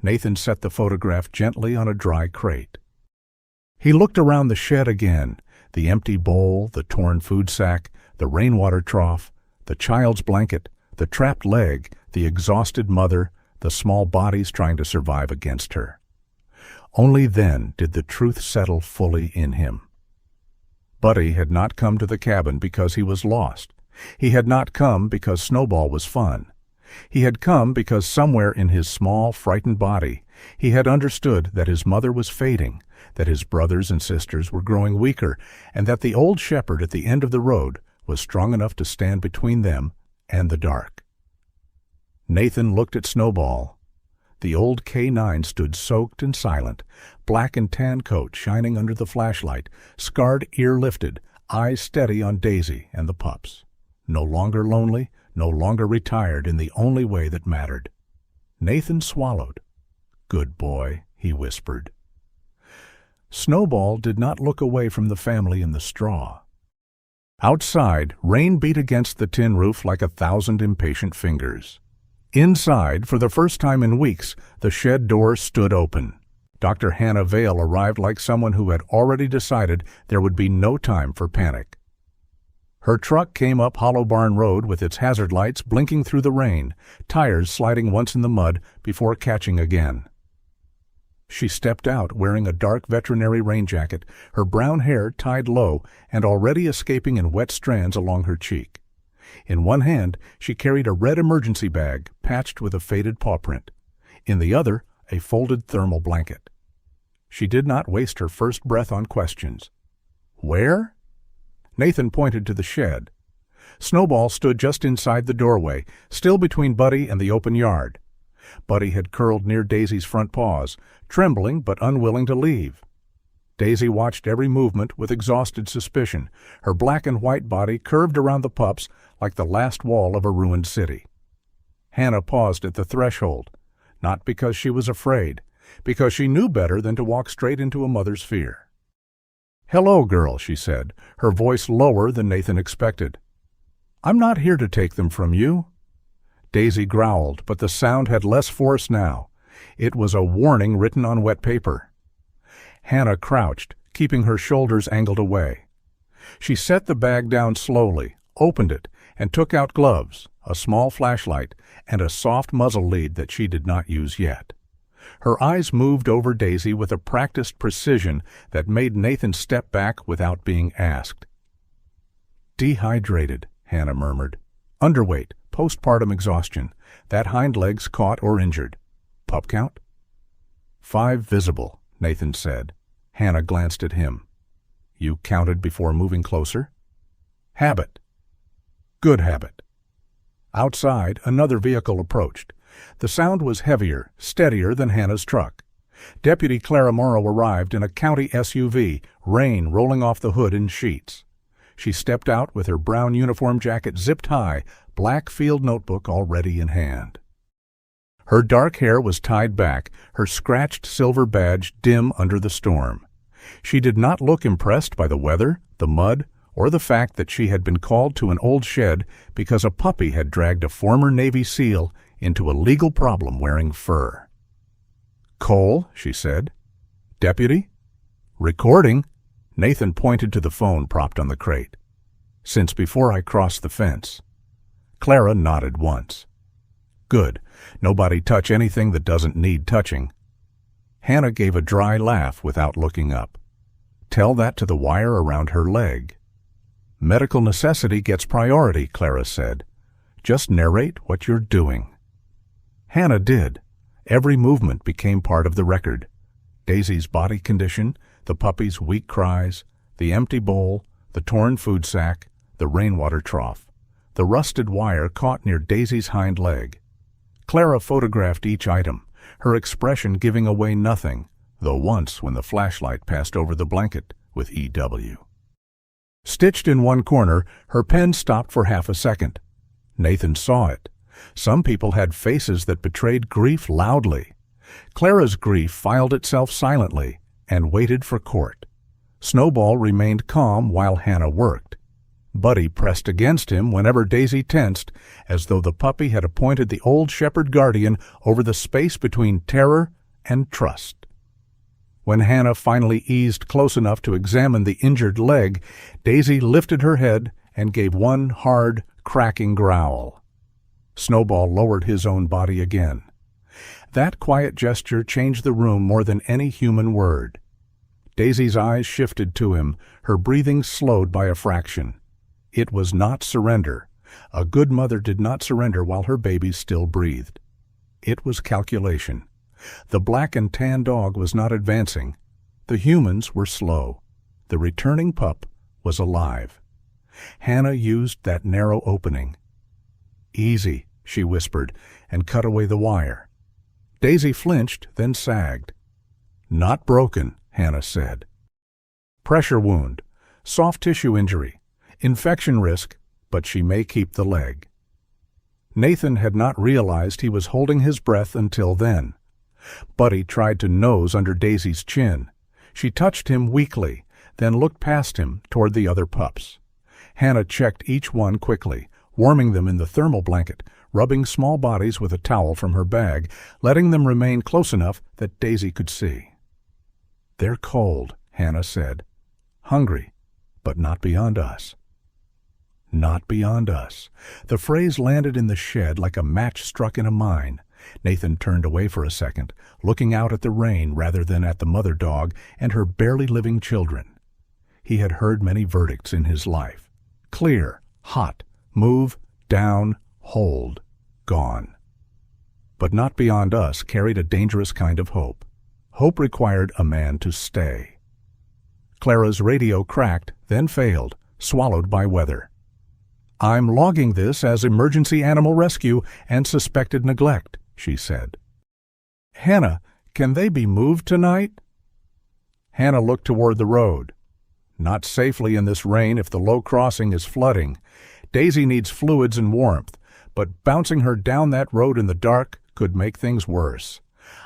Nathan set the photograph gently on a dry crate. He looked around the shed again, the empty bowl, the torn food sack, the rainwater trough, the child's blanket, the trapped leg, the exhausted mother, the small bodies trying to survive against her. Only then did the truth settle fully in him. Buddy had not come to the cabin because he was lost. He had not come because Snowball was fun. He had come because somewhere in his small, frightened body, he had understood that his mother was fading, that his brothers and sisters were growing weaker, and that the old shepherd at the end of the road was strong enough to stand between them and the dark. Nathan looked at Snowball. The old K9 stood soaked and silent, black and tan coat shining under the flashlight, scarred ear lifted, eyes steady on Daisy and the pups. No longer lonely, no longer retired in the only way that mattered. Nathan swallowed. "Good boy," he whispered. Snowball did not look away from the family in the straw. Outside, rain beat against the tin roof like 1,000 impatient fingers. Inside, for the first time in weeks, the shed door stood open. Dr. Hannah Vale arrived like someone who had already decided there would be no time for panic. Her truck came up Hollow Barn Road with its hazard lights blinking through the rain, tires sliding once in the mud before catching again. She stepped out wearing a dark veterinary rain jacket, her brown hair tied low and already escaping in wet strands along her cheek. In one hand, she carried a red emergency bag patched with a faded paw print. In the other, a folded thermal blanket. She did not waste her first breath on questions. "Where?" Nathan pointed to the shed. Snowball stood just inside the doorway, still between Buddy and the open yard. Buddy had curled near Daisy's front paws, trembling but unwilling to leave. Daisy watched every movement with exhausted suspicion, her black and white body curved around the pups like the last wall of a ruined city. Hannah paused at the threshold, not because she was afraid, because she knew better than to walk straight into a mother's fear. "Hello, girl," she said, her voice lower than Nathan expected. "I'm not here to take them from you." Daisy growled, but the sound had less force now. It was a warning written on wet paper. Hannah crouched, keeping her shoulders angled away. She set the bag down slowly, opened it, and took out gloves, a small flashlight, and a soft muzzle lead that she did not use yet. Her eyes moved over Daisy with a practiced precision that made Nathan step back without being asked. "Dehydrated," Hannah murmured. "Underweight, postpartum exhaustion. That hind leg's caught or injured. Pup count?" "5 visible," Nathan said. Hannah glanced at him. "You counted before moving closer?" "Habit." "Good habit." Outside, another vehicle approached. The sound was heavier, steadier than Hannah's truck. Deputy Clara Morrow arrived in a county SUV, rain rolling off the hood in sheets. She stepped out with her brown uniform jacket zipped high, black field notebook already in hand. Her dark hair was tied back, her scratched silver badge dim under the storm. She did not look impressed by the weather, the mud, or the fact that she had been called to an old shed because a puppy had dragged a former Navy SEAL into a legal problem wearing fur. "Cole," she said. "Deputy?" "Recording." Nathan pointed to the phone propped on the crate. "Since before I crossed the fence." Clara nodded once. "Good. Nobody touch anything that doesn't need touching." Hannah gave a dry laugh without looking up. "Tell that to the wire around her leg." "Medical necessity gets priority," Clara said. "Just narrate what you're doing." Hannah did. Every movement became part of the record. Daisy's body condition, the puppy's weak cries, the empty bowl, the torn food sack, the rainwater trough, the rusted wire caught near Daisy's hind leg. Clara photographed each item, her expression giving away nothing, though once when the flashlight passed over the blanket with EW. Stitched in one corner, her pen stopped for half a second. Nathan saw it. Some people had faces that betrayed grief loudly. Clara's grief filed itself silently and waited for court. Snowball remained calm while Hannah worked. Buddy pressed against him whenever Daisy tensed, as though the puppy had appointed the old shepherd guardian over the space between terror and trust. When Hannah finally eased close enough to examine the injured leg, Daisy lifted her head and gave one hard, cracking growl. Snowball lowered his own body again. That quiet gesture changed the room more than any human word. Daisy's eyes shifted to him, her breathing slowed by a fraction. It was not surrender. A good mother did not surrender while her babies still breathed. It was calculation. The black and tan dog was not advancing. The humans were slow. The returning pup was alive. Hannah used that narrow opening. "Easy," she whispered, and cut away the wire. Daisy flinched, then sagged. "Not broken," Hannah said. "Pressure wound, soft tissue injury, infection risk, but she may keep the leg." Nathan had not realized he was holding his breath until then. Buddy tried to nose under Daisy's chin. She touched him weakly, then looked past him toward the other pups. Hannah checked each one quickly, warming them in the thermal blanket, rubbing small bodies with a towel from her bag, letting them remain close enough that Daisy could see. "They're cold," Hannah said. "Hungry, but not beyond us." Not beyond us. The phrase landed in the shed like a match struck in a mine. Nathan turned away for a second, looking out at the rain rather than at the mother dog and her barely living children. He had heard many verdicts in his life. Clear, hot, move, down, hold, gone. But not beyond us carried a dangerous kind of hope. Hope required a man to stay. Clara's radio cracked, then failed, swallowed by weather. "I'm logging this as emergency animal rescue and suspected neglect," she said. "Hannah, can they be moved tonight?" Hannah looked toward the road. "Not safely in this rain if the low crossing is flooding. Daisy needs fluids and warmth, but bouncing her down that road in the dark could make things worse.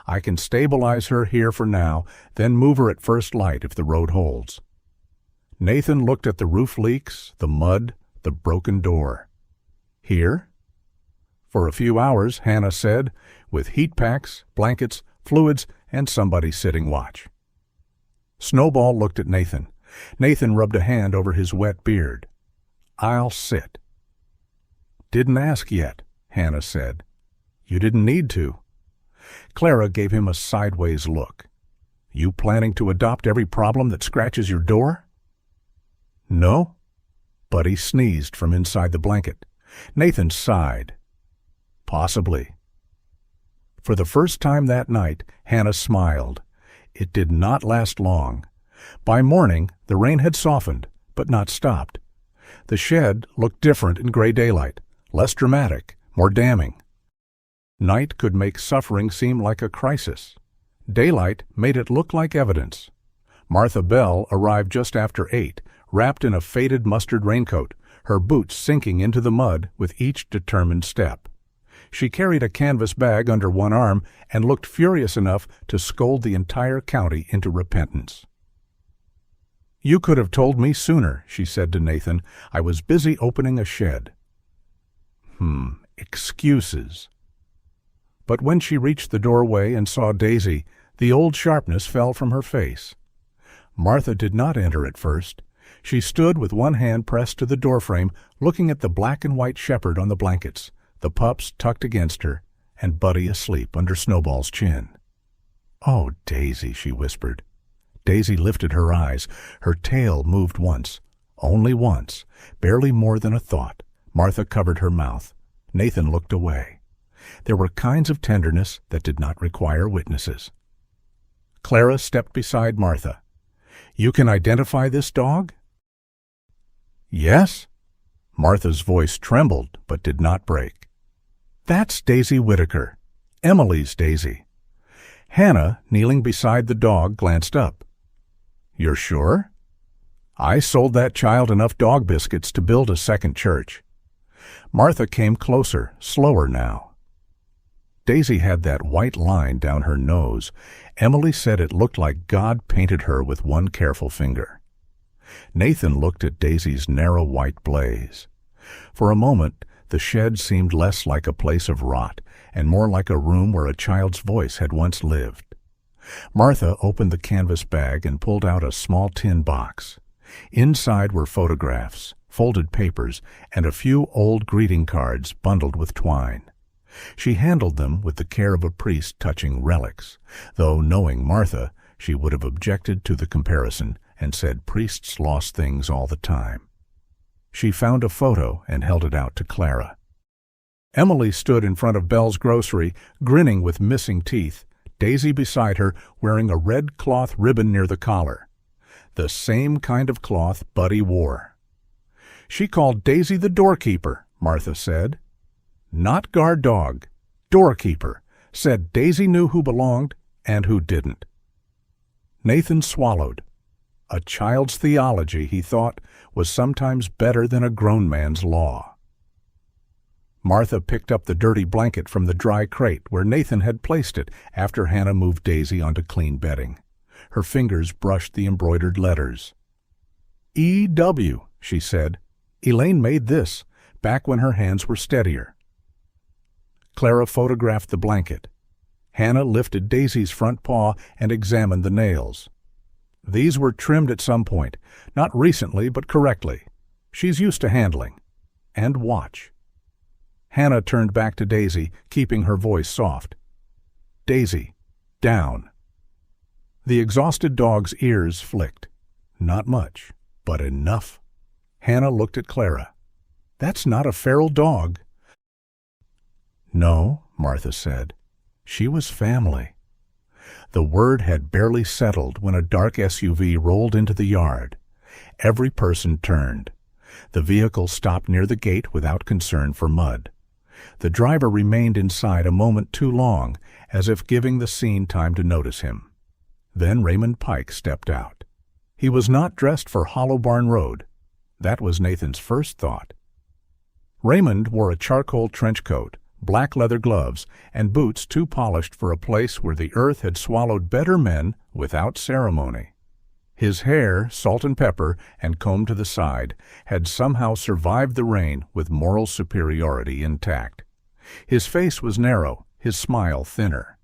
I can stabilize her here for now, then move her at first light if the road holds." Nathan looked at the roof leaks, the mud, the broken door. "Here?" "For a few hours," Hannah said, "with heat packs, blankets, fluids, and somebody sitting watch." Snowball looked at Nathan. Nathan rubbed a hand over his wet beard. "I'll sit." "Didn't ask yet," Hannah said. "You didn't need to." Clara gave him a sideways look. "You planning to adopt every problem that scratches your door?" "No." Buddy sneezed from inside the blanket. Nathan sighed. "Possibly." For the first time that night, Hannah smiled. It did not last long. By morning, the rain had softened, but not stopped. The shed looked different in gray daylight, less dramatic, more damning. Night could make suffering seem like a crisis. Daylight made it look like evidence. Martha Bell arrived just after 8, wrapped in a faded mustard raincoat, her boots sinking into the mud with each determined step. She carried a canvas bag under one arm and looked furious enough to scold the entire county into repentance. "You could have told me sooner," she said to Nathan. "I was busy opening a shed." Excuses. But when she reached the doorway and saw Daisy, the old sharpness fell from her face. Martha did not enter at first. She stood with one hand pressed to the doorframe, looking at the black and white shepherd on the blankets, the pups tucked against her, and Buddy asleep under Snowball's chin. "Oh, Daisy," she whispered. Daisy lifted her eyes. Her tail moved once, only once, barely more than a thought. Martha covered her mouth. Nathan looked away. There were kinds of tenderness that did not require witnesses. Clara stepped beside Martha. "You can identify this dog?" "Yes." Martha's voice trembled but did not break. "That's Daisy Whitaker, Emily's Daisy." Hannah, kneeling beside the dog, glanced up. "You're sure?" "I sold that child enough dog biscuits to build a second church." Martha came closer, slower now. Daisy had that white line down her nose. Emily said it looked like God painted her with one careful finger. Nathan looked at Daisy's narrow white blaze. For a moment, the shed seemed less like a place of rot and more like a room where a child's voice had once lived. Martha opened the canvas bag and pulled out a small tin box. Inside were photographs, folded papers, and a few old greeting cards bundled with twine. She handled them with the care of a priest touching relics, though, knowing Martha, she would have objected to the comparison and said priests lost things all the time. She found a photo and held it out to Clara. Emily stood in front of Bell's grocery, grinning with missing teeth, Daisy beside her wearing a red cloth ribbon near the collar. The same kind of cloth Buddy wore. "She called Daisy the doorkeeper," Martha said. "Not guard dog, doorkeeper," said Daisy knew who belonged and who didn't. Nathan swallowed. A child's theology, he thought, was sometimes better than a grown man's law. Martha picked up the dirty blanket from the dry crate where Nathan had placed it after Hannah moved Daisy onto clean bedding. Her fingers brushed the embroidered letters. "E.W.," she said. "Elaine made this, back when her hands were steadier." Clara photographed the blanket. Hannah lifted Daisy's front paw and examined the nails. "These were trimmed at some point, not recently but correctly. She's used to handling. And watch." Hannah turned back to Daisy, keeping her voice soft. "Daisy, down." The exhausted dog's ears flicked. Not much, but enough. Hannah looked at Clara. "That's not a feral dog." "No," Martha said. "She was family." The word had barely settled when a dark SUV rolled into the yard. Every person turned. The vehicle stopped near the gate without concern for mud. The driver remained inside a moment too long, as if giving the scene time to notice him. Then Raymond Pike stepped out. He was not dressed for Hollow Barn Road. That was Nathan's first thought. Raymond wore a charcoal trench coat, black leather gloves, and boots too polished for a place where the earth had swallowed better men without ceremony. His hair, salt and pepper, and combed to the side, had somehow survived the rain with moral superiority intact. His face was narrow, his smile thinner.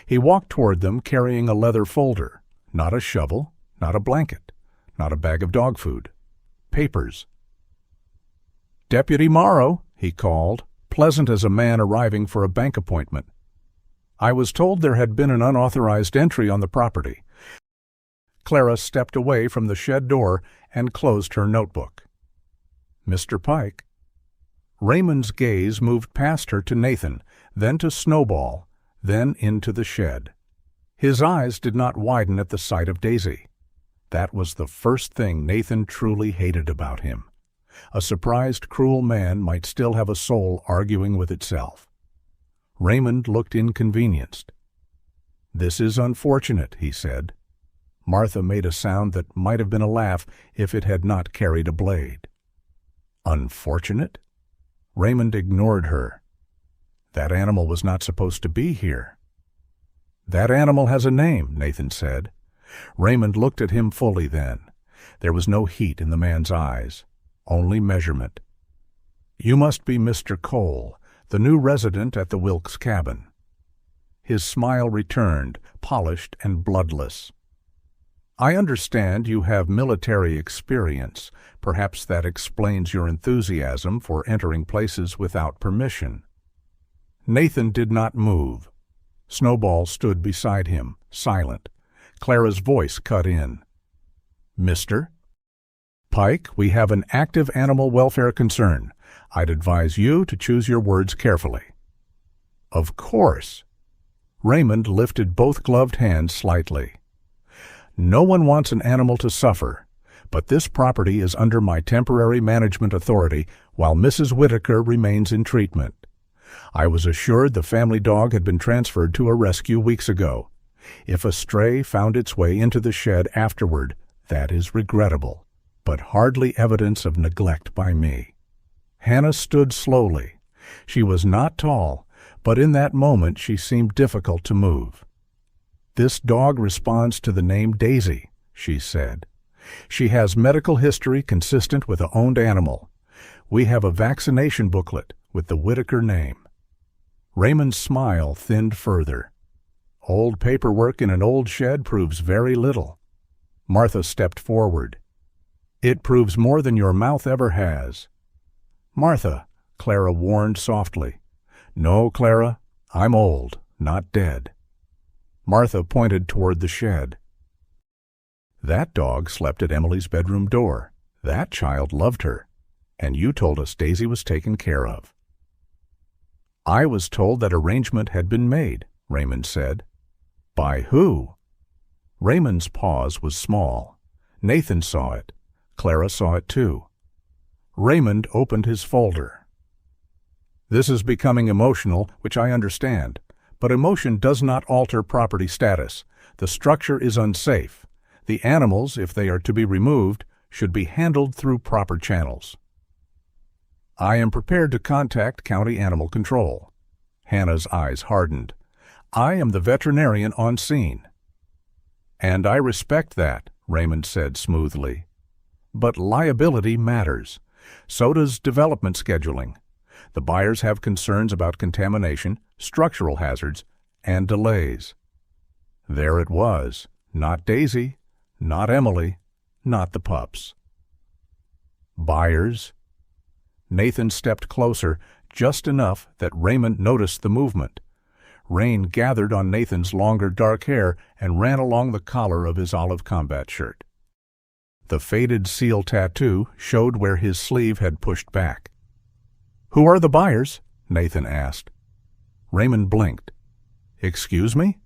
He walked toward them carrying a leather folder, not a shovel, not a blanket, not a bag of dog food. Papers. "Deputy Morrow," he called, pleasant as a man arriving for a bank appointment. "I was told there had been an unauthorized entry on the property." Clara stepped away from the shed door and closed her notebook. "Mr. Pike." Raymond's gaze moved past her to Nathan, then to Snowball, then into the shed. His eyes did not widen at the sight of Daisy. That was the first thing Nathan truly hated about him. A surprised, cruel man might still have a soul arguing with itself. Raymond looked inconvenienced. "This is unfortunate," he said. Martha made a sound that might have been a laugh if it had not carried a blade. "Unfortunate?" Raymond ignored her. "That animal was not supposed to be here." "That animal has a name," Nathan said. Raymond looked at him fully then. There was no heat in the man's eyes, only measurement. "You must be Mr. Cole, the new resident at the Wilkes cabin." His smile returned, polished and bloodless. "I understand you have military experience. Perhaps that explains your enthusiasm for entering places without permission." Nathan did not move. Snowball stood beside him, silent. Clara's voice cut in. "Mr. Pike, we have an active animal welfare concern. I'd advise you to choose your words carefully." "Of course." Raymond lifted both gloved hands slightly. "No one wants an animal to suffer. but this property is under my temporary management authority while Mrs. Whitaker remains in treatment. I was assured the family dog had been transferred to a rescue weeks ago. If a stray found its way into the shed afterward, that is regrettable, but hardly evidence of neglect by me." Hannah stood slowly. She was not tall, but in that moment she seemed difficult to move. "This dog responds to the name Daisy," she said. "She has medical history consistent with an owned animal. We have a vaccination booklet with the Whitaker name." Raymond's smile thinned further. "Old paperwork in an old shed proves very little." Martha stepped forward. "It proves more than your mouth ever has." "Martha," Clara warned softly. "No, Clara, I'm old, not dead." Martha pointed toward the shed. "That dog slept at Emily's bedroom door. That child loved her. And you told us Daisy was taken care of." "I was told that arrangement had been made," Raymond said. "By who?" Raymond's pause was small. Nathan saw it. Clara saw it too. Raymond opened his folder. "This is becoming emotional, which I understand. But emotion does not alter property status. The structure is unsafe. The animals, if they are to be removed, should be handled through proper channels." "I am prepared to contact County Animal Control." Hannah's eyes hardened. "I am the veterinarian on scene." "And I respect that," Raymond said smoothly. "But liability matters. So does development scheduling. The buyers have concerns about contamination, structural hazards, and delays." There it was. Not Daisy, not Emily, not the pups. Buyers. Nathan stepped closer, just enough that Raymond noticed the movement. Rain gathered on Nathan's longer dark hair and ran along the collar of his olive combat shirt. The faded seal tattoo showed where his sleeve had pushed back. "Who are the buyers?" Nathan asked. Raymond blinked. "Excuse me?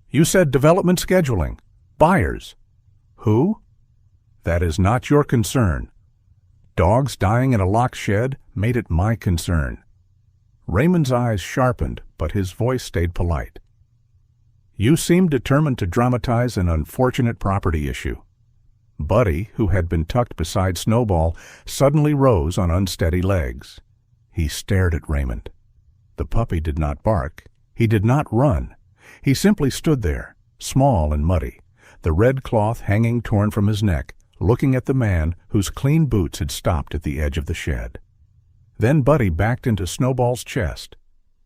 You said development scheduling. Buyers. Who?" "That is not your concern. Dogs dying in a locked shed made it my concern." Raymond's eyes sharpened, but his voice stayed polite. "You seem determined to dramatize an unfortunate property issue." Buddy, who had been tucked beside Snowball, suddenly rose on unsteady legs. He stared at Raymond. The puppy did not bark. He did not run. He simply stood there, small and muddy, the red cloth hanging torn from his neck, looking at the man whose clean boots had stopped at the edge of the shed. Then Buddy backed into Snowball's chest.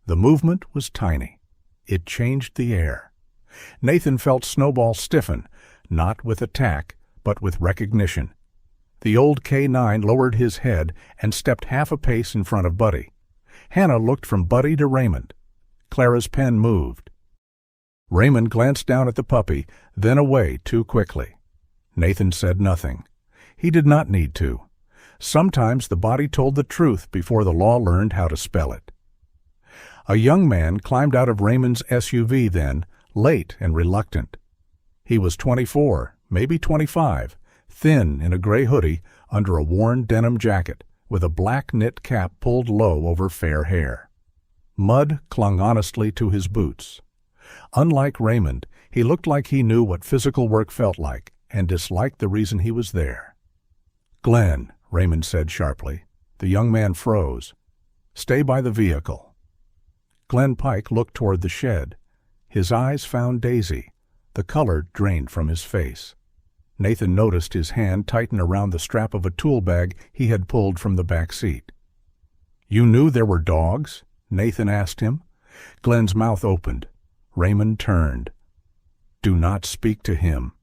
The movement was tiny. It changed the air. Nathan felt Snowball stiffen, not with attack, but with recognition. The old K9 lowered his head and stepped half a pace in front of Buddy. Hannah looked from Buddy to Raymond. Clara's pen moved. Raymond glanced down at the puppy, then away too quickly. Nathan said nothing. He did not need to. Sometimes the body told the truth before the law learned how to spell it. A young man climbed out of Raymond's SUV then, late and reluctant. He was 24, maybe 25, thin in a gray hoodie under a worn denim jacket, with a black knit cap pulled low over fair hair. Mud clung honestly to his boots. Unlike Raymond, he looked like he knew what physical work felt like and disliked the reason he was there. "Glenn," Raymond said sharply. The young man froze. "Stay by the vehicle." Glenn Pike looked toward the shed. His eyes found Daisy. The color drained from his face. Nathan noticed his hand tighten around the strap of a tool bag he had pulled from the back seat. "You knew there were dogs?" Nathan asked him. Glenn's mouth opened. Raymond turned. "Do not speak to him."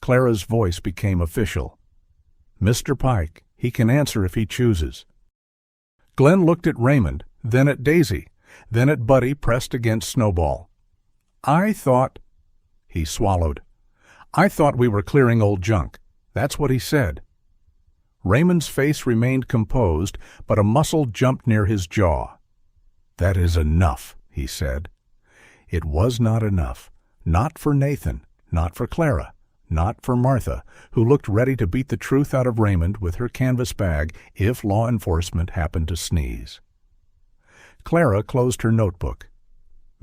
Clara's voice became official. "Mr. Pike, he can answer if he chooses." Glenn looked at Raymond, then at Daisy, then at Buddy pressed against Snowball. "I thought—" He swallowed. "I thought we were clearing old junk. That's what he said." Raymond's face remained composed, but a muscle jumped near his jaw. "That is enough," he said. It was not enough. Not for Nathan, not for Clara, not for Martha, who looked ready to beat the truth out of Raymond with her canvas bag if law enforcement happened to sneeze. Clara closed her notebook.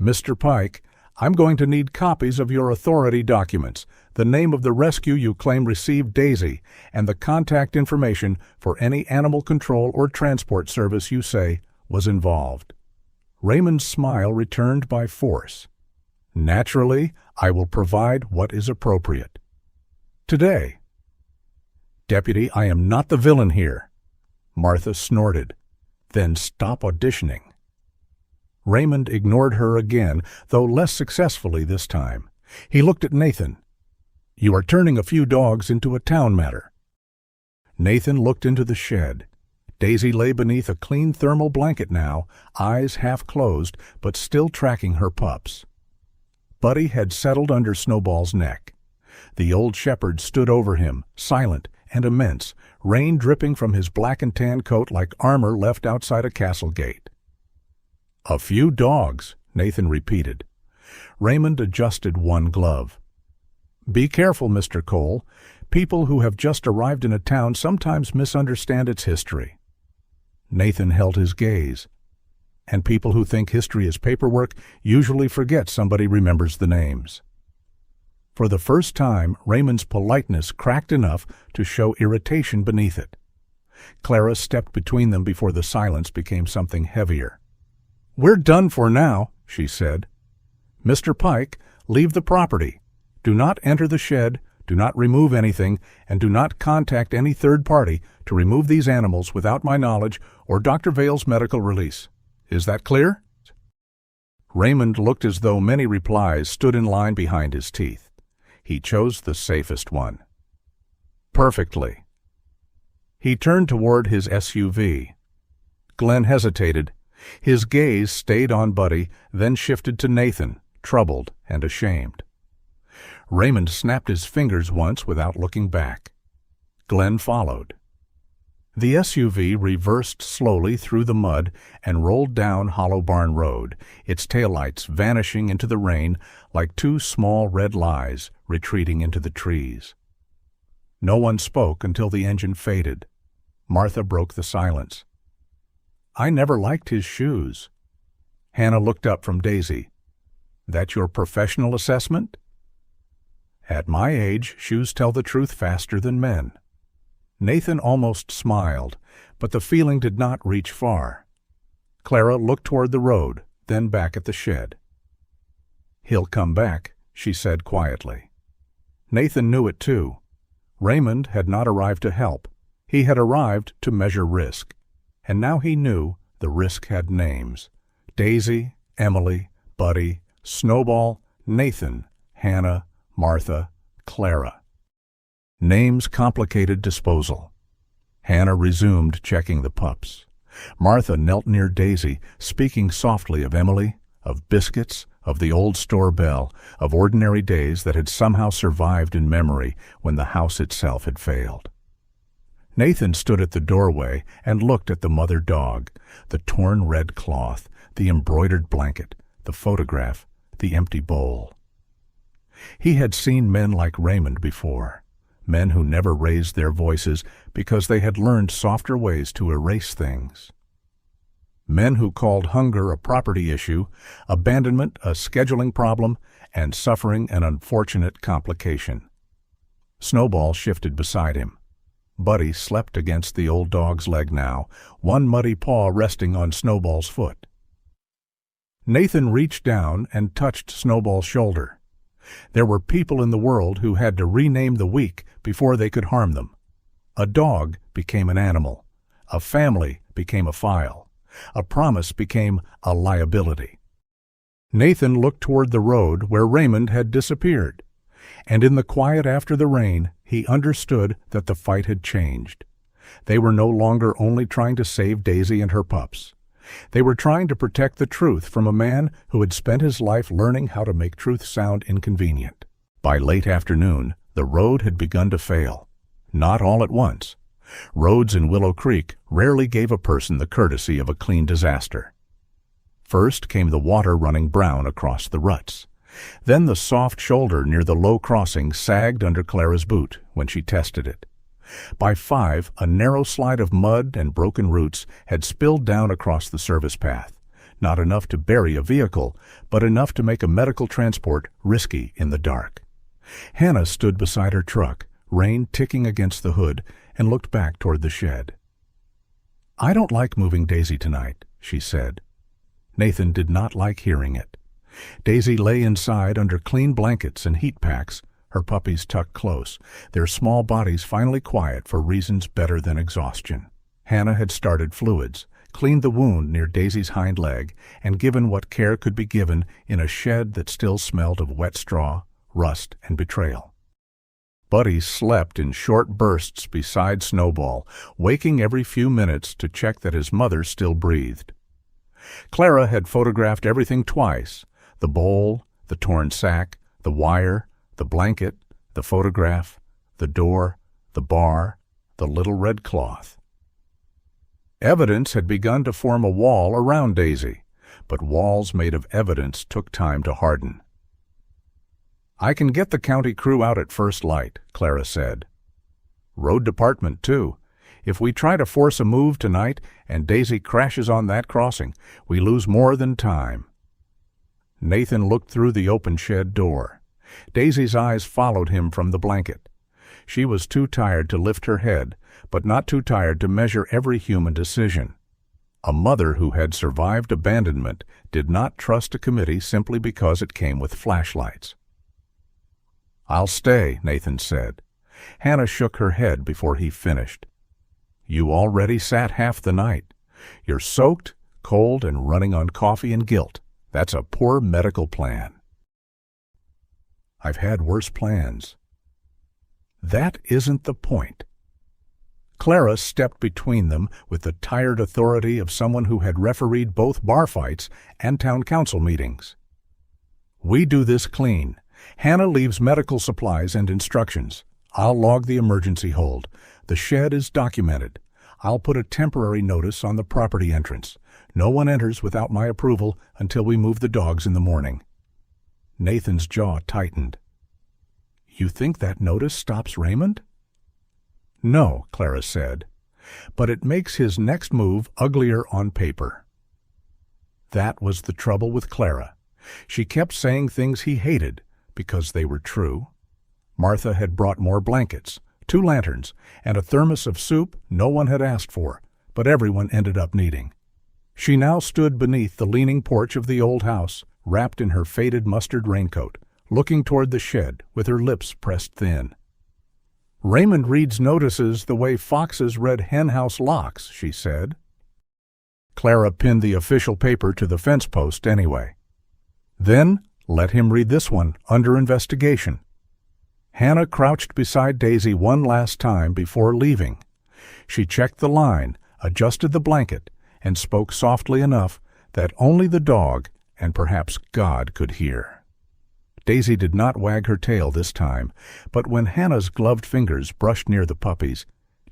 "Mr. Pike, I'm going to need copies of your authority documents, the name of the rescue you claim received Daisy, and the contact information for any animal control or transport service you say was involved." Raymond's smile returned by force. "Naturally, I will provide what is appropriate. Today." "Deputy, I am not the villain here." Martha snorted. "Then stop auditioning." Raymond ignored her again, though less successfully this time. He looked at Nathan. "You are turning a few dogs into a town matter." Nathan looked into the shed. Daisy lay beneath a clean thermal blanket now, eyes half closed, but still tracking her pups. Buddy had settled under Snowball's neck. The old shepherd stood over him, silent and immense, rain dripping from his black and tan coat like armor left outside a castle gate. "A few dogs," Nathan repeated. Raymond adjusted one glove. "Be careful, Mr. Cole. People who have just arrived in a town sometimes misunderstand its history." Nathan held his gaze. "And people who think history is paperwork usually forget somebody remembers the names." For the first time, Raymond's politeness cracked enough to show irritation beneath it. Clara stepped between them before the silence became something heavier. "We're done for now," she said. "Mr. Pike, leave the property. Do not enter the shed, do not remove anything, and do not contact any third party to remove these animals without my knowledge or Dr. Vale's medical release. Is that clear?" Raymond looked as though many replies stood in line behind his teeth. He chose the safest one. "Perfectly." He turned toward his SUV. Glenn hesitated. His gaze stayed on Buddy, then shifted to Nathan, troubled and ashamed. Raymond snapped his fingers once without looking back. Glenn followed. The SUV reversed slowly through the mud and rolled down Hollow Barn Road, its taillights vanishing into the rain like two small red lies retreating into the trees. No one spoke until the engine faded. Martha broke the silence. "I never liked his shoes." Hannah looked up from Daisy. "That your professional assessment?" "At my age, shoes tell the truth faster than men." Nathan almost smiled, but the feeling did not reach far. Clara looked toward the road, then back at the shed. "He'll come back," she said quietly. Nathan knew it too. Raymond had not arrived to help. He had arrived to measure risk. And now he knew the risk had names. Daisy, Emily, Buddy, Snowball, Nathan, Hannah, Martha, Clara. Names complicated disposal. Hannah resumed checking the pups. Martha knelt near Daisy, speaking softly of Emily, of biscuits, of the old store bell, of ordinary days that had somehow survived in memory when the house itself had failed. Nathan stood at the doorway and looked at the mother dog, the torn red cloth, the embroidered blanket, the photograph, the empty bowl. He had seen men like Raymond before, men who never raised their voices because they had learned softer ways to erase things. Men who called hunger a property issue, abandonment a scheduling problem, and suffering an unfortunate complication. Snowball shifted beside him. Buddy slept against the old dog's leg now, one muddy paw resting on Snowball's foot. Nathan reached down and touched Snowball's shoulder. There were people in the world who had to rename the weak before they could harm them. A dog became an animal. A family became a file. A promise became a liability. Nathan looked toward the road where Raymond had disappeared, and in the quiet after the rain, he understood that the fight had changed. They were no longer only trying to save Daisy and her pups. They were trying to protect the truth from a man who had spent his life learning how to make truth sound inconvenient. By late afternoon, the road had begun to fail. Not all at once. Roads in Willow Creek rarely gave a person the courtesy of a clean disaster. First came the water running brown across the ruts. Then the soft shoulder near the low crossing sagged under Clara's boot when she tested it. By 5, a narrow slide of mud and broken roots had spilled down across the service path, not enough to bury a vehicle, but enough to make a medical transport risky in the dark. Hannah stood beside her truck, rain ticking against the hood, and looked back toward the shed. "I don't like moving Daisy tonight," she said. Nathan did not like hearing it. Daisy lay inside under clean blankets and heat packs, her puppies tucked close, their small bodies finally quiet for reasons better than exhaustion. Hannah had started fluids, cleaned the wound near Daisy's hind leg, and given what care could be given in a shed that still smelled of wet straw, rust, and betrayal. Buddy slept in short bursts beside Snowball, waking every few minutes to check that his mother still breathed. Clara had photographed everything twice: the bowl, the torn sack, the wire, the blanket, the photograph, the door, the bar, the little red cloth. Evidence had begun to form a wall around Daisy, but walls made of evidence took time to harden. "I can get the county crew out at first light," Clara said. "Road department, too. If we try to force a move tonight and Daisy crashes on that crossing, we lose more than time." Nathan looked through the open shed door. Daisy's eyes followed him from the blanket. She was too tired to lift her head, but not too tired to measure every human decision. A mother who had survived abandonment did not trust a committee simply because it came with flashlights. "I'll stay," Nathan said. Hannah shook her head before he finished. "You already sat half the night. You're soaked, cold, and running on coffee and guilt. That's a poor medical plan." "I've had worse plans." "That isn't the point." Clara stepped between them with the tired authority of someone who had refereed both bar fights and town council meetings. "We do this clean. Hannah leaves medical supplies and instructions. I'll log the emergency hold. The shed is documented. I'll put a temporary notice on the property entrance. No one enters without my approval until we move the dogs in the morning." Nathan's jaw tightened. "You think that notice stops Raymond?" "No," Clara said, "but it makes his next move uglier on paper." That was the trouble with Clara. She kept saying things he hated because they were true. Martha had brought more blankets, 2 lanterns, and a thermos of soup no one had asked for, but everyone ended up needing. She now stood beneath the leaning porch of the old house, wrapped in her faded mustard raincoat, looking toward the shed with her lips pressed thin. "Raymond reads notices the way foxes read henhouse locks," she said. Clara pinned the official paper to the fence post anyway. "Then let him read this one, under investigation." Hannah crouched beside Daisy one last time before leaving. She checked the line, adjusted the blanket, and spoke softly enough that only the dog and perhaps God could hear. Daisy did not wag her tail this time, but when Hannah's gloved fingers brushed near the puppies,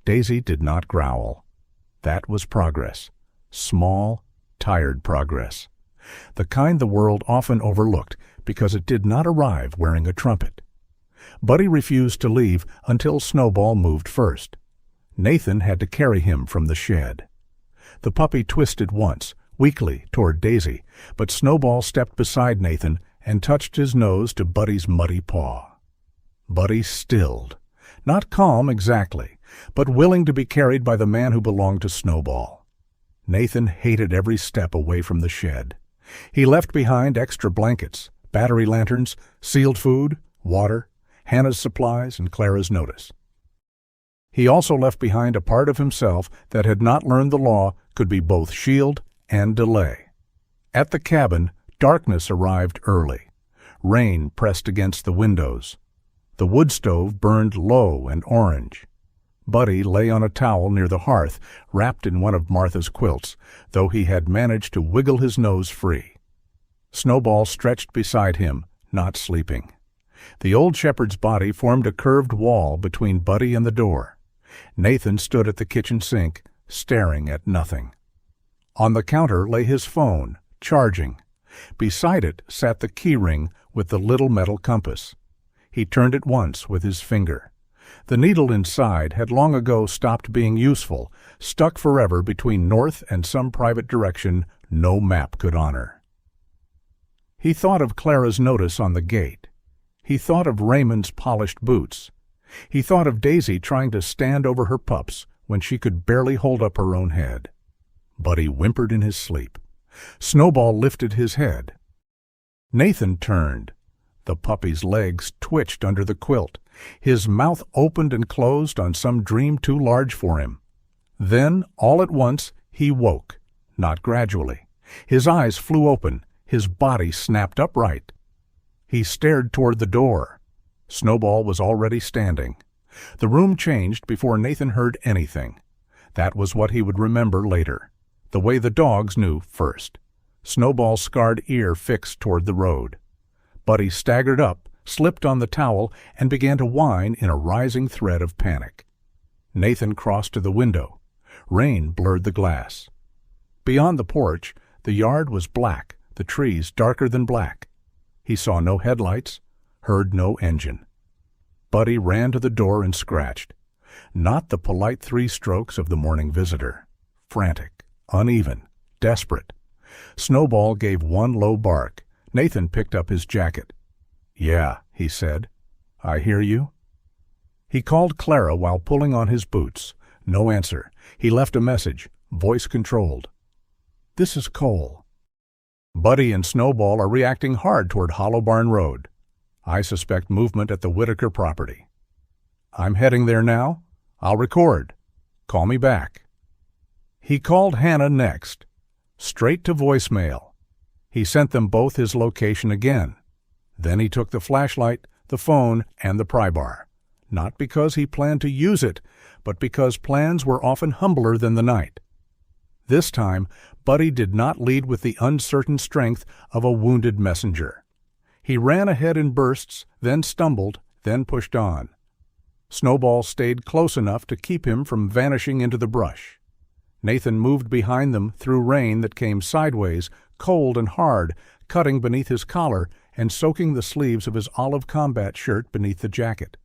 Daisy did not growl. That was progress. Small, tired progress. The kind the world often overlooked because it did not arrive wearing a trumpet. Buddy refused to leave until Snowball moved first. Nathan had to carry him from the shed. The puppy twisted once, weakly, toward Daisy, but Snowball stepped beside Nathan and touched his nose to Buddy's muddy paw. Buddy stilled, not calm exactly, but willing to be carried by the man who belonged to Snowball. Nathan hated every step away from the shed. He left behind extra blankets, battery lanterns, sealed food, water, Hannah's supplies, and Clara's notice. He also left behind a part of himself that had not learned the law could be both shield and delay. At the cabin, darkness arrived early. Rain pressed against the windows. The wood stove burned low and orange. Buddy lay on a towel near the hearth, wrapped in one of Martha's quilts, though he had managed to wiggle his nose free. Snowball stretched beside him, not sleeping. The old shepherd's body formed a curved wall between Buddy and the door. Nathan stood at the kitchen sink, staring at nothing. On the counter lay his phone, charging. Beside it sat the key ring with the little metal compass. He turned it once with his finger. The needle inside had long ago stopped being useful, stuck forever between north and some private direction no map could honor. He thought of Clara's notice on the gate. He thought of Raymond's polished boots. He thought of Daisy trying to stand over her pups when she could barely hold up her own head. Buddy whimpered in his sleep. Snowball lifted his head. Nathan turned. The puppy's legs twitched under the quilt. His mouth opened and closed on some dream too large for him. Then, all at once, he woke, not gradually. His eyes flew open. His body snapped upright. He stared toward the door. Snowball was already standing. The room changed before Nathan heard anything. That was what he would remember later, the way the dogs knew first. Snowball's scarred ear fixed toward the road. Buddy staggered up, slipped on the towel, and began to whine in a rising thread of panic. Nathan crossed to the window. Rain blurred the glass. Beyond the porch, the yard was black, the trees darker than black. He saw no headlights, heard no engine. Buddy ran to the door and scratched. Not the polite 3 strokes of the morning visitor. Frantic, uneven, desperate. Snowball gave one low bark. Nathan picked up his jacket. "Yeah," he said. "I hear you." He called Clara while pulling on his boots. No answer. He left a message, voice controlled. "This is Cole. Buddy and Snowball are reacting hard toward Hollow Barn Road. I suspect movement at the Whitaker property. I'm heading there now. I'll record. Call me back." He called Hannah next. Straight to voicemail. He sent them both his location again. Then he took the flashlight, the phone, and the pry bar. Not because he planned to use it, but because plans were often humbler than the night. This time, Buddy did not lead with the uncertain strength of a wounded messenger. He ran ahead in bursts, then stumbled, then pushed on. Snowball stayed close enough to keep him from vanishing into the brush. Nathan moved behind them through rain that came sideways, cold and hard, cutting beneath his collar and soaking the sleeves of his olive combat shirt beneath the jacket.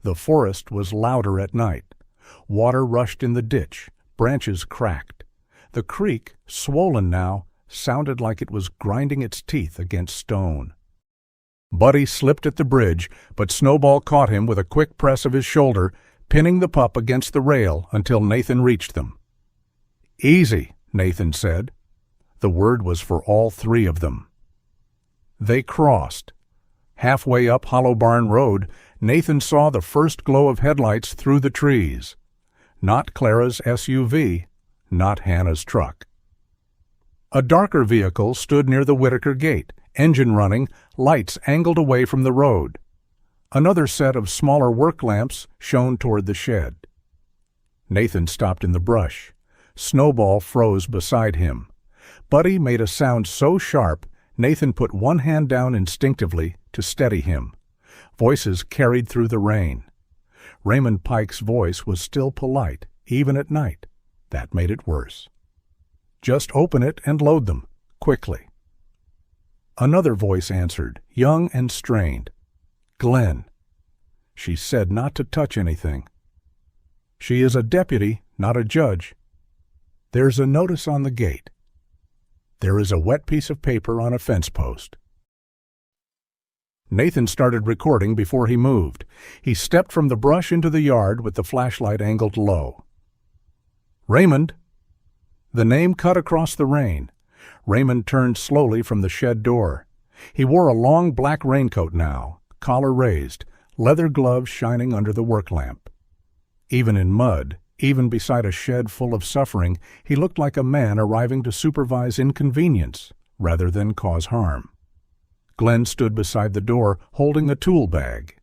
The forest was louder at night. Water rushed in the ditch, branches cracked. The creek, swollen now, sounded like it was grinding its teeth against stone. Buddy slipped at the bridge, but Snowball caught him with a quick press of his shoulder, pinning the pup against the rail until Nathan reached them. "Easy," Nathan said. The word was for all 3 of them. They crossed. Halfway up Hollow Barn Road, Nathan saw the first glow of headlights through the trees. Not Clara's SUV, not Hannah's truck. A darker vehicle stood near the Whitaker gate, engine running, lights angled away from the road. Another set of smaller work lamps shone toward the shed. Nathan stopped in the brush. Snowball froze beside him. Buddy made a sound so sharp, Nathan put one hand down instinctively to steady him. Voices carried through the rain. Raymond Pike's voice was still polite, even at night. That made it worse. "Just open it and load them, quickly." Another voice answered, young and strained. "Glenn. She said not to touch anything. She is a deputy, not a judge. There's a notice on the gate. There is a wet piece of paper on a fence post." Nathan started recording before he moved. He stepped from the brush into the yard with the flashlight angled low. "Raymond." The name cut across the rain. Raymond turned slowly from the shed door. He wore a long black raincoat now, collar raised, leather gloves shining under the work lamp. Even in mud, even beside a shed full of suffering, he looked like a man arriving to supervise inconvenience rather than cause harm. Glenn stood beside the door, holding a tool bag.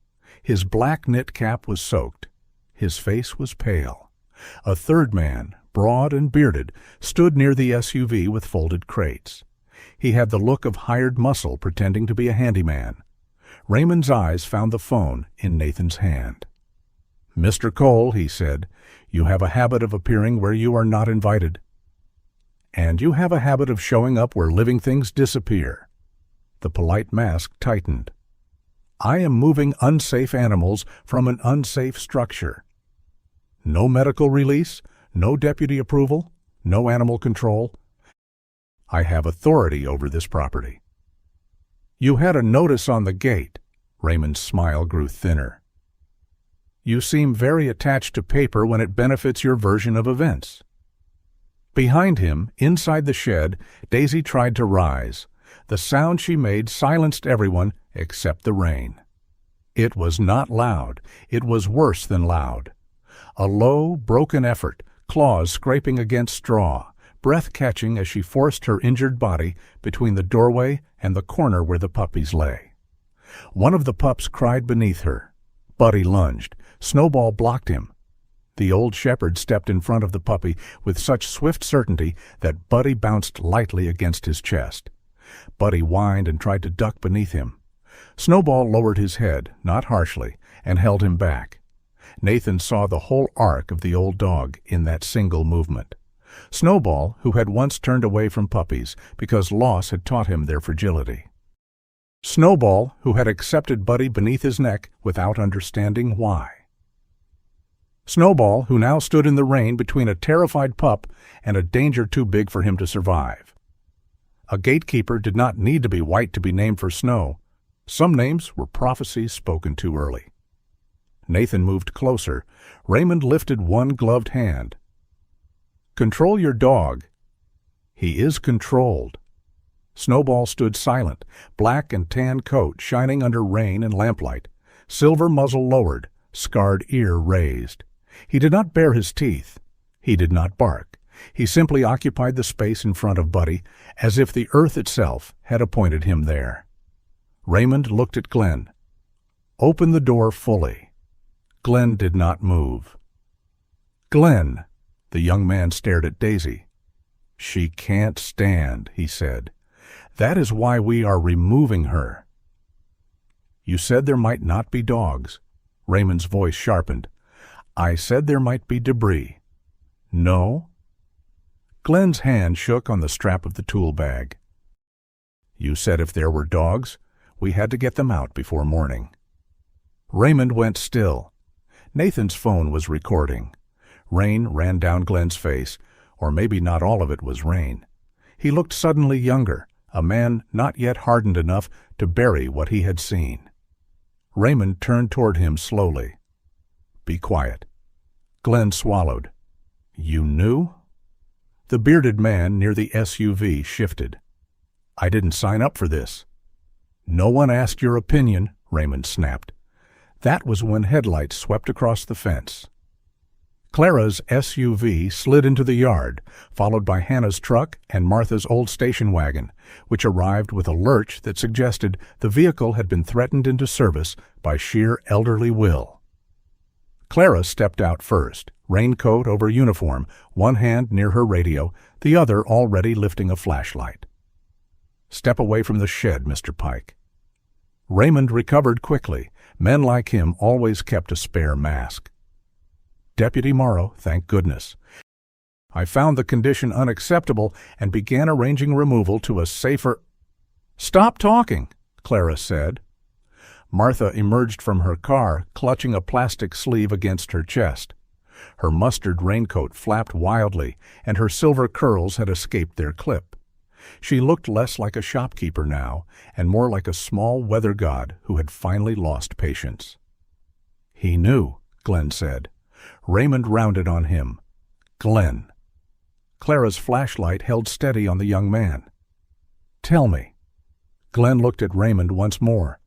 His black knit cap was soaked. His face was pale. A third man, broad and bearded, stood near the SUV with folded crates. He had the look of hired muscle pretending to be a handyman. Raymond's eyes found the phone in Nathan's hand. "Mr. Cole," he said, "you have a habit of appearing where you are not invited. And you have a habit of showing up where living things disappear. The polite mask tightened. I am moving unsafe animals from an unsafe structure. No medical release, no deputy approval, no animal control. I have authority over this property. You had a notice on the gate. Raymond's smile grew thinner. You seem very attached to paper when it benefits your version of events. Behind him, inside the shed, Daisy tried to rise. The sound she made silenced everyone except the rain. It was not loud. It was worse than loud. A low, broken effort, claws scraping against straw, breath catching as she forced her injured body between the doorway and the corner where the puppies lay. One of the pups cried beneath her. Buddy lunged. Snowball blocked him. The old shepherd stepped in front of the puppy with such swift certainty that Buddy bounced lightly against his chest. Buddy whined and tried to duck beneath him. Snowball lowered his head, not harshly, and held him back. Nathan saw the whole arc of the old dog in that single movement. Snowball, who had once turned away from puppies because loss had taught him their fragility. Snowball, who had accepted Buddy beneath his neck without understanding why. Snowball, who now stood in the rain between a terrified pup and a danger too big for him to survive. A gatekeeper did not need to be white to be named for snow. Some names were prophecies spoken too early. Nathan moved closer. Raymond lifted one gloved hand. Control your dog. He is controlled. Snowball stood silent, black and tan coat shining under rain and lamplight, silver muzzle lowered, scarred ear raised. He did not bare his teeth. He did not bark. He simply occupied the space in front of Buddy, as if the earth itself had appointed him there. Raymond looked at Glenn. Open the door fully. Glenn did not move. Glenn, the young man stared at Daisy. She can't stand, he said. That is why we are removing her. You said there might not be dogs. Raymond's voice sharpened. I said there might be debris. No? Glenn's hand shook on the strap of the tool bag. You said if there were dogs, we had to get them out before morning. Raymond went still. Nathan's phone was recording. Rain ran down Glenn's face, or maybe not all of it was rain. He looked suddenly younger, a man not yet hardened enough to bury what he had seen. Raymond turned toward him slowly. Be quiet. Glenn swallowed. You knew? The bearded man near the SUV shifted. I didn't sign up for this. No one asked your opinion, Raymond snapped. That was when headlights swept across the fence. Clara's SUV slid into the yard, followed by Hannah's truck and Martha's old station wagon, which arrived with a lurch that suggested the vehicle had been threatened into service by sheer elderly will. Clara stepped out first, raincoat over uniform, one hand near her radio, the other already lifting a flashlight. Step away from the shed, Mr. Pike. Raymond recovered quickly. Men like him always kept a spare mask. Deputy Morrow, thank goodness. I found the condition unacceptable and began arranging removal to a safer— Stop talking, Clara said. Martha emerged from her car, clutching a plastic sleeve against her chest. Her mustard raincoat flapped wildly, and her silver curls had escaped their clip. She looked less like a shopkeeper now, and more like a small weather god who had finally lost patience. He knew, Glenn said. Raymond rounded on him. Glenn. Clara's flashlight held steady on the young man. Tell me. Glenn looked at Raymond once more.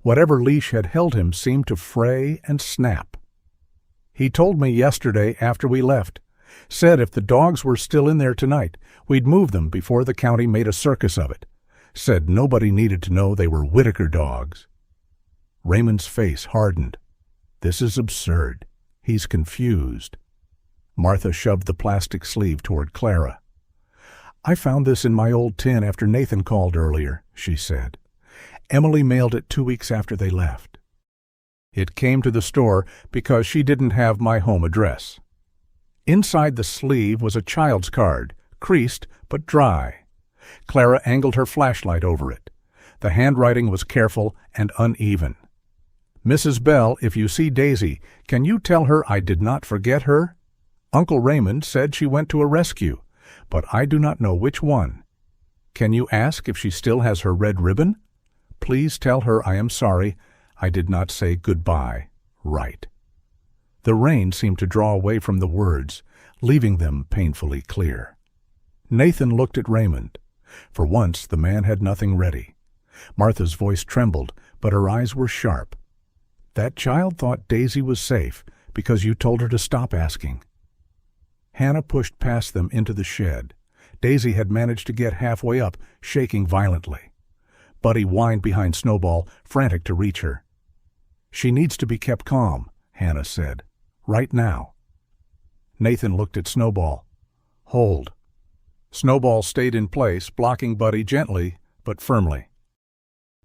Whatever leash had held him seemed to fray and snap. He told me yesterday after we left. Said if the dogs were still in there tonight, we'd move them before the county made a circus of it. Said nobody needed to know they were Whitaker dogs. Raymond's face hardened. This is absurd. He's confused. Martha shoved the plastic sleeve toward Clara. I found this in my old tin after Nathan called earlier, she said. Emily mailed it 2 weeks after they left. It came to the store because she didn't have my home address. Inside the sleeve was a child's card, creased but dry. Clara angled her flashlight over it. The handwriting was careful and uneven. "Mrs. Bell, if you see Daisy, can you tell her I did not forget her? Uncle Raymond said she went to a rescue, but I do not know which one. Can you ask if she still has her red ribbon? Please tell her I am sorry. I did not say goodbye right." The rain seemed to draw away from the words, leaving them painfully clear. Nathan looked at Raymond. For once the man had nothing ready. Martha's voice trembled, but her eyes were sharp. "That child thought Daisy was safe because you told her to stop asking." Hannah pushed past them into the shed. Daisy had managed to get halfway up, shaking violently. Buddy whined behind Snowball, frantic to reach her. "She needs to be kept calm," Hannah said. "Right now." Nathan looked at Snowball. "Hold." Snowball stayed in place, blocking Buddy gently but firmly.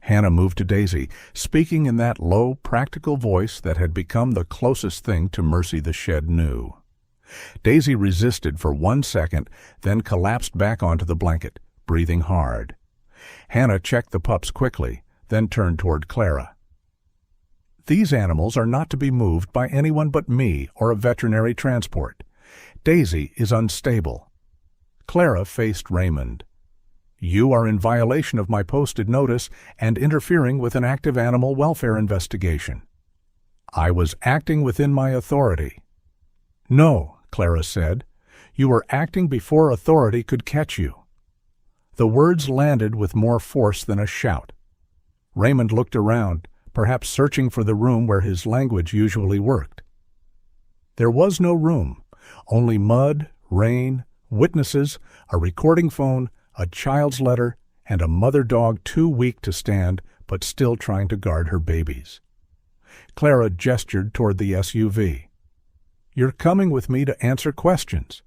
Hannah moved to Daisy, speaking in that low, practical voice that had become the closest thing to mercy the shed knew. Daisy resisted for 1 second, then collapsed back onto the blanket, breathing hard. Hannah checked the pups quickly, then turned toward Clara. "These animals are not to be moved by anyone but me or a veterinary transport. Daisy is unstable." Clara faced Raymond. "You are in violation of my posted notice and interfering with an active animal welfare investigation." "I was acting within my authority." "No," Clara said. "You were acting before authority could catch you." The words landed with more force than a shout. Raymond looked around, perhaps searching for the room where his language usually worked. There was no room, only mud, rain, witnesses, a recording phone, a child's letter, and a mother dog too weak to stand but still trying to guard her babies. Clara gestured toward the SUV. "You're coming with me to answer questions."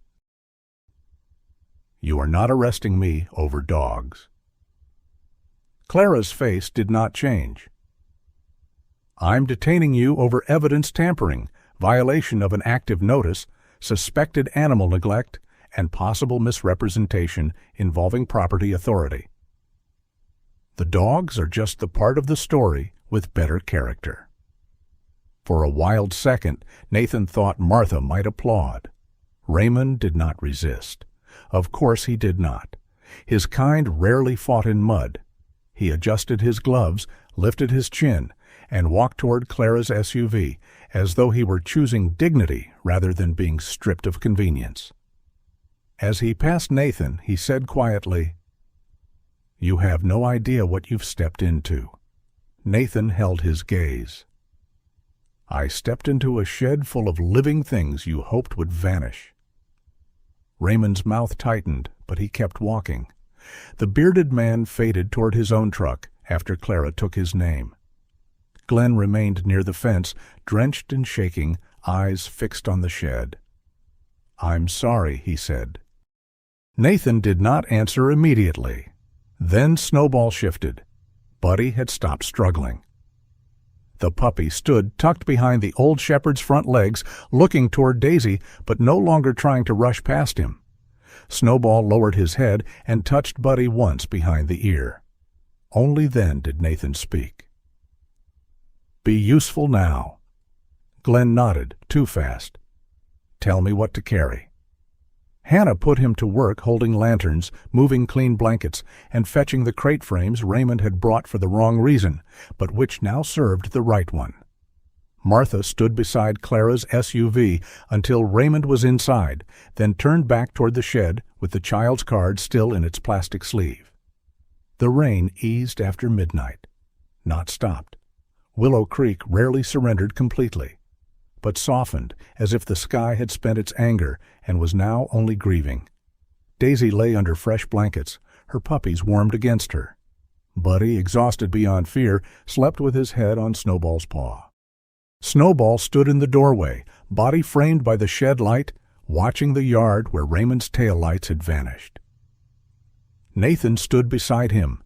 "You are not arresting me over dogs." Clara's face did not change. "I'm detaining you over evidence tampering, violation of an active notice, suspected animal neglect, and possible misrepresentation involving property authority. The dogs are just the part of the story with better character." For a wild second, Nathan thought Martha might applaud. Raymond did not resist. Of course he did not. His kind rarely fought in mud. He adjusted his gloves, lifted his chin, and walked toward Clara's SUV, as though he were choosing dignity rather than being stripped of convenience. As he passed Nathan, he said quietly, "You have no idea what you've stepped into." Nathan held his gaze. "I stepped into a shed full of living things you hoped would vanish." Raymond's mouth tightened, but he kept walking. The bearded man faded toward his own truck after Clara took his name. Glenn remained near the fence, drenched and shaking, eyes fixed on the shed. "I'm sorry," he said. Nathan did not answer immediately. Then Snowball shifted. Buddy had stopped struggling. The puppy stood tucked behind the old shepherd's front legs, looking toward Daisy, but no longer trying to rush past him. Snowball lowered his head and touched Buddy once behind the ear. Only then did Nathan speak. "Be useful now." Glenn nodded, too fast. "Tell me what to carry." Hannah put him to work holding lanterns, moving clean blankets, and fetching the crate frames Raymond had brought for the wrong reason, but which now served the right one. Martha stood beside Clara's SUV until Raymond was inside, then turned back toward the shed with the child's card still in its plastic sleeve. The rain eased after midnight, not stopped. Willow Creek rarely surrendered completely, but softened as if the sky had spent its anger and was now only grieving. Daisy lay under fresh blankets, her puppies warmed against her. Buddy, exhausted beyond fear, slept with his head on Snowball's paw. Snowball stood in the doorway, body framed by the shed light, watching the yard where Raymond's taillights had vanished. Nathan stood beside him.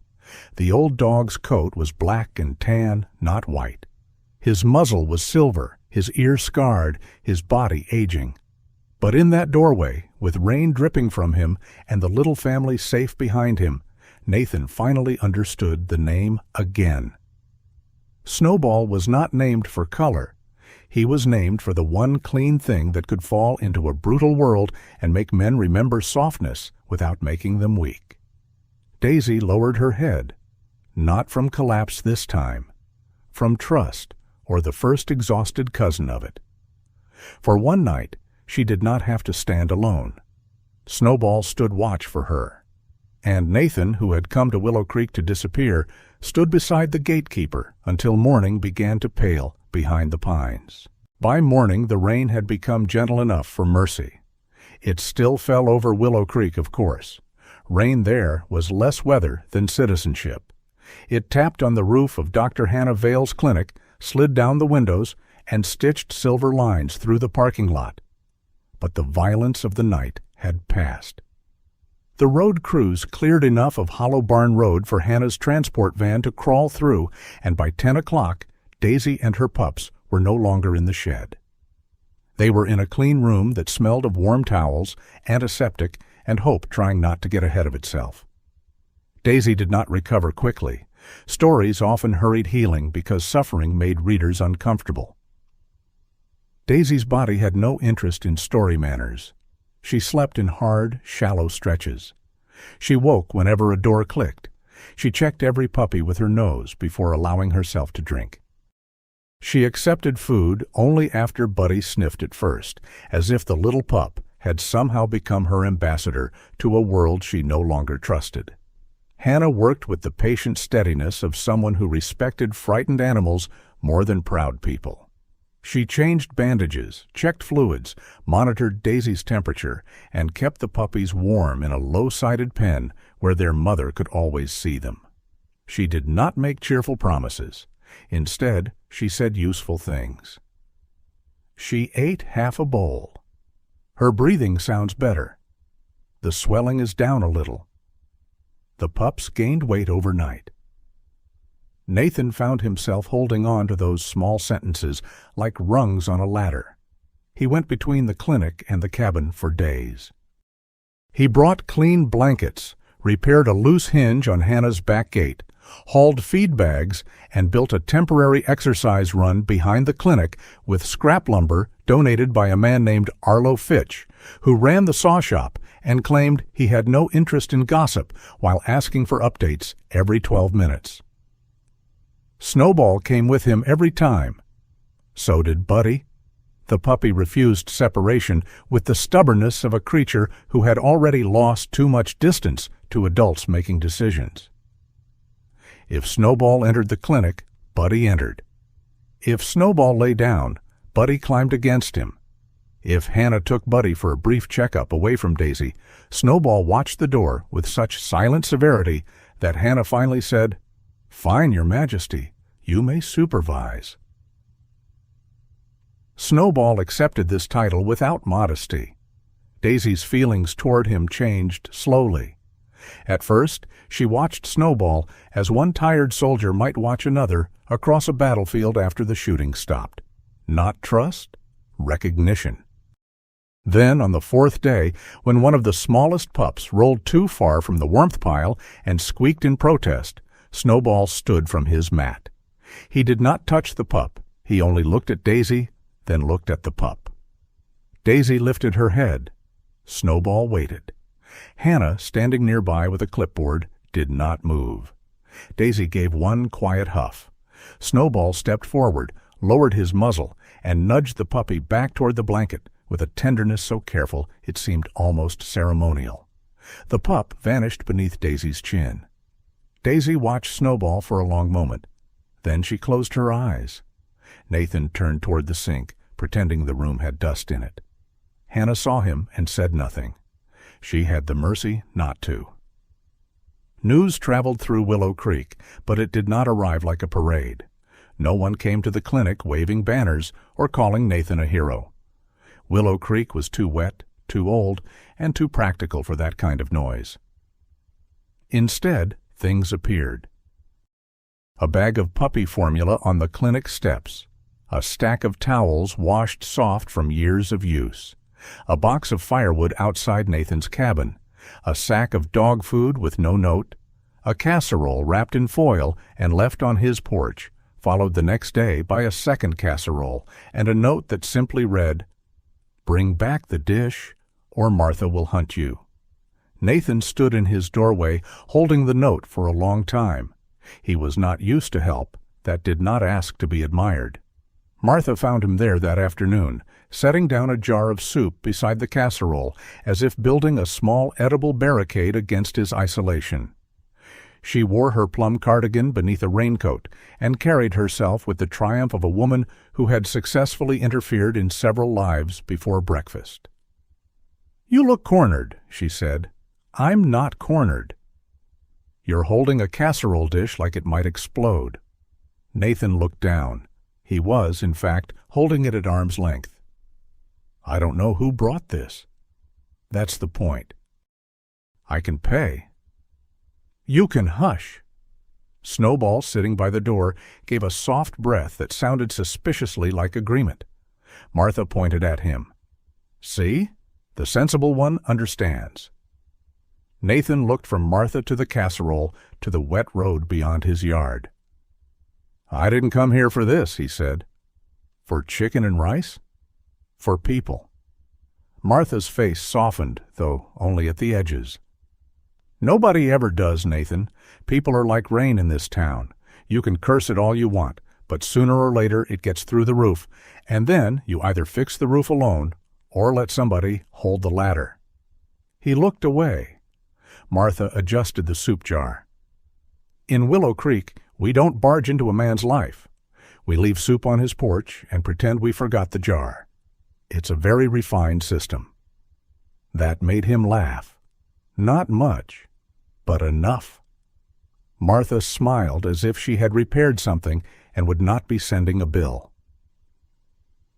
The old dog's coat was black and tan, not white. His muzzle was silver, his ear scarred, his body aging. But in that doorway, with rain dripping from him and the little family safe behind him, Nathan finally understood the name again. Snowball was not named for color. He was named for the one clean thing that could fall into a brutal world and make men remember softness without making them weak. Daisy lowered her head, not from collapse this time, from trust, or the first exhausted cousin of it. For one night, she did not have to stand alone. Snowball stood watch for her, and Nathan, who had come to Willow Creek to disappear, stood beside the gatekeeper until morning began to pale behind the pines. By morning, the rain had become gentle enough for mercy. It still fell over Willow Creek, of course. Rain there was less weather than citizenship. It tapped on the roof of Dr. Hannah Vale's clinic, slid down the windows, and stitched silver lines through the parking lot. But the violence of the night had passed. The road crews cleared enough of Hollow Barn Road for Hannah's transport van to crawl through, and by 10 o'clock, Daisy and her pups were no longer in the shed. They were in a clean room that smelled of warm towels, antiseptic, and hope trying not to get ahead of itself. Daisy did not recover quickly. Stories often hurried healing because suffering made readers uncomfortable. Daisy's body had no interest in story manners. She slept in hard, shallow stretches. She woke whenever a door clicked. She checked every puppy with her nose before allowing herself to drink. She accepted food only after Buddy sniffed it first, as if the little pup had somehow become her ambassador to a world she no longer trusted. Hannah worked with the patient steadiness of someone who respected frightened animals more than proud people. She changed bandages, checked fluids, monitored Daisy's temperature, and kept the puppies warm in a low-sided pen where their mother could always see them. She did not make cheerful promises. Instead, she said useful things. She ate half a bowl. Her breathing sounds better. The swelling is down a little. The pups gained weight overnight. Nathan found himself holding on to those small sentences like rungs on a ladder. He went between the clinic and the cabin for days. He brought clean blankets, repaired a loose hinge on Hannah's back gate, hauled feed bags, and built a temporary exercise run behind the clinic with scrap lumber donated by a man named Arlo Fitch, who ran the saw shop and claimed he had no interest in gossip while asking for updates every 12 minutes. Snowball came with him every time. So did Buddy. The puppy refused separation with the stubbornness of a creature who had already lost too much distance to adults making decisions. If Snowball entered the clinic, Buddy entered. If Snowball lay down, Buddy climbed against him. If Hannah took Buddy for a brief checkup away from Daisy, Snowball watched the door with such silent severity that Hannah finally said, "Fine, Your Majesty, you may supervise." Snowball accepted this title without modesty. Daisy's feelings toward him changed slowly. At first, she watched Snowball as one tired soldier might watch another across a battlefield after the shooting stopped. Not trust, recognition. Then, on the fourth day, when one of the smallest pups rolled too far from the warmth pile and squeaked in protest, Snowball stood from his mat. He did not touch the pup. He only looked at Daisy, then looked at the pup. Daisy lifted her head. Snowball waited. Hannah, standing nearby with a clipboard, did not move. Daisy gave one quiet huff. Snowball stepped forward, lowered his muzzle, and nudged the puppy back toward the blanket with a tenderness so careful it seemed almost ceremonial. The pup vanished beneath Daisy's chin. Daisy watched Snowball for a long moment. Then she closed her eyes. Nathan turned toward the sink, pretending the room had dust in it. Hannah saw him and said nothing. She had the mercy not to. News traveled through Willow Creek, but it did not arrive like a parade. No one came to the clinic waving banners or calling Nathan a hero. Willow Creek was too wet, too old, and too practical for that kind of noise. Instead, things appeared. A bag of puppy formula on the clinic steps, a stack of towels washed soft from years of use, a box of firewood outside Nathan's cabin, a sack of dog food with no note, A casserole wrapped in foil and left on his porch, followed the next day by a second casserole and a note that simply read, "Bring back the dish, or Martha will hunt you." Nathan stood in his doorway, holding the note for a long time. He was not used to help that did not ask to be admired. Martha found him there that afternoon, setting down a jar of soup beside the casserole, as if building a small edible barricade against his isolation. She wore her plum cardigan beneath a raincoat and carried herself with the triumph of a woman who had successfully interfered in several lives before breakfast. "You look cornered," she said. "I'm not cornered." "You're holding a casserole dish like it might explode." Nathan looked down. He was, in fact, holding it at arm's length. "I don't know who brought this." "That's the point." "I can pay." "You can hush." Snowball, sitting by the door, gave a soft breath that sounded suspiciously like agreement. Martha pointed at him. "See? The sensible one understands." Nathan looked from Martha to the casserole to the wet road beyond his yard. "I didn't come here for this," he said. "For chicken and rice?" "For people." Martha's face softened, though only at the edges. "Nobody ever does, Nathan. People are like rain in this town. You can curse it all you want, but sooner or later it gets through the roof, and then you either fix the roof alone or let somebody hold the ladder." He looked away. Martha adjusted the soup jar. "In Willow Creek, we don't barge into a man's life. We leave soup on his porch and pretend we forgot the jar. It's a very refined system." That made him laugh. Not much, but enough. Martha smiled as if she had repaired something and would not be sending a bill.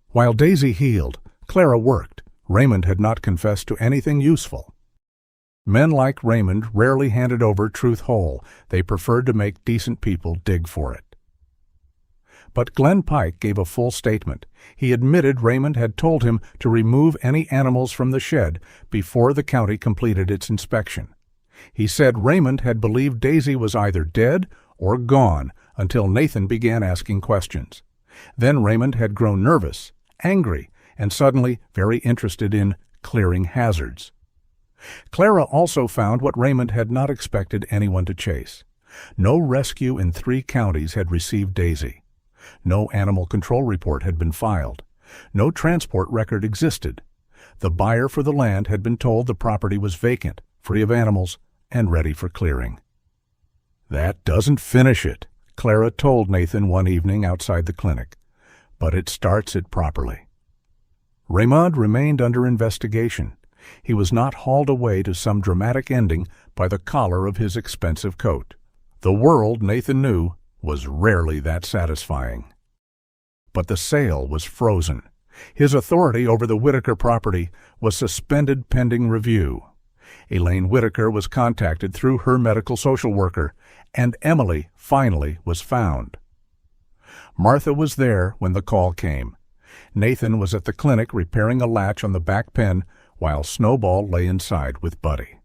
While Daisy healed, Clara worked. Raymond had not confessed to anything useful. Men like Raymond rarely handed over truth whole. They preferred to make decent people dig for it. But Glenn Pike gave a full statement. He admitted Raymond had told him to remove any animals from the shed before the county completed its inspection. He said Raymond had believed Daisy was either dead or gone until Nathan began asking questions. Then Raymond had grown nervous, angry, and suddenly very interested in clearing hazards. Clara also found what Raymond had not expected anyone to chase. No rescue in 3 counties had received Daisy. No animal control report had been filed. No transport record existed. The buyer for the land had been told the property was vacant, free of animals, and ready for clearing. "That doesn't finish it," Clara told Nathan one evening outside the clinic, "but it starts it properly." Raymond remained under investigation. He was not hauled away to some dramatic ending by the collar of his expensive coat. The world, Nathan knew, was rarely that satisfying. But the sale was frozen. His authority over the Whitaker property was suspended pending review. Elaine Whitaker was contacted through her medical social worker, and Emily finally was found. Martha was there when the call came. Nathan was at the clinic repairing a latch on the back pen while Snowball lay inside with Buddy.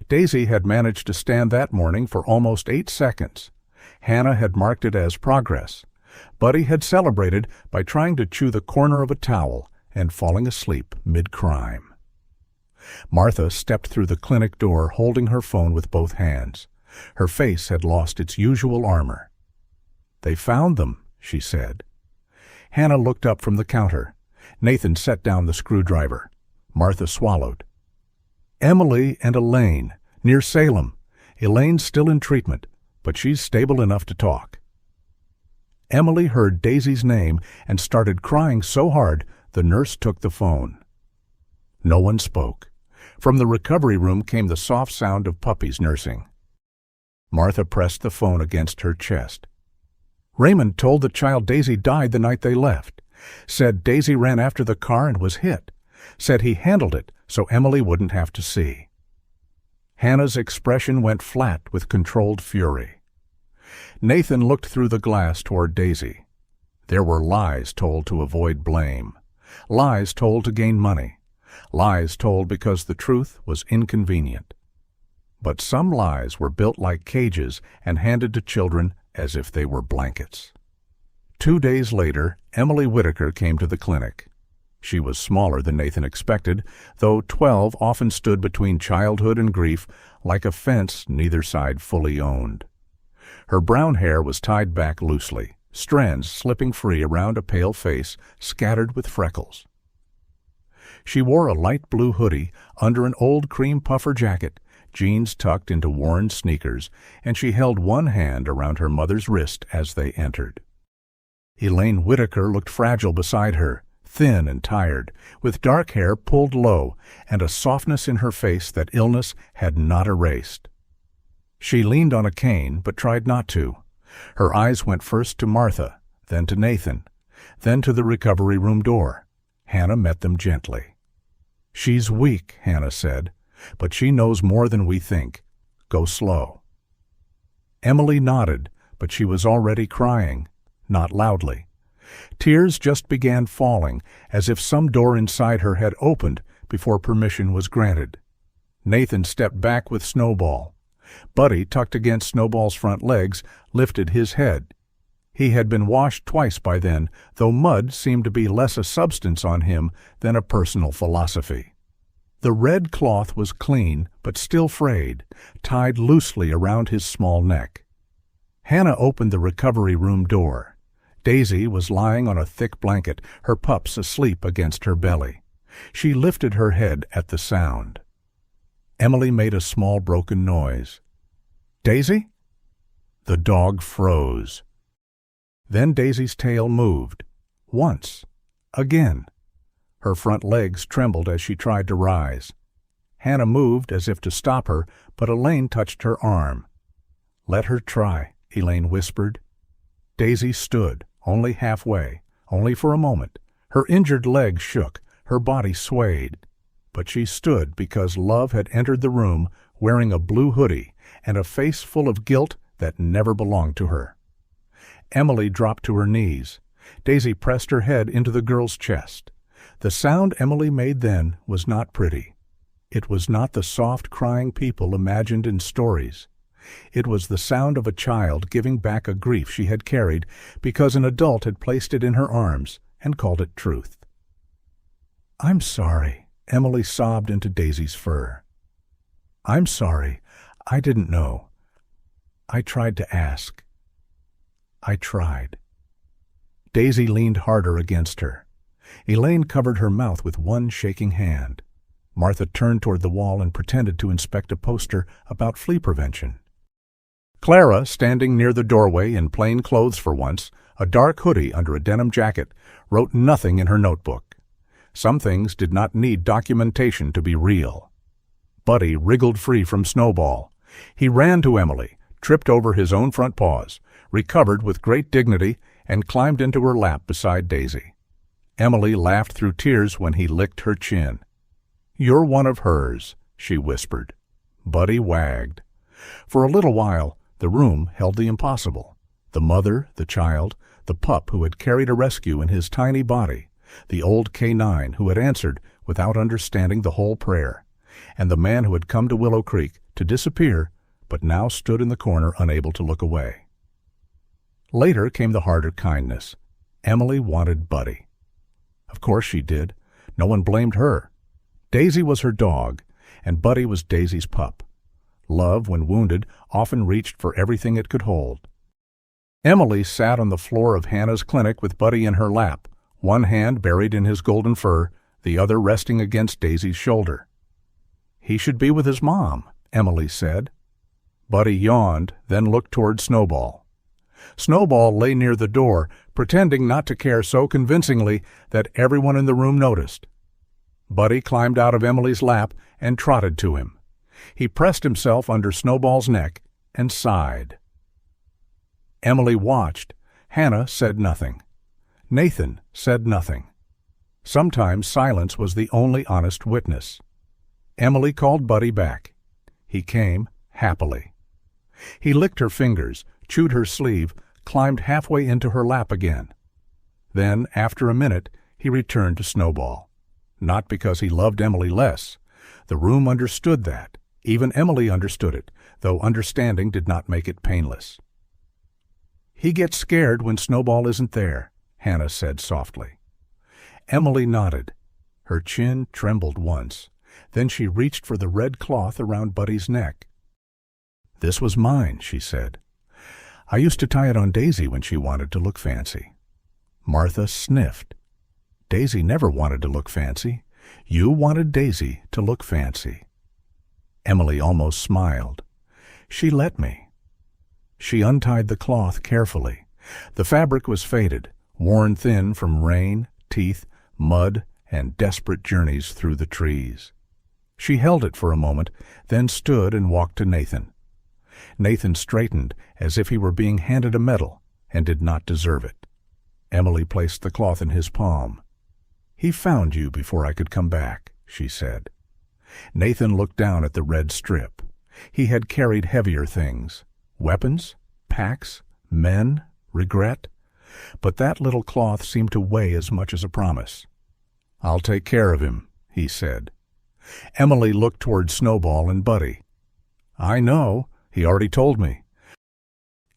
Daisy had managed to stand that morning for almost 8 seconds. Hannah had marked it as progress. Buddy had celebrated by trying to chew the corner of a towel and falling asleep mid-crime. Martha stepped through the clinic door holding her phone with both hands. Her face had lost its usual armor. "They found them," she said. Hannah looked up from the counter. Nathan set down the screwdriver. Martha swallowed. "Emily and Elaine, near Salem. Elaine's still in treatment, but she's stable enough to talk." Emily heard Daisy's name and started crying so hard the nurse took the phone. No one spoke. From the recovery room came the soft sound of puppies nursing. Martha pressed the phone against her chest. "Raymond told the child Daisy died the night they left. Said Daisy ran after the car and was hit. Said he handled it so Emily wouldn't have to see." Hannah's expression went flat with controlled fury. Nathan looked through the glass toward Daisy. There were lies told to avoid blame. Lies told to gain money. Lies told because the truth was inconvenient. But some lies were built like cages and handed to children as if they were blankets. 2 days later, Emily Whitaker came to the clinic. She was smaller than Nathan expected, though 12 often stood between childhood and grief like a fence neither side fully owned. Her brown hair was tied back loosely, strands slipping free around a pale face scattered with freckles. She wore a light blue hoodie under an old cream puffer jacket, jeans tucked into worn sneakers, and she held one hand around her mother's wrist as they entered. Elaine Whitaker looked fragile beside her, thin and tired, with dark hair pulled low and a softness in her face that illness had not erased. She leaned on a cane, but tried not to. Her eyes went first to Martha, then to Nathan, then to the recovery room door. Hannah met them gently. "She's weak," Hannah said, "but she knows more than we think. Go slow." Emily nodded, but she was already crying, not loudly. Tears just began falling, as if some door inside her had opened before permission was granted. Nathan stepped back with Snowball. Buddy, tucked against Snowball's front legs, lifted his head. He had been washed twice by then, though mud seemed to be less a substance on him than a personal philosophy. The red cloth was clean, but still frayed, tied loosely around his small neck. Hannah opened the recovery room door. Daisy was lying on a thick blanket, her pups asleep against her belly. She lifted her head at the sound. Emily made a small broken noise. "Daisy?" The dog froze. Then Daisy's tail moved. Once. Again. Her front legs trembled as she tried to rise. Hannah moved as if to stop her, but Elaine touched her arm. "Let her try," Elaine whispered. Daisy stood, only halfway, only for a moment. Her injured leg shook, her body swayed. But she stood because love had entered the room wearing a blue hoodie and a face full of guilt that never belonged to her. Emily dropped to her knees. Daisy pressed her head into the girl's chest. The sound Emily made then was not pretty. It was not the soft crying people imagined in stories. It was the sound of a child giving back a grief she had carried because an adult had placed it in her arms and called it truth. "I'm sorry," Emily sobbed into Daisy's fur. "I'm sorry. I didn't know. I tried to ask. I tried." Daisy leaned harder against her. Elaine covered her mouth with one shaking hand. Martha turned toward the wall and pretended to inspect a poster about flea prevention. Clara, standing near the doorway in plain clothes for once, a dark hoodie under a denim jacket, wrote nothing in her notebook. Some things did not need documentation to be real. Buddy wriggled free from Snowball. He ran to Emily, tripped over his own front paws, recovered with great dignity, and climbed into her lap beside Daisy. Emily laughed through tears when he licked her chin. "You're one of hers," she whispered. Buddy wagged. For a little while, the room held the impossible. The mother, the child, the pup who had carried a rescue in his tiny body, the old K9 who had answered without understanding the whole prayer, and the man who had come to Willow Creek to disappear but now stood in the corner unable to look away. Later came the harder kindness. Emily wanted Buddy. Of course she did. No one blamed her. Daisy was her dog, and Buddy was Daisy's pup. Love, when wounded, often reached for everything it could hold. Emily sat on the floor of Hannah's clinic with Buddy in her lap, one hand buried in his golden fur, the other resting against Daisy's shoulder. "He should be with his mom," Emily said. Buddy yawned, then looked toward Snowball. Snowball lay near the door, pretending not to care so convincingly that everyone in the room noticed. Buddy climbed out of Emily's lap and trotted to him. He pressed himself under Snowball's neck and sighed. Emily watched. Hannah said nothing. Nathan said nothing. Sometimes silence was the only honest witness. Emily called Buddy back. He came happily. He licked her fingers, chewed her sleeve, climbed halfway into her lap again. Then, after a minute, he returned to Snowball. Not because he loved Emily less. The room understood that. Even Emily understood it, though understanding did not make it painless. "He gets scared when Snowball isn't there," Hannah said softly. Emily nodded. Her chin trembled once. Then she reached for the red cloth around Buddy's neck. "This was mine," she said. "I used to tie it on Daisy when she wanted to look fancy." Martha sniffed. "Daisy never wanted to look fancy. You wanted Daisy to look fancy." Emily almost smiled. "She let me." She untied the cloth carefully. The fabric was faded, worn thin from rain, teeth, mud, and desperate journeys through the trees. She held it for a moment, then stood and walked to Nathan. Nathan straightened as if he were being handed a medal and did not deserve it. Emily placed the cloth in his palm. "He found you before I could come back," she said. Nathan looked down at the red strip. He had carried heavier things: weapons, packs, men, regret. But that little cloth seemed to weigh as much as a promise. "I'll take care of him," he said. Emily looked toward Snowball and Buddy. "I know. He already told me."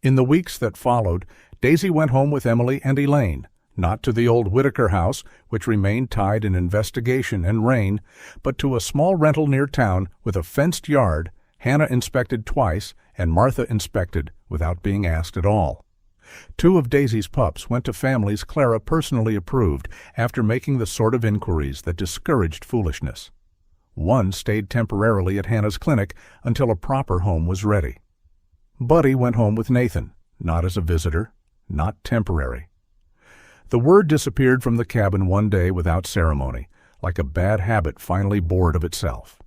In the weeks that followed, Daisy went home with Emily and Elaine, not to the old Whitaker house, which remained tied in investigation and rain, but to a small rental near town with a fenced yard. Hannah inspected twice, and Martha inspected without being asked at all. 2 of Daisy's pups went to families Clara personally approved after making the sort of inquiries that discouraged foolishness. 1 stayed temporarily at Hannah's clinic until a proper home was ready. Buddy went home with Nathan, not as a visitor, not temporary. The word disappeared from the cabin one day without ceremony, like a bad habit finally bored of itself.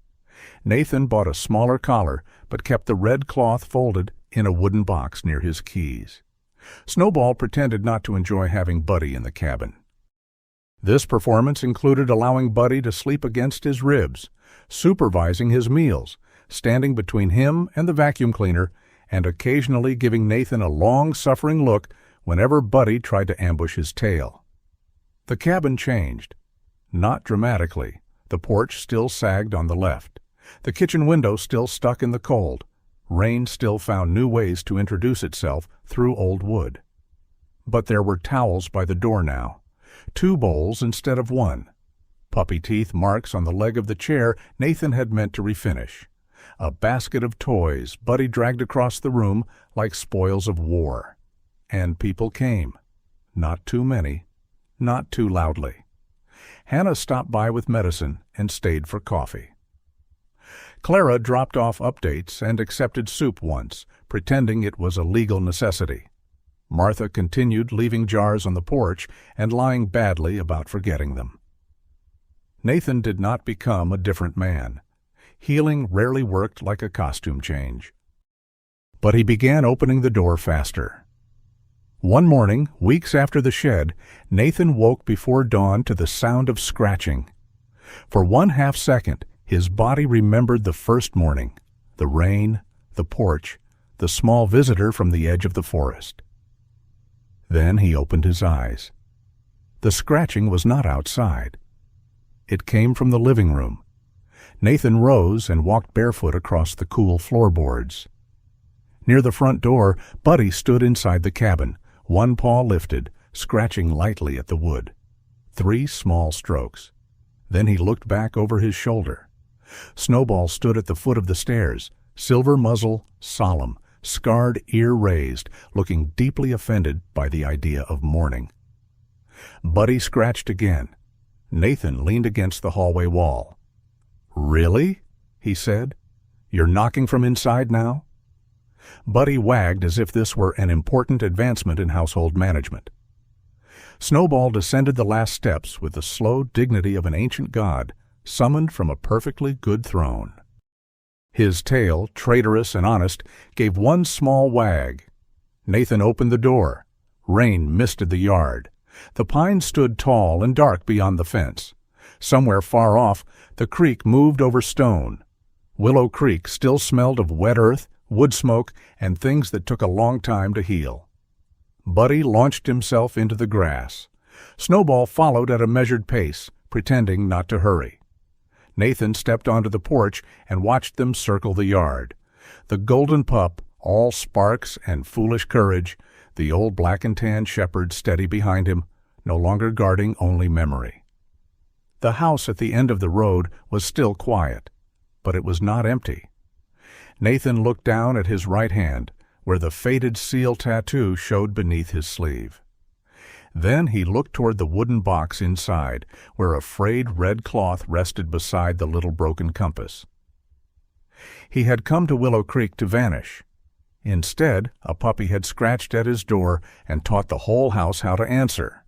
Nathan bought a smaller collar, but kept the red cloth folded in a wooden box near his keys. Snowball pretended not to enjoy having Buddy in the cabin. This performance included allowing Buddy to sleep against his ribs, supervising his meals, standing between him and the vacuum cleaner, and occasionally giving Nathan a long-suffering look whenever Buddy tried to ambush his tail. The cabin changed. Not dramatically. The porch still sagged on the left. The kitchen window still stuck in the cold. Rain still found new ways to introduce itself through old wood. But there were towels by the door now. 2 bowls instead of 1. Puppy teeth marks on the leg of the chair Nathan had meant to refinish. A basket of toys Buddy dragged across the room like spoils of war. And people came. Not too many. Not too loudly. Hannah stopped by with medicine and stayed for coffee. Clara dropped off updates and accepted soup once, pretending it was a legal necessity. Martha continued leaving jars on the porch and lying badly about forgetting them. Nathan did not become a different man. Healing rarely worked like a costume change. But he began opening the door faster. One morning, weeks after the shed, Nathan woke before dawn to the sound of scratching. For 1/2 second, his body remembered the first morning, the rain, the porch, the small visitor from the edge of the forest. Then he opened his eyes. The scratching was not outside. It came from the living room. Nathan rose and walked barefoot across the cool floorboards. Near the front door, Buddy stood inside the cabin, one paw lifted, scratching lightly at the wood. 3 small strokes. Then he looked back over his shoulder. Snowball stood at the foot of the stairs, silver muzzle, solemn, scarred ear raised, looking deeply offended by the idea of mourning. Buddy scratched again. Nathan leaned against the hallway wall. "Really?" he said. "You're knocking from inside now?" Buddy wagged as if this were an important advancement in household management. Snowball descended the last steps with the slow dignity of an ancient god, summoned from a perfectly good throne. His tail, traitorous and honest, gave one small wag. Nathan opened the door. Rain misted the yard. The pines stood tall and dark beyond the fence. Somewhere far off, the creek moved over stone. Willow Creek still smelled of wet earth, wood smoke, and things that took a long time to heal. Buddy launched himself into the grass. Snowball followed at a measured pace, pretending not to hurry. Nathan stepped onto the porch and watched them circle the yard. The golden pup, all sparks and foolish courage, the old black and tan shepherd steady behind him, no longer guarding only memory. The house at the end of the road was still quiet, but it was not empty. Nathan looked down at his right hand, where the faded seal tattoo showed beneath his sleeve. Then he looked toward the wooden box inside, where a frayed red cloth rested beside the little broken compass. He had come to Willow Creek to vanish. Instead, a puppy had scratched at his door and taught the whole house how to answer.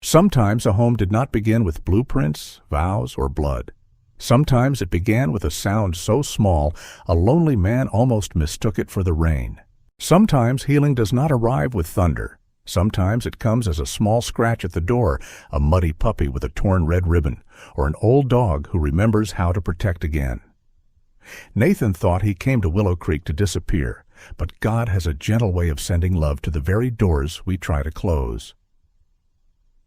Sometimes a home did not begin with blueprints, vows, or blood. Sometimes it began with a sound so small a lonely man almost mistook it for the rain. Sometimes healing does not arrive with thunder. Sometimes it comes as a small scratch at the door, a muddy puppy with a torn red ribbon, or an old dog who remembers how to protect again. Nathan thought he came to Willow Creek to disappear, but God has a gentle way of sending love to the very doors we try to close.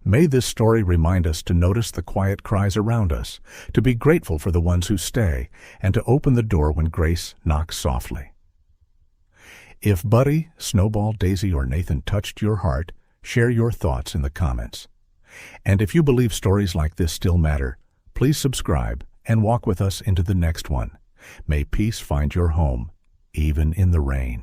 May this story remind us to notice the quiet cries around us, to be grateful for the ones who stay, and to open the door when grace knocks softly. If Buddy, Snowball, Daisy, or Nathan touched your heart, share your thoughts in the comments. And if you believe stories like this still matter, please subscribe and walk with us into the next one. May peace find your home, even in the rain.